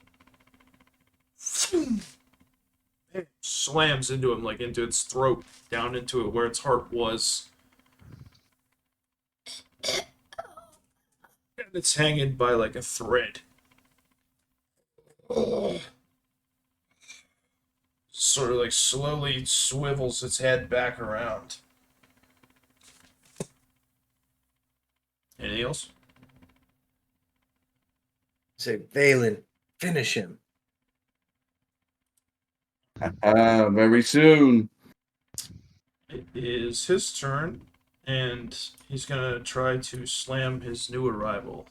slams into him, like into its throat, down into it where its heart was. And it's hanging by like a thread. Sort of like slowly swivels its head back around. Anything else? Say, Valan, finish him. Very soon. It is his turn, and he's gonna try to slam his new arrival.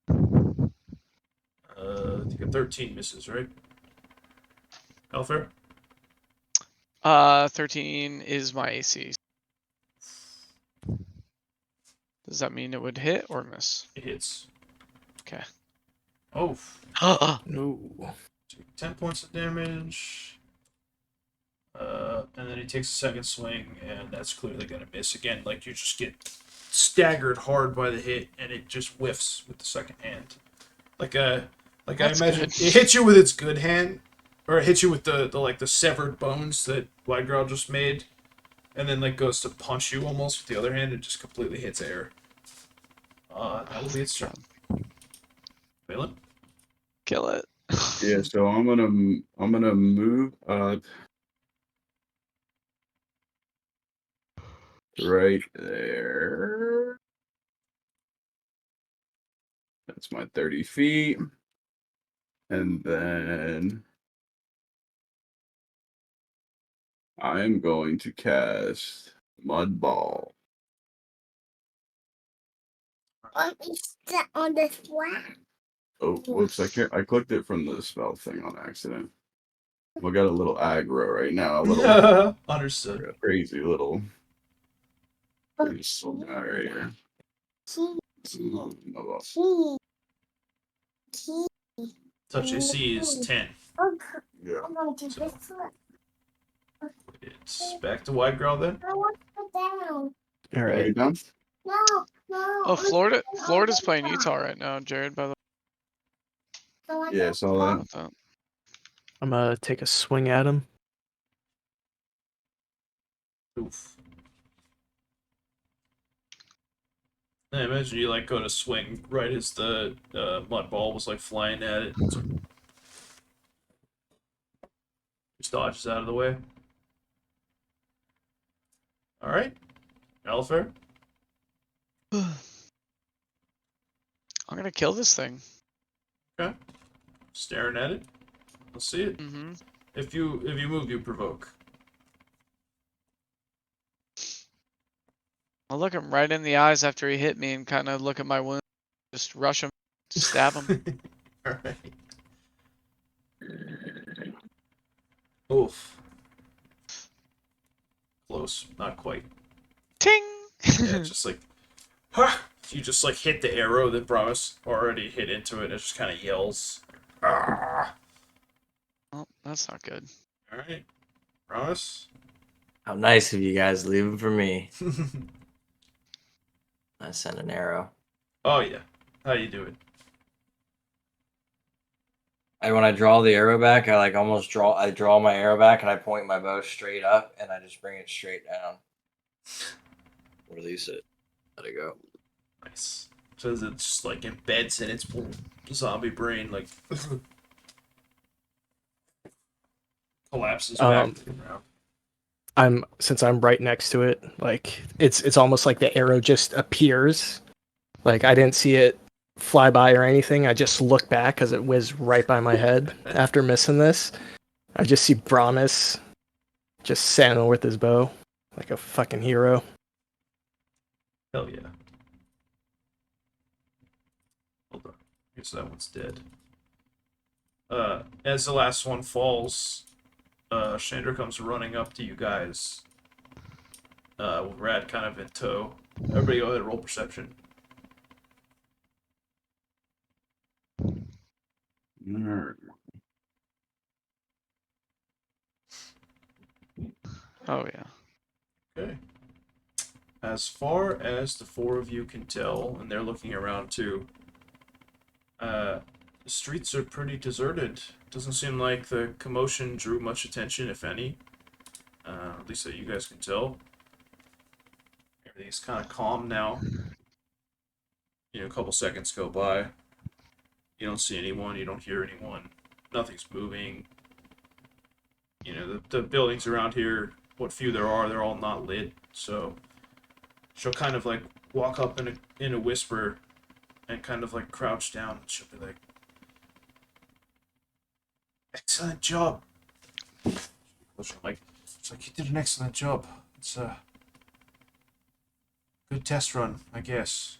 I think a 13 misses, right? Alafair? 13 is my AC. Does that mean it would hit or miss? It hits. Okay. Oh, No. take 10 points of damage. And then he takes a second swing, and that's clearly gonna miss again. Like, you just get staggered hard by the hit, and it just whiffs with the second hand. Like I That's imagine good. it hits you with its good hand, or it hits you with the severed bones that Widegrowl just made, and then like goes to punch you almost with the other hand. It just completely hits air. That will be its turn. Valan? Kill it. Yeah, so I'm gonna move right there. That's my 30 feet. And then I am going to cast Mud Ball. What is that on the flat? Oh, whoops! I clicked it from the spell thing on accident. We got a little aggro right now. A little Understood. crazy little. All right here. Mud Ball. Touch AC is 10. Yeah. I'm going to this one. It's back to Widegrowl then. I want to put down. All Are you right. done? No, no. Oh, Florida's playing Utah right now, Jared, by the Yeah, saw way. that. With that. I'm gonna take a swing at him. Oof. I imagine you like go to swing right as the mud ball was like flying at it. So just dodges out of the way. All right, Alafair. I'm gonna kill this thing. Okay, staring at it. Let's see it. Mm-hmm. If you move, you provoke. I'll look him right in the eyes after he hit me and kind of look at my wound. Just rush him, stab him. All right. Oof. Close, not quite. Ting! Yeah, just like, ha! You just like hit the arrow that Brommus already hit into it. And it just kind of yells. Ah! Oh, that's not good. All right, Brommus. How nice of you guys. Leave him for me. I send an arrow. Oh yeah, how you doing? When I draw the arrow back, I draw my arrow back and I point my bow straight up and I just bring it straight down. Release it. Let it go. Nice. So it just like embeds in its zombie brain, like collapses back to the ground. Since I'm right next to it, like it's almost like the arrow just appears. Like I didn't see it fly by or anything. I just looked back because it whizzed right by my head after missing this. I just see Brommus just standing with his bow like a fucking hero. Hell yeah. Hold on. I guess that one's dead. As the last one falls, Chandra comes running up to you guys. With Rad kind of in tow. Everybody go ahead and roll perception. Alright. Oh yeah. Okay. As far as the four of you can tell, and they're looking around too, The streets are pretty deserted. Doesn't seem like the commotion drew much attention, if any. At least that you guys can tell. Everything's kind of calm now. A couple seconds go by. You don't see anyone. You don't hear anyone. Nothing's moving. The buildings around here, what few there are, they're all not lit. So she'll kind of like walk up in a whisper and kind of like crouch down. And she'll be like, "Excellent job." It's like you did an excellent job. It's a good test run, I guess.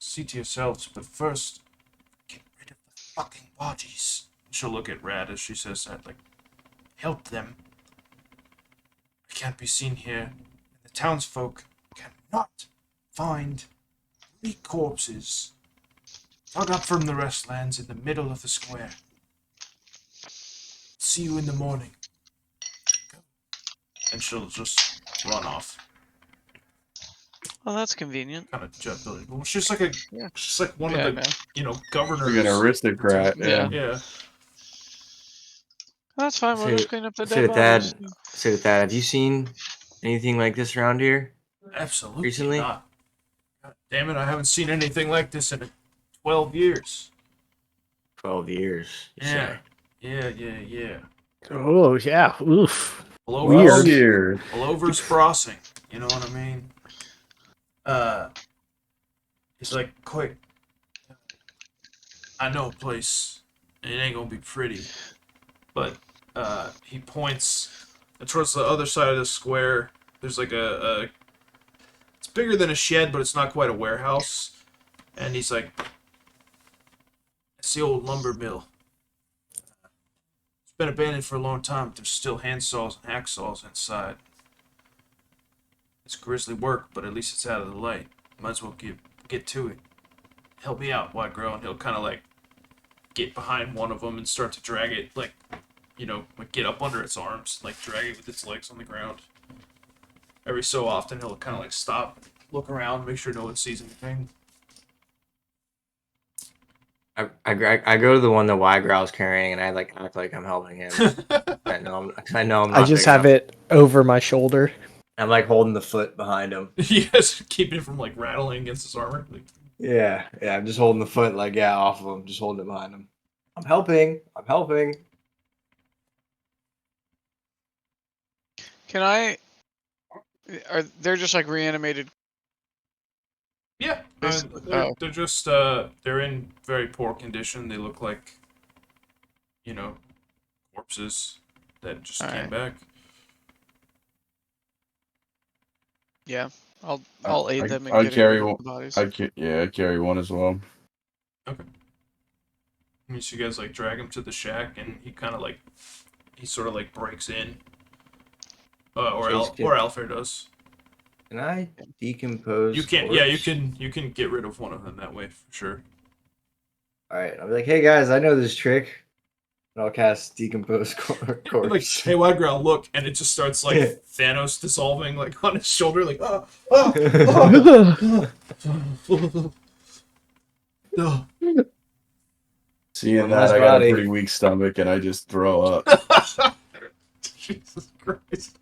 See to yourselves, but first, get rid of the fucking bodies. She'll look at Rad as she says that, like, help them. I can't be seen here, and the townsfolk cannot find 3 corpses dug up from the restlands in the middle of the square. See you in the morning. Go. And she'll just run off. Well, that's convenient. Kind of jet building. Well, she's like one of the man. governors. Like an aristocrat. Yeah. Yeah. That's fine. We'll Say- just clean up the say dead with that- bodies. Say with that, have you seen anything like this around here? Absolutely Recently? not. God damn it! I haven't seen anything like this in 12 years. 12 years. You Yeah. say. Yeah. Oh yeah. Oof. Weird. Weird. Blover's crossing. You know what I mean? He's like, quick. I know a place. It ain't gonna be pretty. But, he points towards the other side of the square. There's like it's bigger than a shed, but it's not quite a warehouse. And he's like, it's the old lumber mill. It's been abandoned for a long time, but there's still handsaws and hacksaws inside. It's grisly work, but at least it's out of the light. Might as well get to it. Help me out, Widegrowl. And he'll kind of like get behind one of them and start to drag it, like get up under its arms, like drag it with its legs on the ground. Every so often, he'll kind of like stop, look around, make sure no one sees anything. I go to the one that Widegrowl's carrying, and I like act like I'm helping him. I know I'm not. I just big have enough. it over my shoulder. I'm like holding the foot behind him. Yes, keeping it from like rattling against his armor. Like, Yeah. I'm just holding the foot off of him, just holding it behind him. I'm helping. Can I? They're just like reanimated. yeah, Oh. they're just they're in very poor condition. They look like corpses that just came Alright. back. Yeah, I'll aid them in I getting carry rid of one. the bodies. I carry one as well. And so you guys like drag him to the shack, and he sort of like breaks in. Or Alafair does. Can I decompose? You can, corpse? yeah, you can get rid of one of them that way for sure. All right. I'll be like, hey guys, I know this trick. And I'll cast decompose Like, corpse. hey, Widegrowl, look, and it just starts like Thanos dissolving like on his shoulder, like oh. Seeing One that, less I got body. a pretty weak stomach, and I just throw up. Jesus Christ.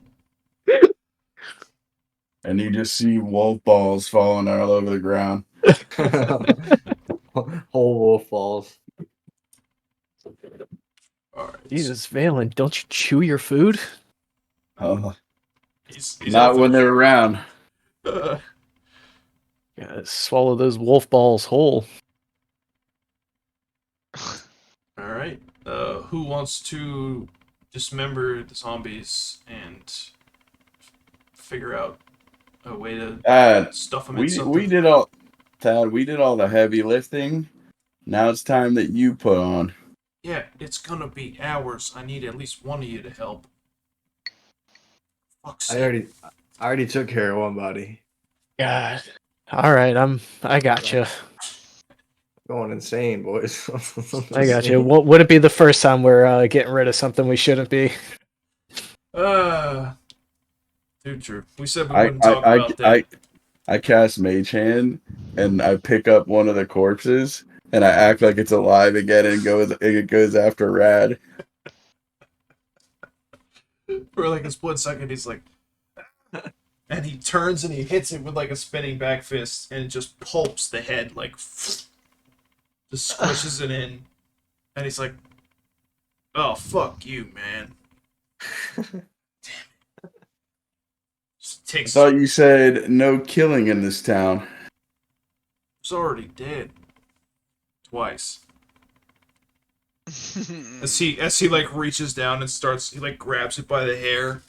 And you just see wolf balls falling all over the ground. Whole wolf falls. All right. Jesus, Valan, don't you chew your food? He's Not when they're around. Uh, Yeah, swallow those wolf balls whole. all right. Who wants to dismember the zombies and figure out a way to stuff them in something? We did all the heavy lifting. Now it's time that you put on. Yeah, it's gonna be hours. I need at least one of you to help. Fuck's sake. I already took care of one body. God. All right, I got you. Going insane, boys. I got you. Would it be the first time we're getting rid of something we shouldn't be? Too true. We said we wouldn't talk about that. I cast Mage Hand, and I pick up one of the corpses, and I act like it's alive again, and it goes after Rad. For like a split second, he's like, and he turns and he hits it with like a spinning back fist, and it just pulps the head, like, just squishes it in, and he's like, "Oh fuck you, man." Just I takes. thought you said no killing in this town. It's already dead. Twice. As he like reaches down and starts, he like grabs it by the hair,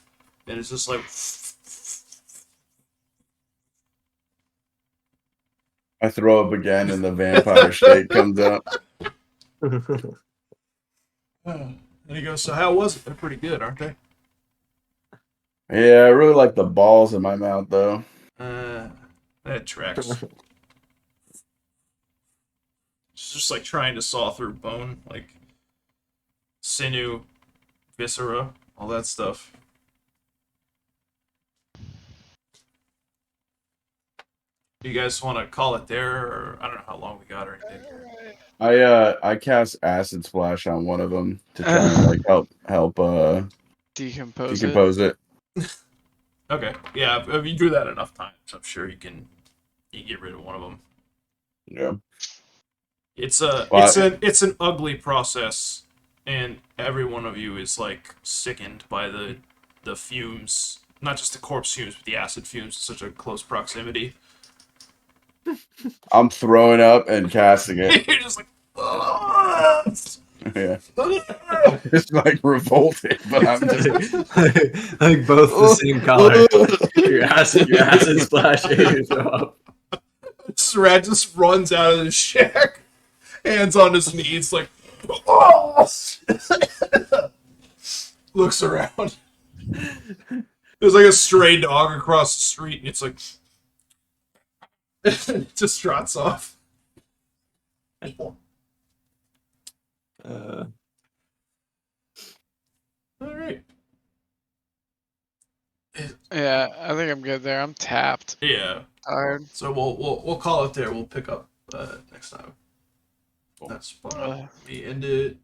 and it's just like. I throw up again, and the vampire state comes up. And he goes, "So how was it? They're pretty good, aren't they?" Yeah, I really like the balls in my mouth, though. That tracks. It's just like trying to saw through bone, like sinew, viscera, all that stuff. Do you guys want to call it there, or I don't know how long we got or anything. I cast acid splash on one of them to try and like help Decompose decompose it. Okay, yeah, if you do that enough times, I'm sure you can get rid of one of them. Yeah. It's Well, it's an ugly process, and every one of you is like sickened by the fumes, not just the corpse fumes, but the acid fumes in such a close proximity. I'm throwing up and casting it. You're just like, "Ah!" Yeah. It's like revolted, but I'm just like both the same color. Your acid splash and you throw up. This rat just runs out of the shack, hands on his knees, like, "Oh!" Looks around. There's like a stray dog across the street, and it's like, it just trots off. All right. Yeah, I think I'm good there. I'm tapped. Yeah. Tired. So we'll call it there. We'll pick up next time. That's fine. We end it.